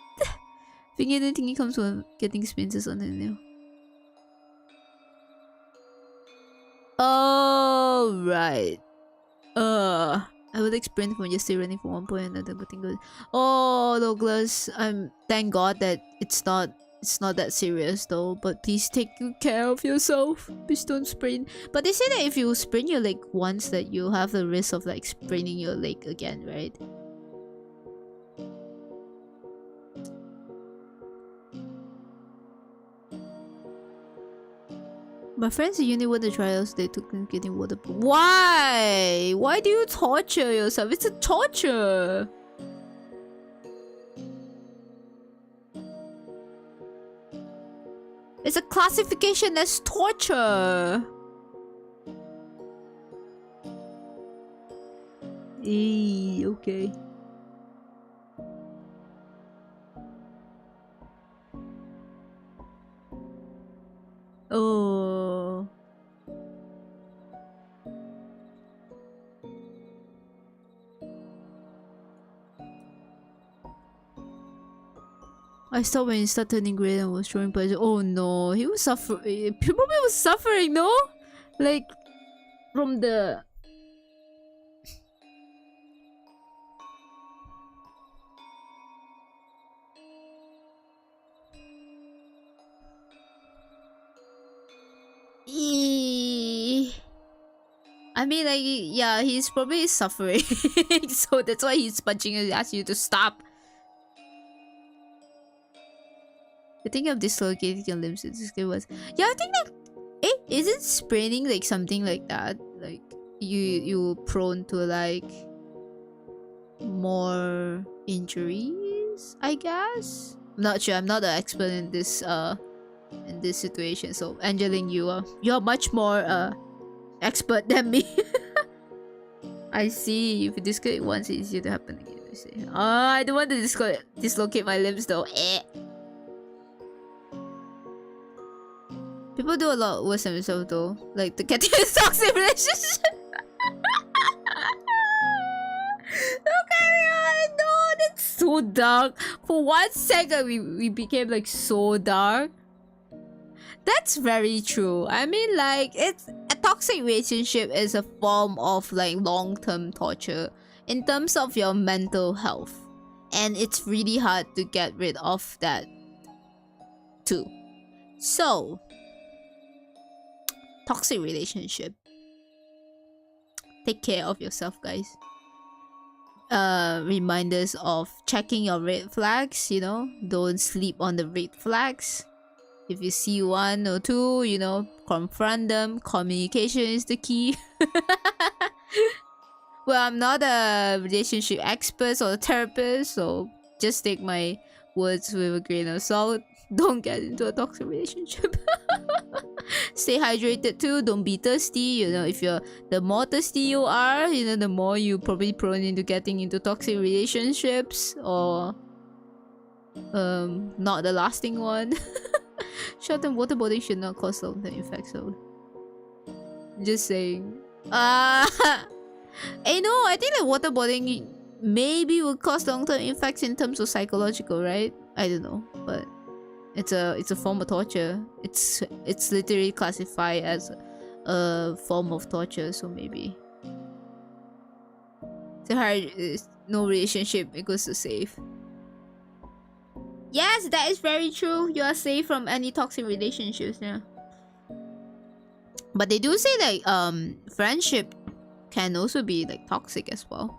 Thinking comes from getting splinters on the nail. Oh, right. I would explain from yesterday running from one point another, but good. Oh, Douglas, thank God that it's not that serious though. But please take good care of yourself. Please don't sprain. But they say that if you sprain your leg once, that you have the risk of like spraining your leg again, right? My friends in uni went to trials, they took them getting waterproof. Why? Why do you torture yourself? It's a torture. It's a classification as torture. Okay. Oh. I stopped when he started turning grey and was showing pleasure. Oh no, he was suffering. Probably was suffering, no? Like, from the... I mean, like, yeah, he's probably suffering. So that's why he's punching and asking you to stop. You think of dislocating your limbs. Yeah, I think that... isn't spraining like something like that? Like, you prone to like... more injuries, I guess? I'm not sure. I'm not an expert in this situation. So, Angeline, you're much more expert than me. I see. If you dislocate it once, it's easier to happen again. I see. I don't want to dislocate my limbs though. People do a lot worse than themselves though. Like the getting a toxic relationship. Don't carry on. No, that's so dark. For 1 second, we became like so dark. That's very true. I mean, like, it's a toxic relationship is a form of like long-term torture in terms of your mental health, and it's really hard to get rid of that too. So, toxic relationship. Take care of yourself, guys. Reminders of checking your red flags, you know, don't sleep on the red flags. If you see 1 or 2, you know, confront them. Communication is the key. Well, I'm not a relationship expert or a therapist, so just take my words with a grain of salt. Don't get into a toxic relationship. Stay hydrated too. Don't be thirsty. You know, if the more thirsty you are, you know, the more you probably prone into getting into toxic relationships or not the lasting one. Short-term waterboarding should not cause long-term effects. So, just saying. Hey, no, I think that waterboarding maybe will cause long-term effects in terms of psychological, right? I don't know, but it's a form of torture. It's literally classified as a form of torture, so maybe. So no relationship equals to safe. Yes, that is very true. You are safe from any toxic relationships, yeah. But they do say like friendship can also be like toxic as well.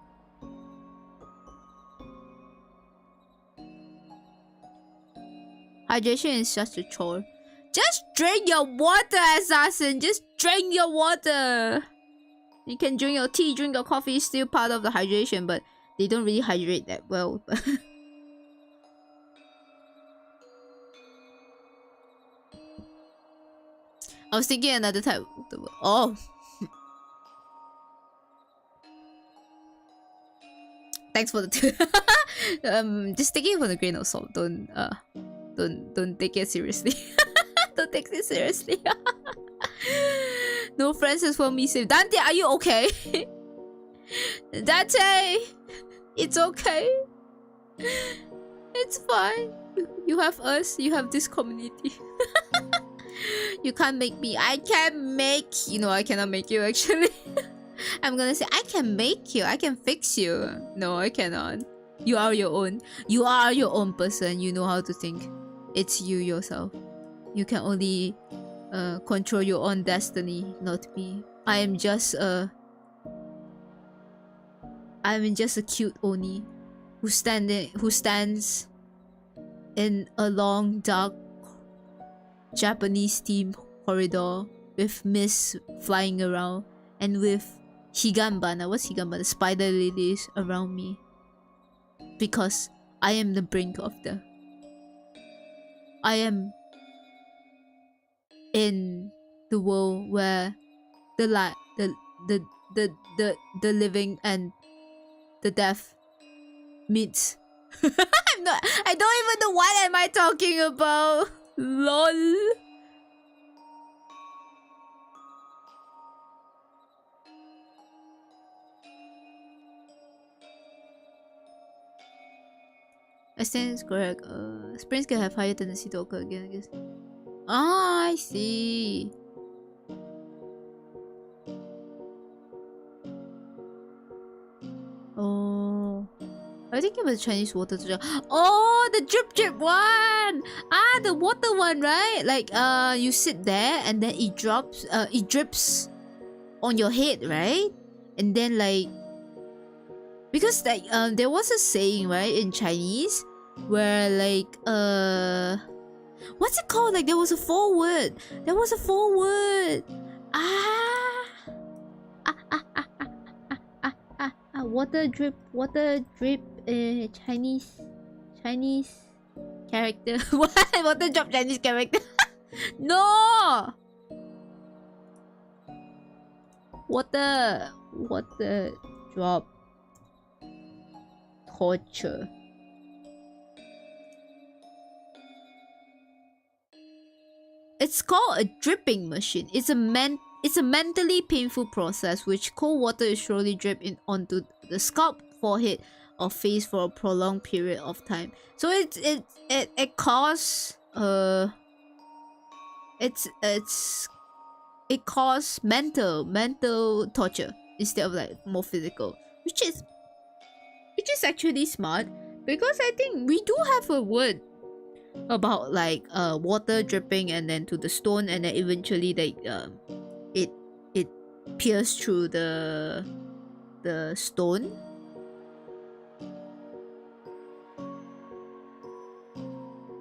Hydration is just a chore. Just drink your water, assassin. Just drink your water. You can drink your tea, drink your coffee. It's still part of the hydration, but they don't really hydrate that well. I was thinking another type of the word. Oh. Thanks for the tip. Just take it with a grain of salt. Don't take it seriously. Don't take it seriously. No friends is for me safe. Dante, are you okay? Dante, it's okay. It's fine. You have us. You have this community. You can't make me. I can make. You know, I cannot make you actually. I'm gonna say I can make you. I can fix you. No, I cannot. You are your own. You are your own person. You know how to think. It's you yourself. You can only control your own destiny, not me. I am just a cute Oni who stands in a long dark Japanese themed corridor with mist flying around and with higambana. What's higambana? Spider lilies around me. Because I am the brink of the. I am in the world where the living and the death meets. I don't even know what am I talking about. LOL. I stand is correct. Springs can have higher tendency to occur again, I guess. Ah, I see. Oh. I was thinking about the Chinese water to oh, the drip one! Ah, the water one, right? Like, you sit there and then it drips on your head, right? And then like, because like, there was a saying, right, in Chinese where like, what's it called? Like, there was a foreword. Water drip, Chinese character. What? Water drop Chinese character? No! Water drop torture. It's called a dripping machine. It's a mentally painful process which cold water is slowly dripped onto the scalp, forehead, or face for a prolonged period of time. So it causes it causes mental torture instead of like more physical, which is actually smart, because I think we do have a word about like water dripping and then to the stone, and then eventually like it pierced through the stone.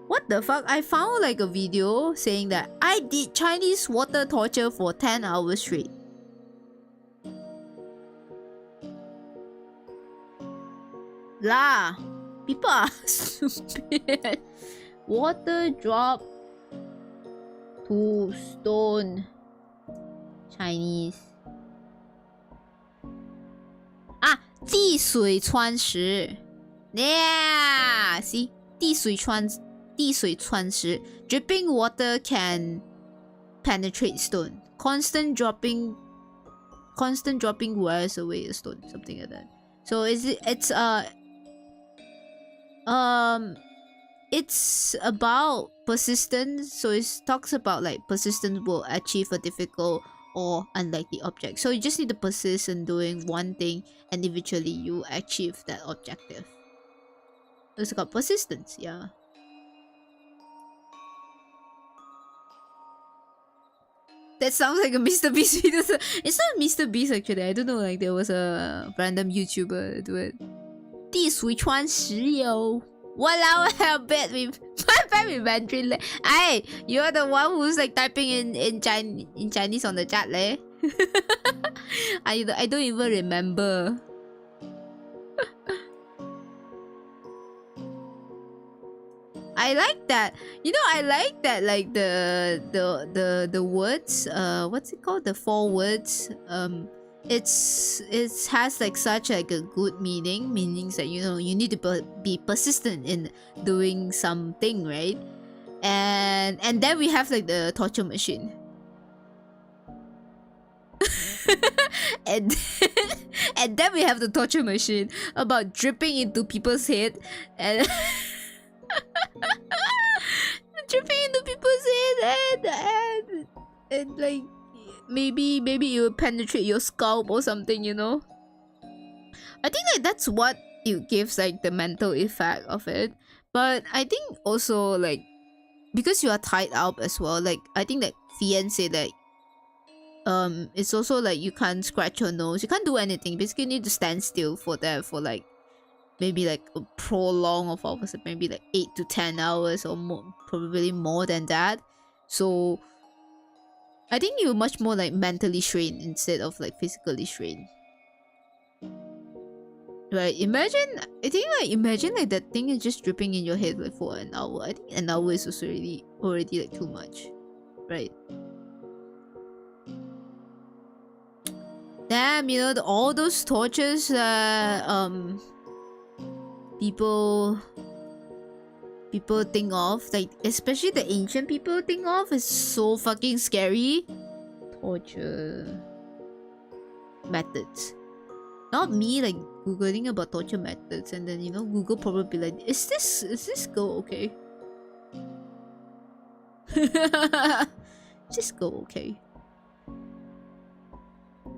What the fuck? I found like a video saying that I did Chinese water torture for 10 hours straight. La, People are stupid. Water drop to stone. Chinese. Ah, 滴水穿石. Yeah, see, 滴水穿石. Dripping water can penetrate stone. Constant dropping wears away a stone, something like that. So it's about persistence. So it talks about like persistence will achieve a difficult or unlikely object. So you just need to persist in doing one thing and eventually you achieve that objective. It's called persistence, yeah. That sounds like a Mr. Beast video. It's not Mr. Beast actually. I don't know, like there was a random YouTuber do it. 滴水穿石油. Walao, I bet with Mandarin. Hey, you're the one who's like typing in Chinese on the chat, leh. I don't even remember. I like that. You know, I like that, like the words. What's it called? The 4 words. It has like such like a good meanings that, you know, you need to be persistent in doing something, right? And then we have like the torture machine. and then we have the torture machine about dripping into people's head and dripping into people's head and like maybe it will penetrate your scalp or something, you know. I think like that's what it gives like the mental effect of it. But I think also like because you are tied up as well, like I think that Fien said like it's also like you can't scratch your nose, you can't do anything. Basically you need to stand still for that for like maybe like a prolong of hours, maybe like 8 to 10 hours or more, probably more than that. So I think you're much more like mentally strained instead of like physically strained. Right, imagine like that thing is just dripping in your head like for an hour. I think an hour is also already like too much. Right. Damn, you know, all those tortures people think of, like especially the ancient people think of, is so fucking scary. Torture methods. Not me like googling about torture methods and then, you know, Google probably be like, is this girl okay? Just go okay.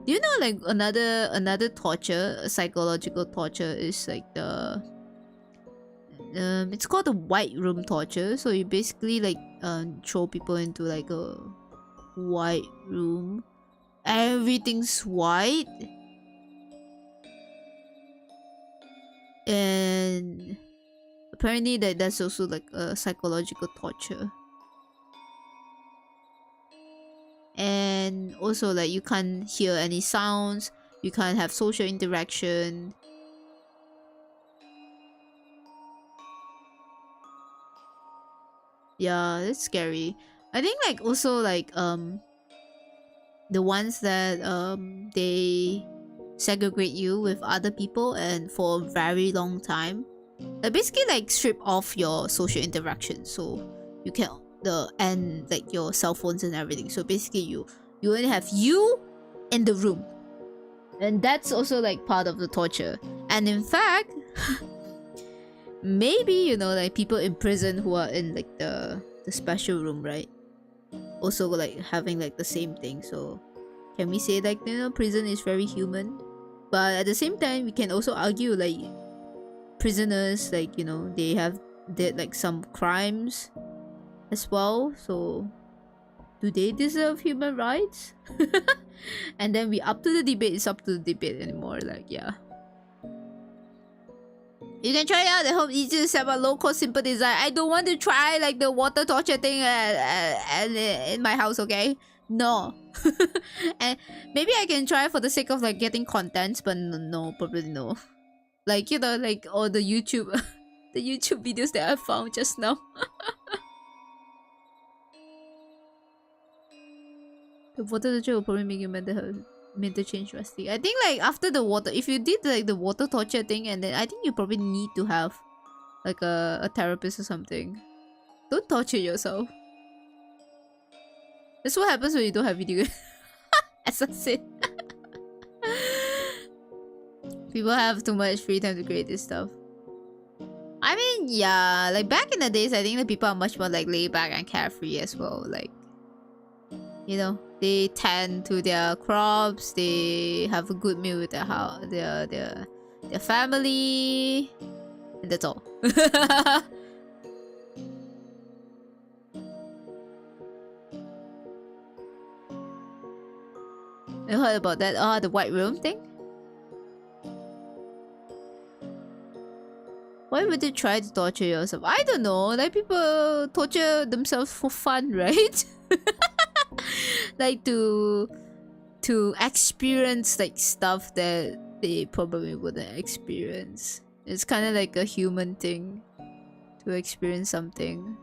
Do you know like another torture, a psychological torture, is like the it's called the white room torture. So you basically like throw people into like a white room. Everything's white. And apparently that's also like a psychological torture. And also like you can't hear any sounds, you can't have social interaction. Yeah, it's scary. I think like also like the ones that they segregate you with other people and for a very long time, basically like strip off your social interaction, so you can and like your cell phones and everything. So basically you only have you in the room, and that's also like part of the torture. And in fact maybe, you know, like people in prison who are in like the special room, right, also like having like the same thing. So can we say like, you know, prison is very human? But at the same time we can also argue like prisoners, like, you know, they did like some crimes as well. So do they deserve human rights? And then it's up to the debate anymore. Like, yeah, you can try it out. I hope easy to set up a low-cost simple design. I don't want to try like the water torture thing in my house, okay? No. And maybe I can try for the sake of like getting content, but no, probably no. Like, you know, like all the YouTube the YouTube videos that I found just now. The water torture will probably make your mental change drastic. I think like after the water, if you did like the water torture thing, and then I think you probably need to have like a therapist or something. Don't torture yourself. That's what happens when you don't have video games. As I said. People have too much free time to create this stuff. I mean, yeah, like back in the days, I think the people are much more like laid back and carefree as well. Like, you know, they tend to their crops, they have a good meal with their house, their family, and that's all. You heard about that? Oh, the white room thing? Why would you try to torture yourself? I don't know. Like, people torture themselves for fun, right? Like, to experience, like, stuff that they probably wouldn't experience. It's kind of like a human thing to experience something.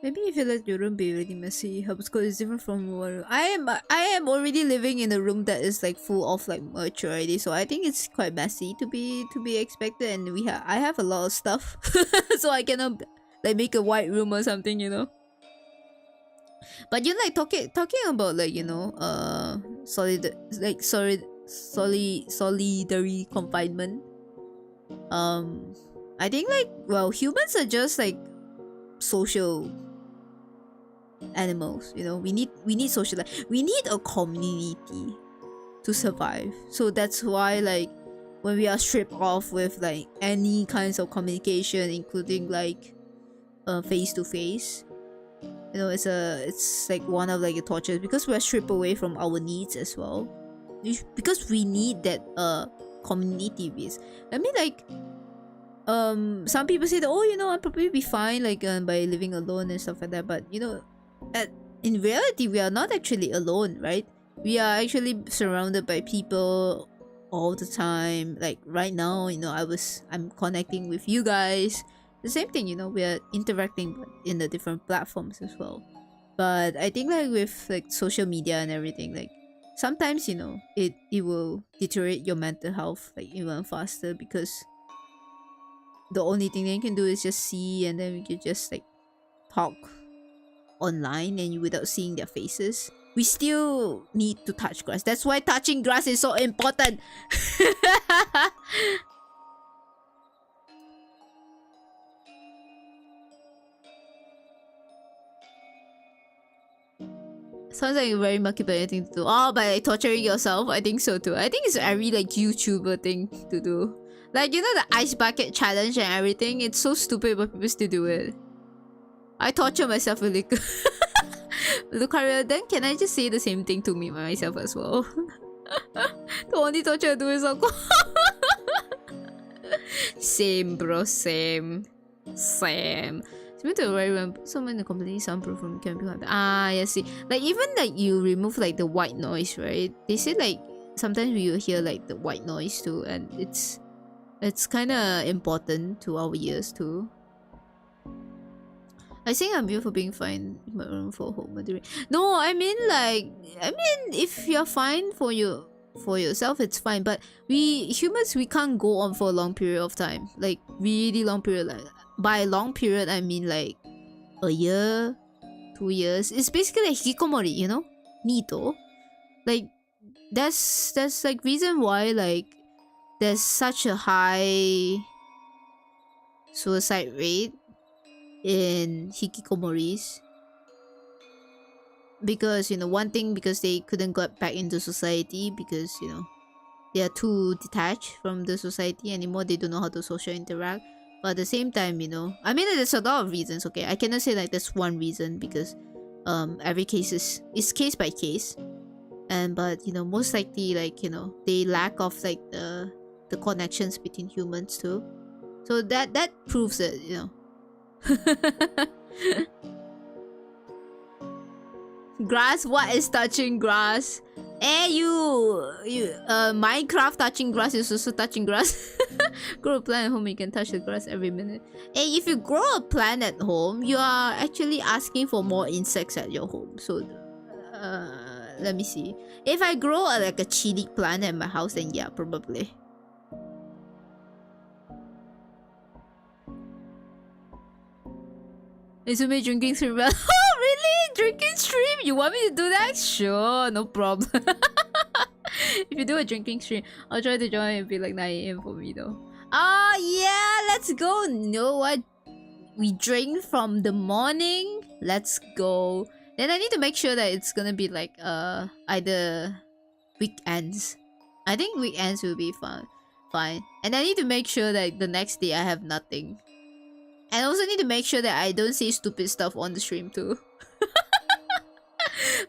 Maybe if you let your room be really messy, Hubscott is different from what I am already living in a room that is like full of like merch already, so I think it's quite messy to be expected, and I have a lot of stuff. So I cannot like make a white room or something, you know. But you like talking about like, you know, solitary confinement. I think like, well, humans are just like social animals, you know. We need social life. We need a community to survive. So that's why like when we are stripped off with like any kinds of communication, including like face to face, you know, it's like one of like the tortures, because we're stripped away from our needs as well, because we need that community base. I mean, like, some people say that, oh, you know, I'll probably be fine like by living alone and stuff like that, but you know, in reality we are not actually alone, right? We are actually surrounded by people all the time. Like right now, you know, I'm connecting with you guys. The same thing, you know, we are interacting in the different platforms as well. But I think like with like social media and everything, like sometimes, you know, it will deteriorate your mental health like even faster, because the only thing that you can do is just see, and then we can just like talk online and without seeing their faces. We still need to touch grass. That's why touching grass is so important. Sounds like a very Machiavellian thing to do. Oh, by torturing yourself? I think so too. I think it's every like YouTuber thing to do. Like, you know, the ice bucket challenge and everything? It's so stupid, but people still do it. I torture myself with liquor. Lucaria, then can I just say the same thing to me myself as well? The only torture I do is alcohol. Same, bro. Same. Similar to a very someone completely soundproof from camping. Ah, yeah, see. Like, even like you remove like the white noise, right? They say like sometimes we will hear like the white noise too, and it's kind of important to our ears too. I think I'm beautiful for being fine in my room for home. No, I mean like, if you're fine for yourself, it's fine. But we humans, we can't go on for a long period of time, like really long period. Like by long period, I mean like a year, 2 years. It's basically like hikikomori, you know, nito. Like that's like reason why like there's such a high suicide rate in hikikomoris, because, you know, one thing, because they couldn't get back into society, because, you know, they are too detached from the society anymore. They don't know how to social interact. But at the same time, you know, I mean, there's a lot of reasons. Okay, I cannot say like that's one reason, because every case is case by case. And but, you know, most likely, like, you know, they lack of like the connections between humans too. So that proves it, you know. Grass? What is touching grass? You Minecraft touching grass is also touching grass. Grow a plant at home, you can touch the grass every minute. Hey, if you grow a plant at home, you are actually asking for more insects at your home. So, let me see. If I grow like a chili plant at my house, then yeah, probably. Izumi drinking stream. Oh, really? Drinking stream? You want me to do that? Sure, no problem. If you do a drinking stream, I'll try to join. It'll be like 9 AM for me though. Oh, yeah, let's go. You know what? We drink from the morning. Let's go. Then I need to make sure that it's gonna be like either weekends. I think weekends will be fine. And I need to make sure that the next day I have nothing. And I also need to make sure that I don't say stupid stuff on the stream too.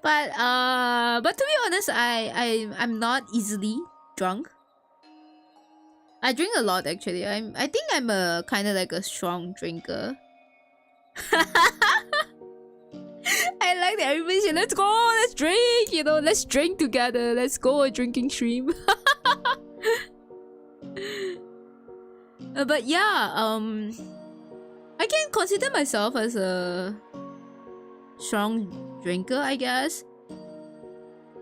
But to be honest, I'm not easily drunk. I drink a lot actually. I think I'm a kind of like a strong drinker. I like that everybody say, let's go, let's drink, you know, let's drink together, let's go a drinking stream. But yeah, I can consider myself as a strong drinker, I guess.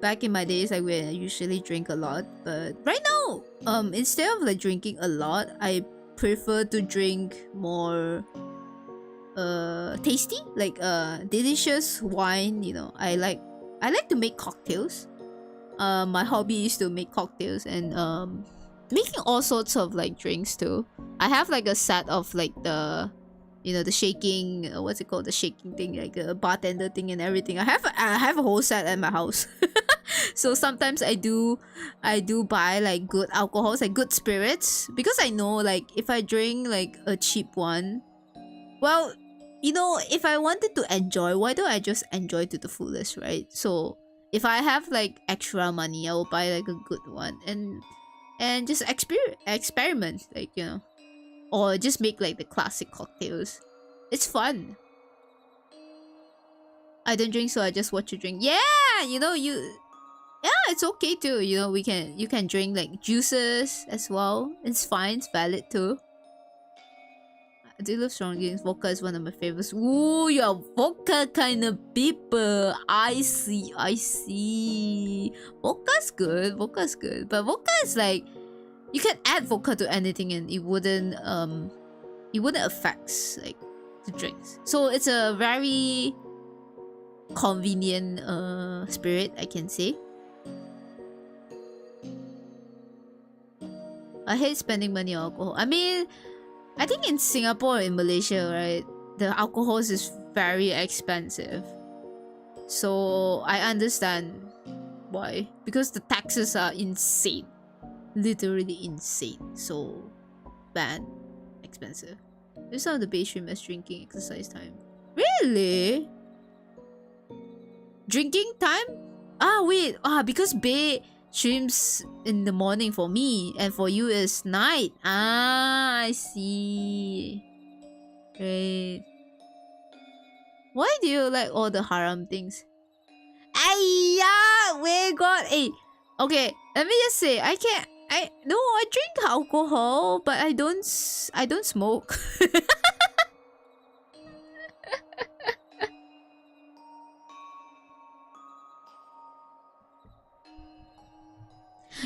Back in my days, like when I usually drink a lot, but right now, instead of like drinking a lot, I prefer to drink more tasty, like delicious wine. You know, I like to make cocktails. My hobby is to make cocktails and making all sorts of like drinks too. I have like a set of like the, you know, the shaking, what's it called, the shaking thing, like the bartender thing and everything. I have a whole set at my house. So sometimes I do buy like good alcohols, like good spirits, because I know like if I drink like a cheap one, well, you know, if I wanted to enjoy, why don't I just enjoy to the fullest, right? So if I have like extra money, I will buy like a good one and just experiment, like, you know, or just make like the classic cocktails. It's fun. I don't drink, so I just watch you drink. Yeah, you know, yeah, it's okay too. You know, you can drink like juices as well. It's fine, it's valid too. I do love strong drinks. Vodka is one of my favorites. Ooh, you're a vodka kind of people. I see. Vodka's good. But vodka is like, you can add vodka to anything and it wouldn't affect like the drinks. So it's a very convenient spirit, I can say. I hate spending money on alcohol. I mean, I think in Singapore and Malaysia, right, the alcohol is very expensive. So I understand why. Because the taxes are insane. Literally insane. So bad. Expensive. There's some of the Bae stream as drinking exercise time. Really? Drinking time? Ah, wait. Ah, because Bae streams in the morning for me and for you is night. Ah, I see. Great. Why do you like all the haram things? Ayya, we got okay, let me just say, I drink alcohol, but I don't smoke.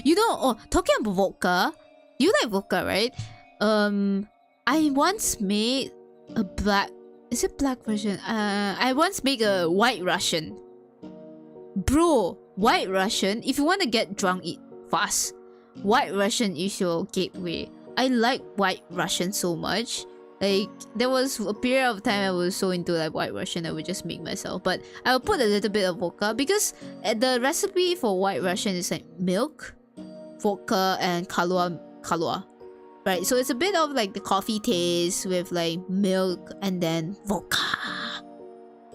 You know, talking about vodka, you like vodka, right? I once made a black version? I once made a white Russian. Bro, white Russian, if you want to get drunk fast, white Russian is your gateway. I like white Russian so much. Like, there was a period of time I was so into like white Russian I would just make myself. But I would put a little bit of vodka because the recipe for white Russian is like milk, vodka, and kalua. Right, so it's a bit of like the coffee taste with like milk and then vodka.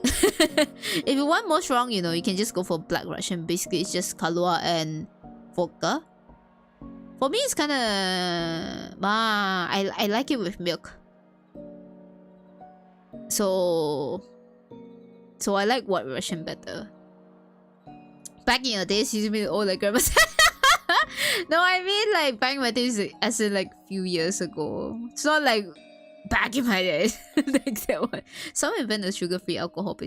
If you want more strong, you know, you can just go for black Russian. Basically, it's just kalua and vodka. For me, it's kind of I like it with milk. So I like White Russian better. Back in the days, you mean old like grandma. No, I mean like back in my days, as in like few years ago. It's not like back in my days. Like that one. Some invent a sugar-free alcohol.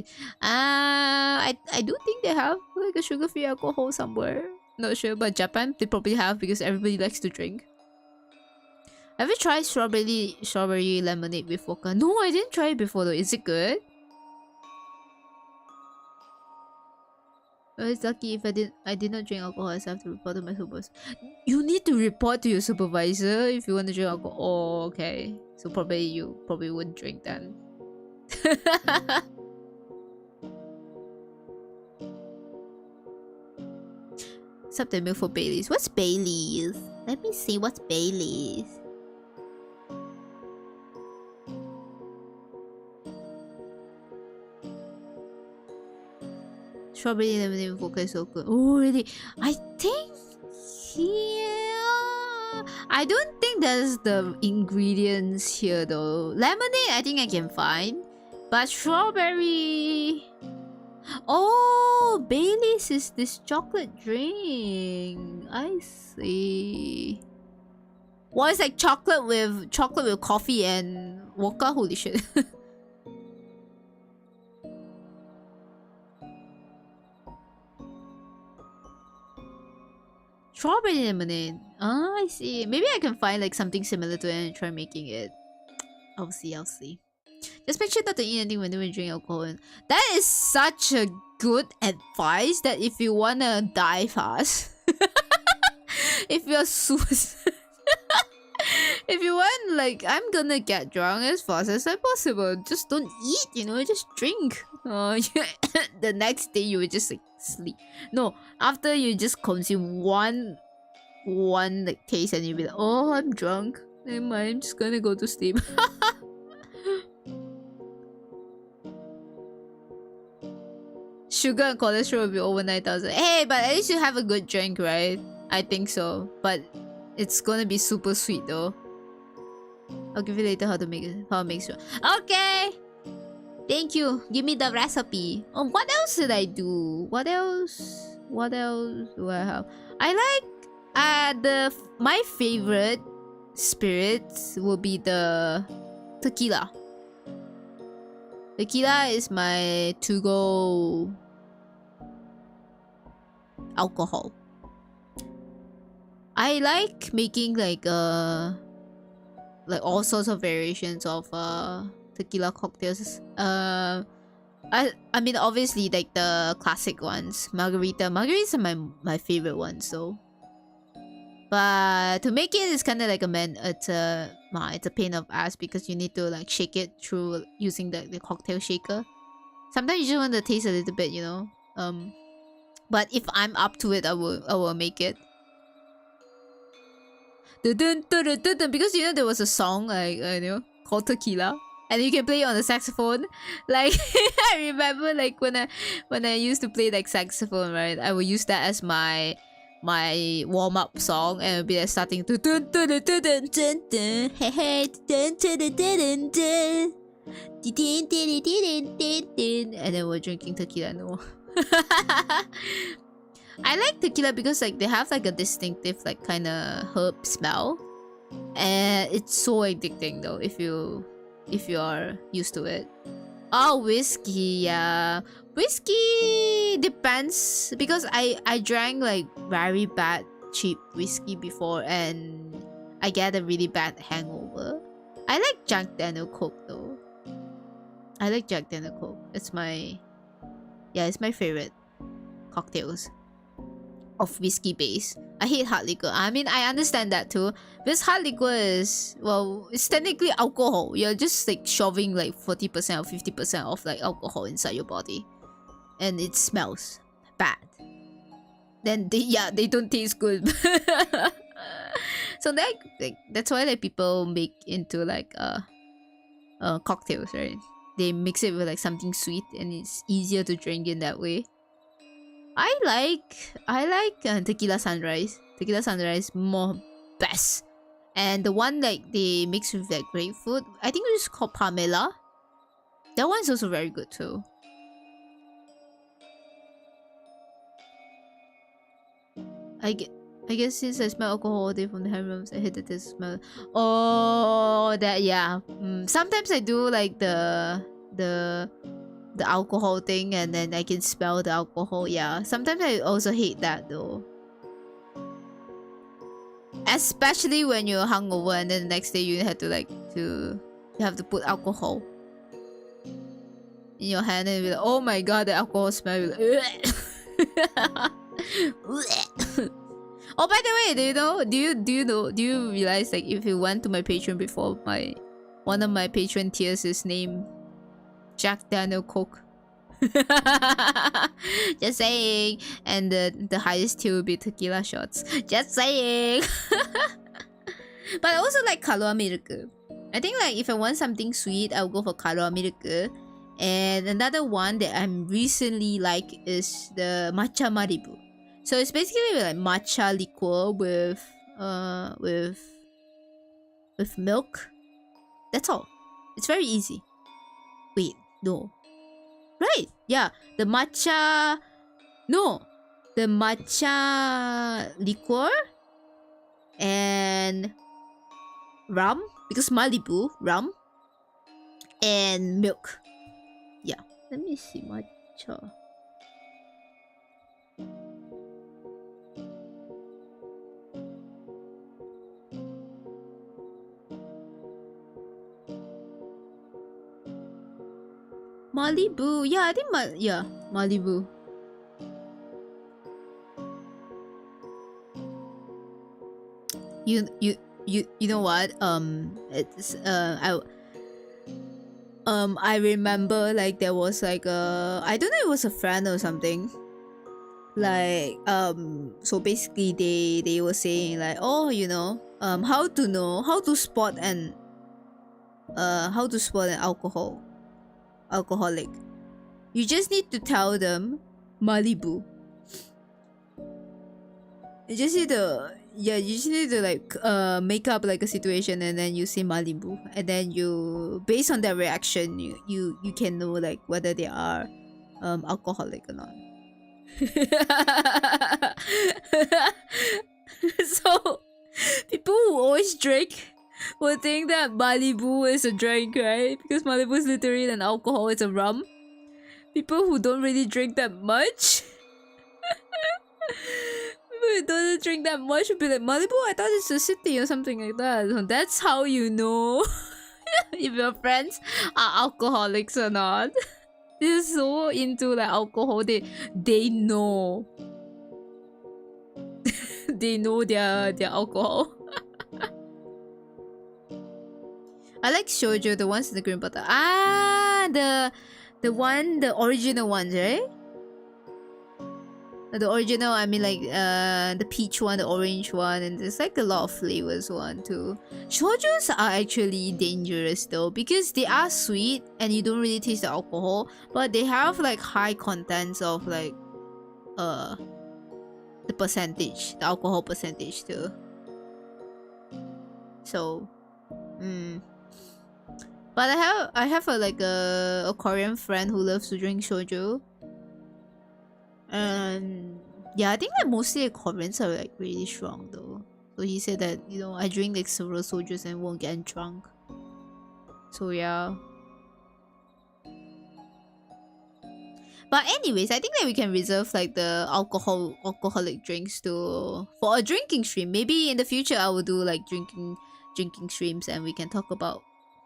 I do think they have like a sugar-free alcohol somewhere. Not sure, but Japan they probably have because everybody likes to drink. Have you tried strawberry lemonade with vodka? No, I didn't try it before though. Is it good? Oh, it's lucky if I did not drink alcohol, I have to report to my supervisor. You need to report to your supervisor if you want to drink alcohol. Oh, okay. So you probably wouldn't drink then. Except the milk for Baileys. What's Baileys? Let me see what's Baileys. Strawberry lemonade with vodka is so good. Oh, really? I think... Yeah... I don't think that's the ingredients here though. Lemonade, I think I can find. But strawberry... Oh, Baileys is this chocolate drink. I see. Well, it's like chocolate with coffee and vodka. Holy shit. Strawberry lemonade. Ah, I see. Maybe I can find like something similar to it and try making it. I'll see. Just make sure not to eat anything when you drink alcohol. That is such a good advice that if you wanna die fast, if you're if you want like I'm gonna get drunk as fast as possible, just don't eat, you know, just drink. The next day you will just like sleep. No, after you just consume one like taste and you'll be like, oh, I'm drunk. Never mind, I'm just gonna go to sleep. Sugar and cholesterol will be over 9,000. Hey, but at least you have a good drink, right? I think so. But it's gonna be super sweet though. I'll give you later how to make it. How to make sure. Okay! Thank you. Give me the recipe. Oh, what else did I do? What else do I have? I like my favorite spirits will be the tequila. Tequila is my to-go alcohol. I like making like all sorts of variations of tequila cocktails. I mean obviously like the classic ones. Margaritas are my favorite ones though. But to make it is kind of like it's a pain of ass because you need to like shake it through using the cocktail shaker. Sometimes you just want to taste a little bit, you know. But if I'm up to it, I will make it. Because you know there was a song like you know called Tequila, and you can play it on the saxophone. Like I remember like when I used to play like saxophone, right? I would use that as my warm-up song, and it'll be like starting and then we're drinking tequila. No. I like tequila because like they have like a distinctive like kind of herb smell, and it's so addicting though if you are used to it. Oh, whiskey, yeah. Whiskey depends because I drank like very bad cheap whiskey before and I get a really bad hangover. I like Jack Daniel Coke though. I like Jack Daniel Coke. It's my favorite cocktails of whiskey base. I hate hard liquor. I mean, I understand that too. Because hard liquor is, well, it's technically alcohol. You're just like shoving like 40% or 50% of like alcohol inside your body. And it smells bad. Then they don't taste good. So that's why like people make into like cocktails, right? They mix it with like something sweet and it's easier to drink in that way. I like Tequila Sunrise. Tequila Sunrise more best. And the one like they mix with like grapefruit, I think it's called Pamela. That one's also very good too. I guess since I smell alcohol all day from the hand rooms, I hate that this smell. Oh, that yeah. Sometimes I do like the alcohol thing, and then I can smell the alcohol. Yeah. Sometimes I also hate that though. Especially when you're hungover and then the next day you have to put alcohol in your hand and be like, oh my god, the alcohol smell. Oh, by the way, do you realize, like, if you went to my Patreon before, one of my patron tiers is named Jack Daniel Coke. Just saying. And the highest tier will be tequila shots. Just saying. But I also like Kalua milk. I think like if I want something sweet, I'll go for Kalua milk. And another one that I'm recently like is the matcha maribu. So it's basically like matcha liqueur with milk. That's all. It's very easy. Wait, no. Right, yeah. The matcha liqueur and rum, because Malibu, rum and milk. Yeah. Let me see matcha. Malibu. Yeah, I think Malibu. You know what? It's I remember like there was like I don't know, it was a friend or something. Like so basically they were saying like, oh, you know, how to spot an alcoholic. You just need to tell them Malibu. You just need to like make up like a situation and then you say Malibu, and then you, based on their reaction, you can know like whether they are alcoholic or not. So people who always drink will think that Malibu is a drink, right? Because Malibu is literally an alcohol, it's a rum. People who don't really drink that much don't drink that much would be like, Malibu, I thought it's a city or something like that. So that's how you know if your friends are alcoholics or not. They're so into like alcohol, they know. They know their alcohol. I like shoujo, the ones in the green bottle. Ah, the original ones, right? The original, I mean like the peach one, the orange one, and there's like a lot of flavors one too. Shoujos are actually dangerous though, because they are sweet and you don't really taste the alcohol, but they have like high contents of like the alcohol percentage too. So but I have a Korean friend who loves to drink shoujo. And yeah, I think that mostly the Koreans are like really strong though. So he said that, you know, I drink like several shojos and won't get drunk. So yeah. But anyways, I think that we can reserve like the alcoholic drinks for a drinking stream. Maybe in the future I will do like drinking streams and we can talk about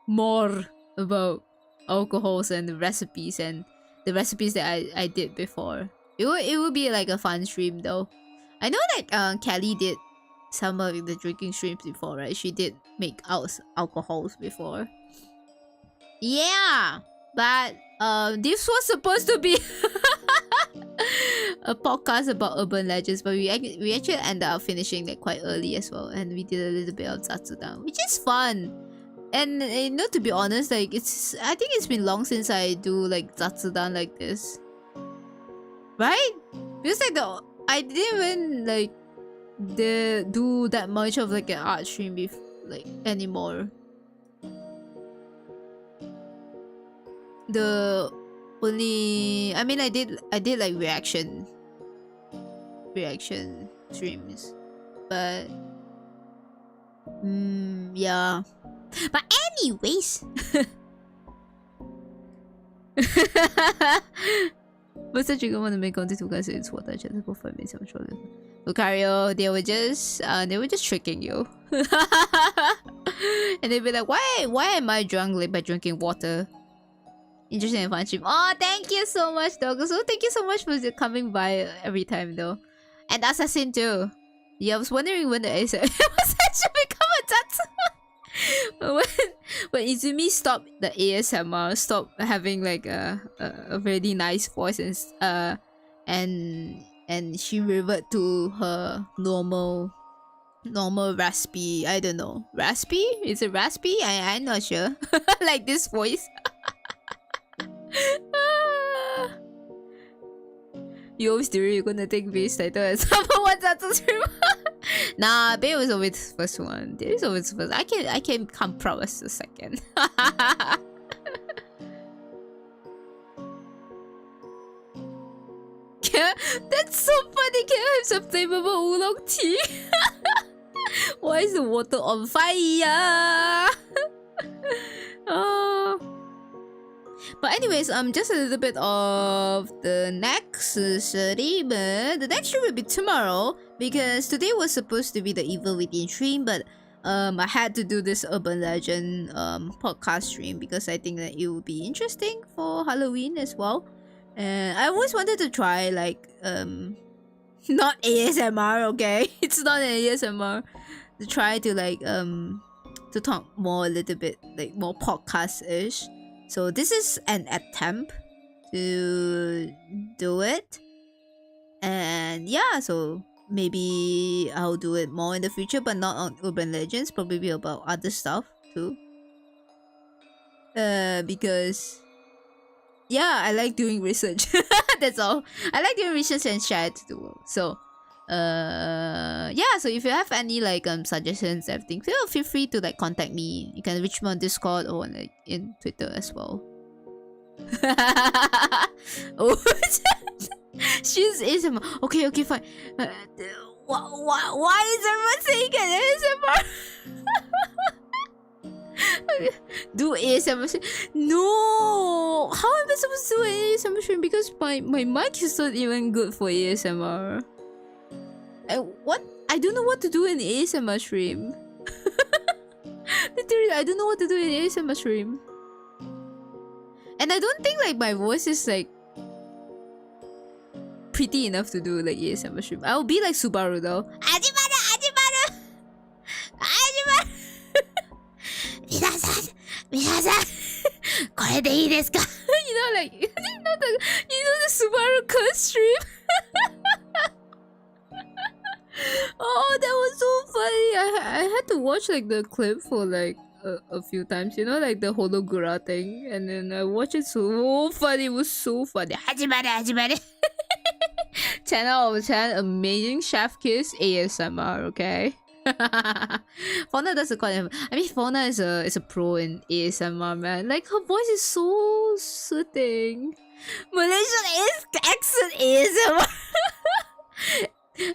more about alcohols and the recipes that I did before. It would be like a fun stream though. I know that Kelly did some of the drinking streams before, right? She did make alcohols before. Yeah, but this was supposed to be a podcast about urban legends, but we actually ended up finishing that quite early as well, and we did a little bit of zatsu-dan, which is fun. And you know, to be honest, like I think it's been long since I do like zatsu-dan like this. Right? Because like I didn't even like do that much of like an art stream anymore. The only I mean I did like reaction streams, but yeah. But anyways. Basta juga mana main content tukar sesuatu aja tu profile main sama troll. Lucario, they were just tricking you. And they'd be like, why am I drunk by drinking water? Interesting and fun stream. Oh, thank you so much, dog. So thank you so much for coming by every time though. And Assassin too. Yeah, I was wondering when the ASMR was actually become a tattoo. when Izumi stopped the ASMR, stopped having like a really nice voice and she revert to her normal raspy, I don't know. Raspy? Is it raspy? I'm not sure. Like this voice. You always do it, you're gonna take base title as someone wants that to stream. Nah, Bae was always the first one. There is always the first. I can come promise the second. That's so funny. Can I have some flammable oolong tea? Why is the water on fire? Oh. But anyways, just a little bit of the next stream. The next stream will be tomorrow because today was supposed to be the Evil Within stream, but I had to do this urban legend podcast stream because I think that it would be interesting for Halloween as well. And I always wanted to try like not ASMR, okay? It's not an ASMR. To try to like to talk more a little bit like more podcast-ish. So this is an attempt to do it. And yeah, so maybe I'll do it more in the future, but not on urban legends, probably about other stuff too. Because yeah, I like doing research. That's all. I like doing research and share it to the world. So yeah, so if you have any like suggestions, everything, feel free to like contact me. You can reach me on Discord or like in Twitter as well. Oh, she's ASMR. Okay, fine. Why is everyone saying an ASMR? Do ASMR stream? No! How am I supposed to do an ASMR stream? Because my mic is not even good for ASMR. What? I don't know what to do in ASMR stream. Literally, I don't know what to do in ASMR stream. And I don't think like my voice is like pretty enough to do like ASMR stream. I'll be like Subaru though. Ajimaru! Minasan! Kore de ii desu ka? You know, like you know the Subaru curse stream. Oh, that was so funny. I had to watch like the clip for like a few times, you know, like the hologura thing, and then I watched it. So funny. It was so funny. Hajimare. Channel over channel, amazing chef kiss ASMR. Okay. Fauna does a quite. I mean, Fauna is a pro in ASMR, man. Like her voice is so soothing. Malaysian accent ASMR.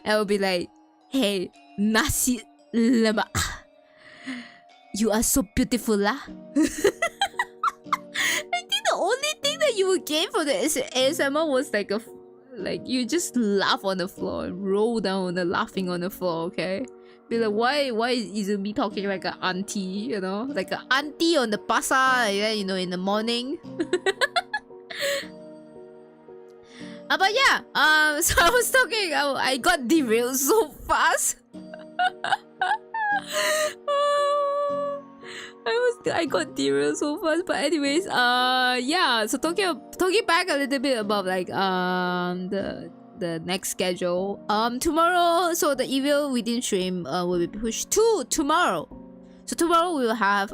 I will be like, hey, nasi lemak, you are so beautiful lah. I think the only thing that you would gain from the ASMR was like you just laugh on the floor and roll down on the laughing on the floor, okay? Be like, why is Izumi talking like an auntie, you know? Like an auntie on the pasar, you know, in the morning. But yeah, so I was talking, I got derailed so fast. I got derailed so fast. But anyways, yeah. So talking back a little bit about like the next schedule. Tomorrow, so the Evil Within stream will be pushed to tomorrow. So tomorrow we will have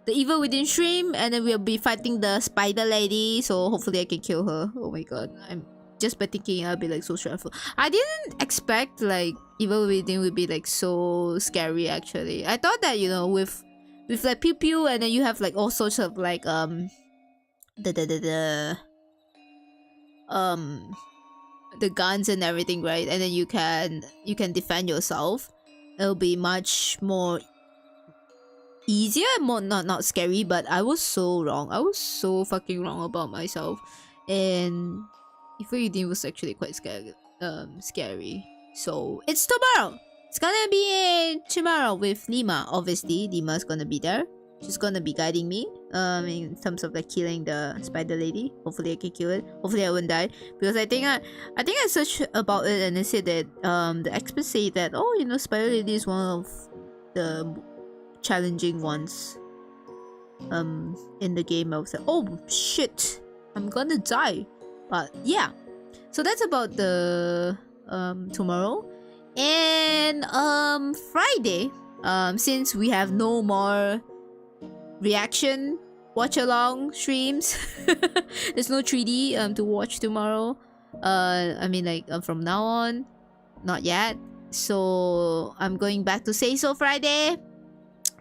the Evil Within stream, and then we'll be fighting the spider lady. So hopefully I can kill her. Oh my god, I'm just by thinking I'll be like so stressful. I didn't expect like Evil Within would be like so scary actually. I thought that, you know, with like pew pew and then you have like all sorts of like the guns and everything, right? And then you can defend yourself. It'll be much more easier, more not scary, but I was so wrong. I was so fucking wrong about myself. And Evil Within was actually quite scary. So it's tomorrow. It's gonna be tomorrow with Lima. Obviously, Lima's gonna be there. She's gonna be guiding me. In terms of like killing the spider lady. Hopefully I can kill it. Hopefully I won't die. Because I think I searched about it and they said that the experts say that, oh, you know, spider lady is one of the challenging ones in the game. I was like, oh shit, I'm gonna die. But yeah. So that's about the tomorrow. And Friday, since we have no more reaction watch along streams, there's no 3D to watch tomorrow. I mean, like from now on, not yet. So I'm going back to Seiso Friday,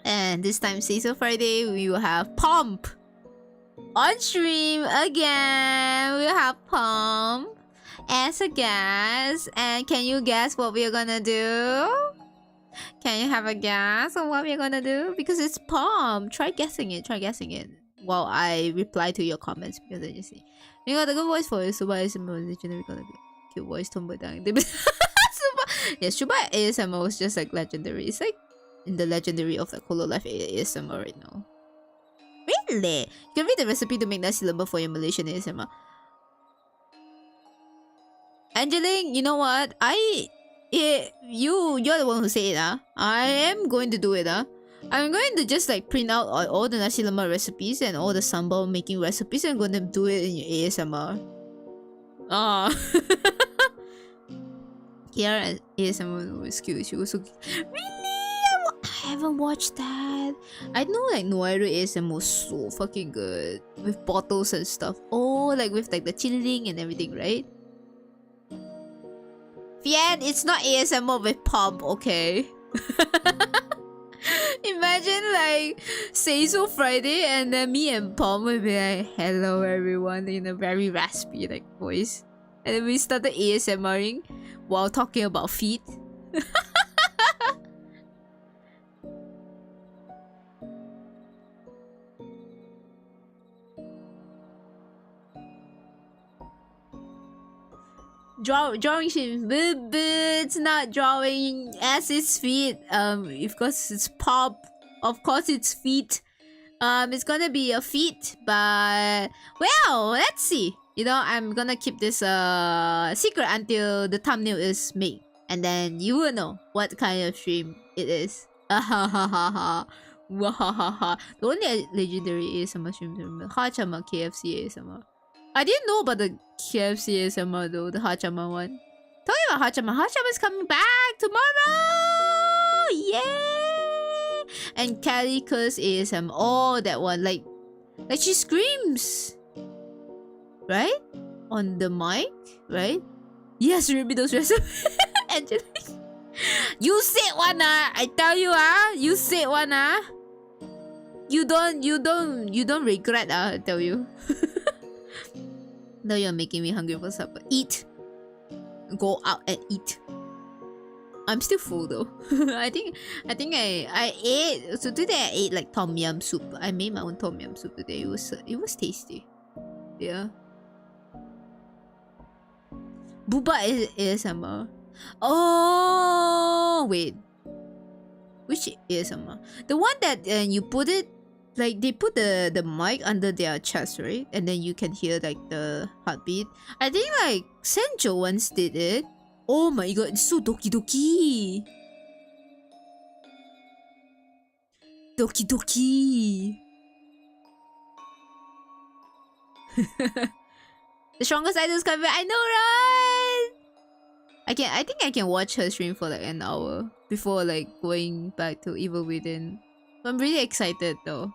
and this time Seiso Friday we will have Pump on stream again. We'll have Pump as a guest. And can you guess what we're gonna do? Can you have a guess on what we're gonna do? Because it's Pump. Try guessing it. While I reply to your comments, because I just see you got a good voice for it. Suba ASMR is legendary. Gonna be cute voice tomboy dang. Yes, Suba ASMR was just like legendary. It's like in the legendary of like Hololive ASMR right now. Really? You can read the recipe to make nasi lemak for your Malaysian ASMR. Angeline, you know what? You're the one who said it, I am going to do it, I'm going to just like print out all the nasi lemak recipes and all the sambal making recipes and I'm going to do it in your ASMR. Kiara ASMR was cute. She was so cute. Really? I haven't watched that. I know like Noiro ASMR was so fucking good. With bottles and stuff. Oh, like with like the chilling and everything, right? Fian, it's not ASMR with Pump, okay? Imagine like Seiso Friday and then me and Pump will be like, hello everyone, in a very raspy like voice. And then we started ASMRing while talking about feet. Drawing him, but it's not drawing as its feet. Of course it's Pop. Of course it's feet. It's gonna be a feet, but well, let's see. You know, I'm gonna keep this secret until the thumbnail is made, and then you will know what kind of stream it is. Wahahaha. The only legendary ASMR stream to remember, Hachama KFC ASMR. I didn't know about the KFC ASMR though, the Hachama one. Talking about Hachama, Hachama's coming back tomorrow! Yeah! And Calico's ASMR, oh, that one, like she screams, right? On the mic, right? Yes, remember those recipes. Angelique, you said one, I tell you, you said one, You don't regret, I tell you. Now you're making me hungry for supper. Eat. Go out and eat. I'm still full though. I think I ate. So today I ate like tom yum soup. I made my own tom yum soup today. It was tasty. Yeah. Booba is ASMR. Oh wait. Which ASMR? The one that you put it. Like, they put the mic under their chest, right? And then you can hear, like, the heartbeat. I think, like, Senjo once did it. Oh my god, it's so doki doki. Doki doki. The strongest idols coming. I know, right? I think I can watch her stream for, like, an hour before, like, going back to Evil Within. I'm really excited, though.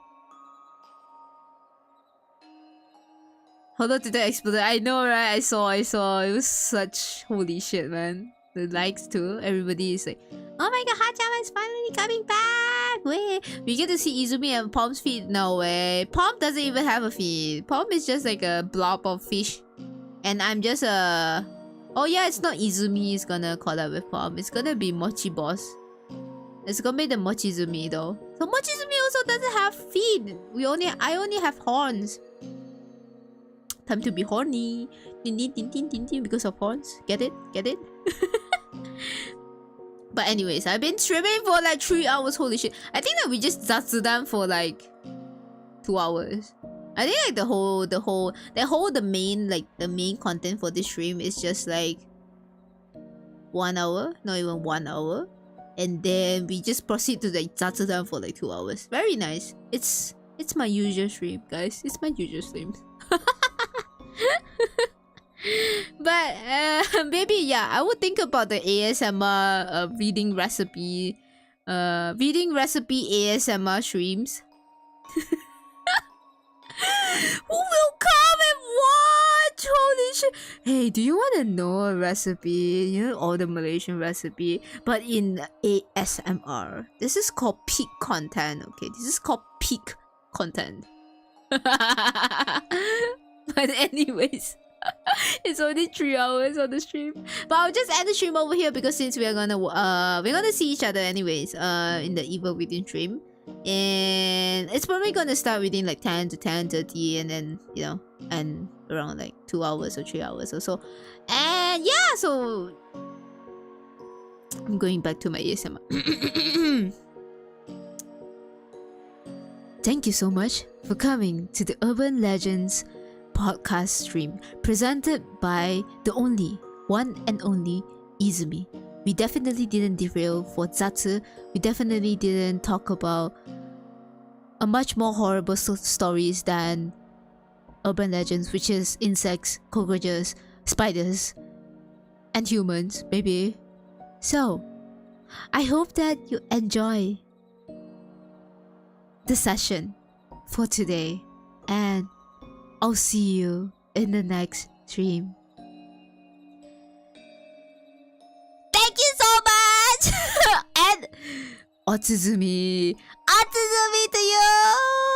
Hold on to that exploded. I know, right? I saw. It was such holy shit, man. the likes too. Everybody is like, oh my god, Hachama is finally coming back! Wait, we get to see Izumi and Pom's feet? No way. Pom doesn't even have a feet. Pom is just like a blob of fish. And I'm just a... Oh yeah, it's not Izumi is gonna collab with Pom. It's gonna be Mochi Boss. It's gonna be the Mochizumi though. So Mochizumi also doesn't have feet. I only have horns. Time to be horny. Din, din, din, din, din, din, because of horns. Get it? Get it? But anyways, I've been streaming for like 3 hours. Holy shit. I think that we just zatsu-ed for like 2 hours. I think like the main content for this stream is just like 1 hour. Not even 1 hour. And then we just proceed to like zatsu-ed for like 2 hours. Very nice. It's my usual stream, guys. It's my usual stream. But maybe yeah, I would think about the ASMR reading recipe ASMR streams. Who will come and watch? Holy shit. Hey, do you want to know a recipe? You know, all the Malaysian recipe, but in ASMR. This is called peak content, okay? This is called peak content. But anyways, it's only 3 hours on the stream. But I'll just end the stream over here because since we're gonna see each other anyways in the Evil Within stream. And it's probably gonna start within like 10 to 10:30 and then, you know, and around like 2 hours or 3 hours or so. And yeah, so I'm going back to my ASMR. Thank you so much for coming to the Urban Legends podcast stream presented by the only, one and only Izumi. We definitely didn't derail for Zatsu. We definitely didn't talk about a much more horrible stories than urban legends, which is insects, cockroaches, spiders, and humans, baby. So, I hope that you enjoy the session for today, and I'll see you in the next stream. Thank you so much! And Otsuzumi to you!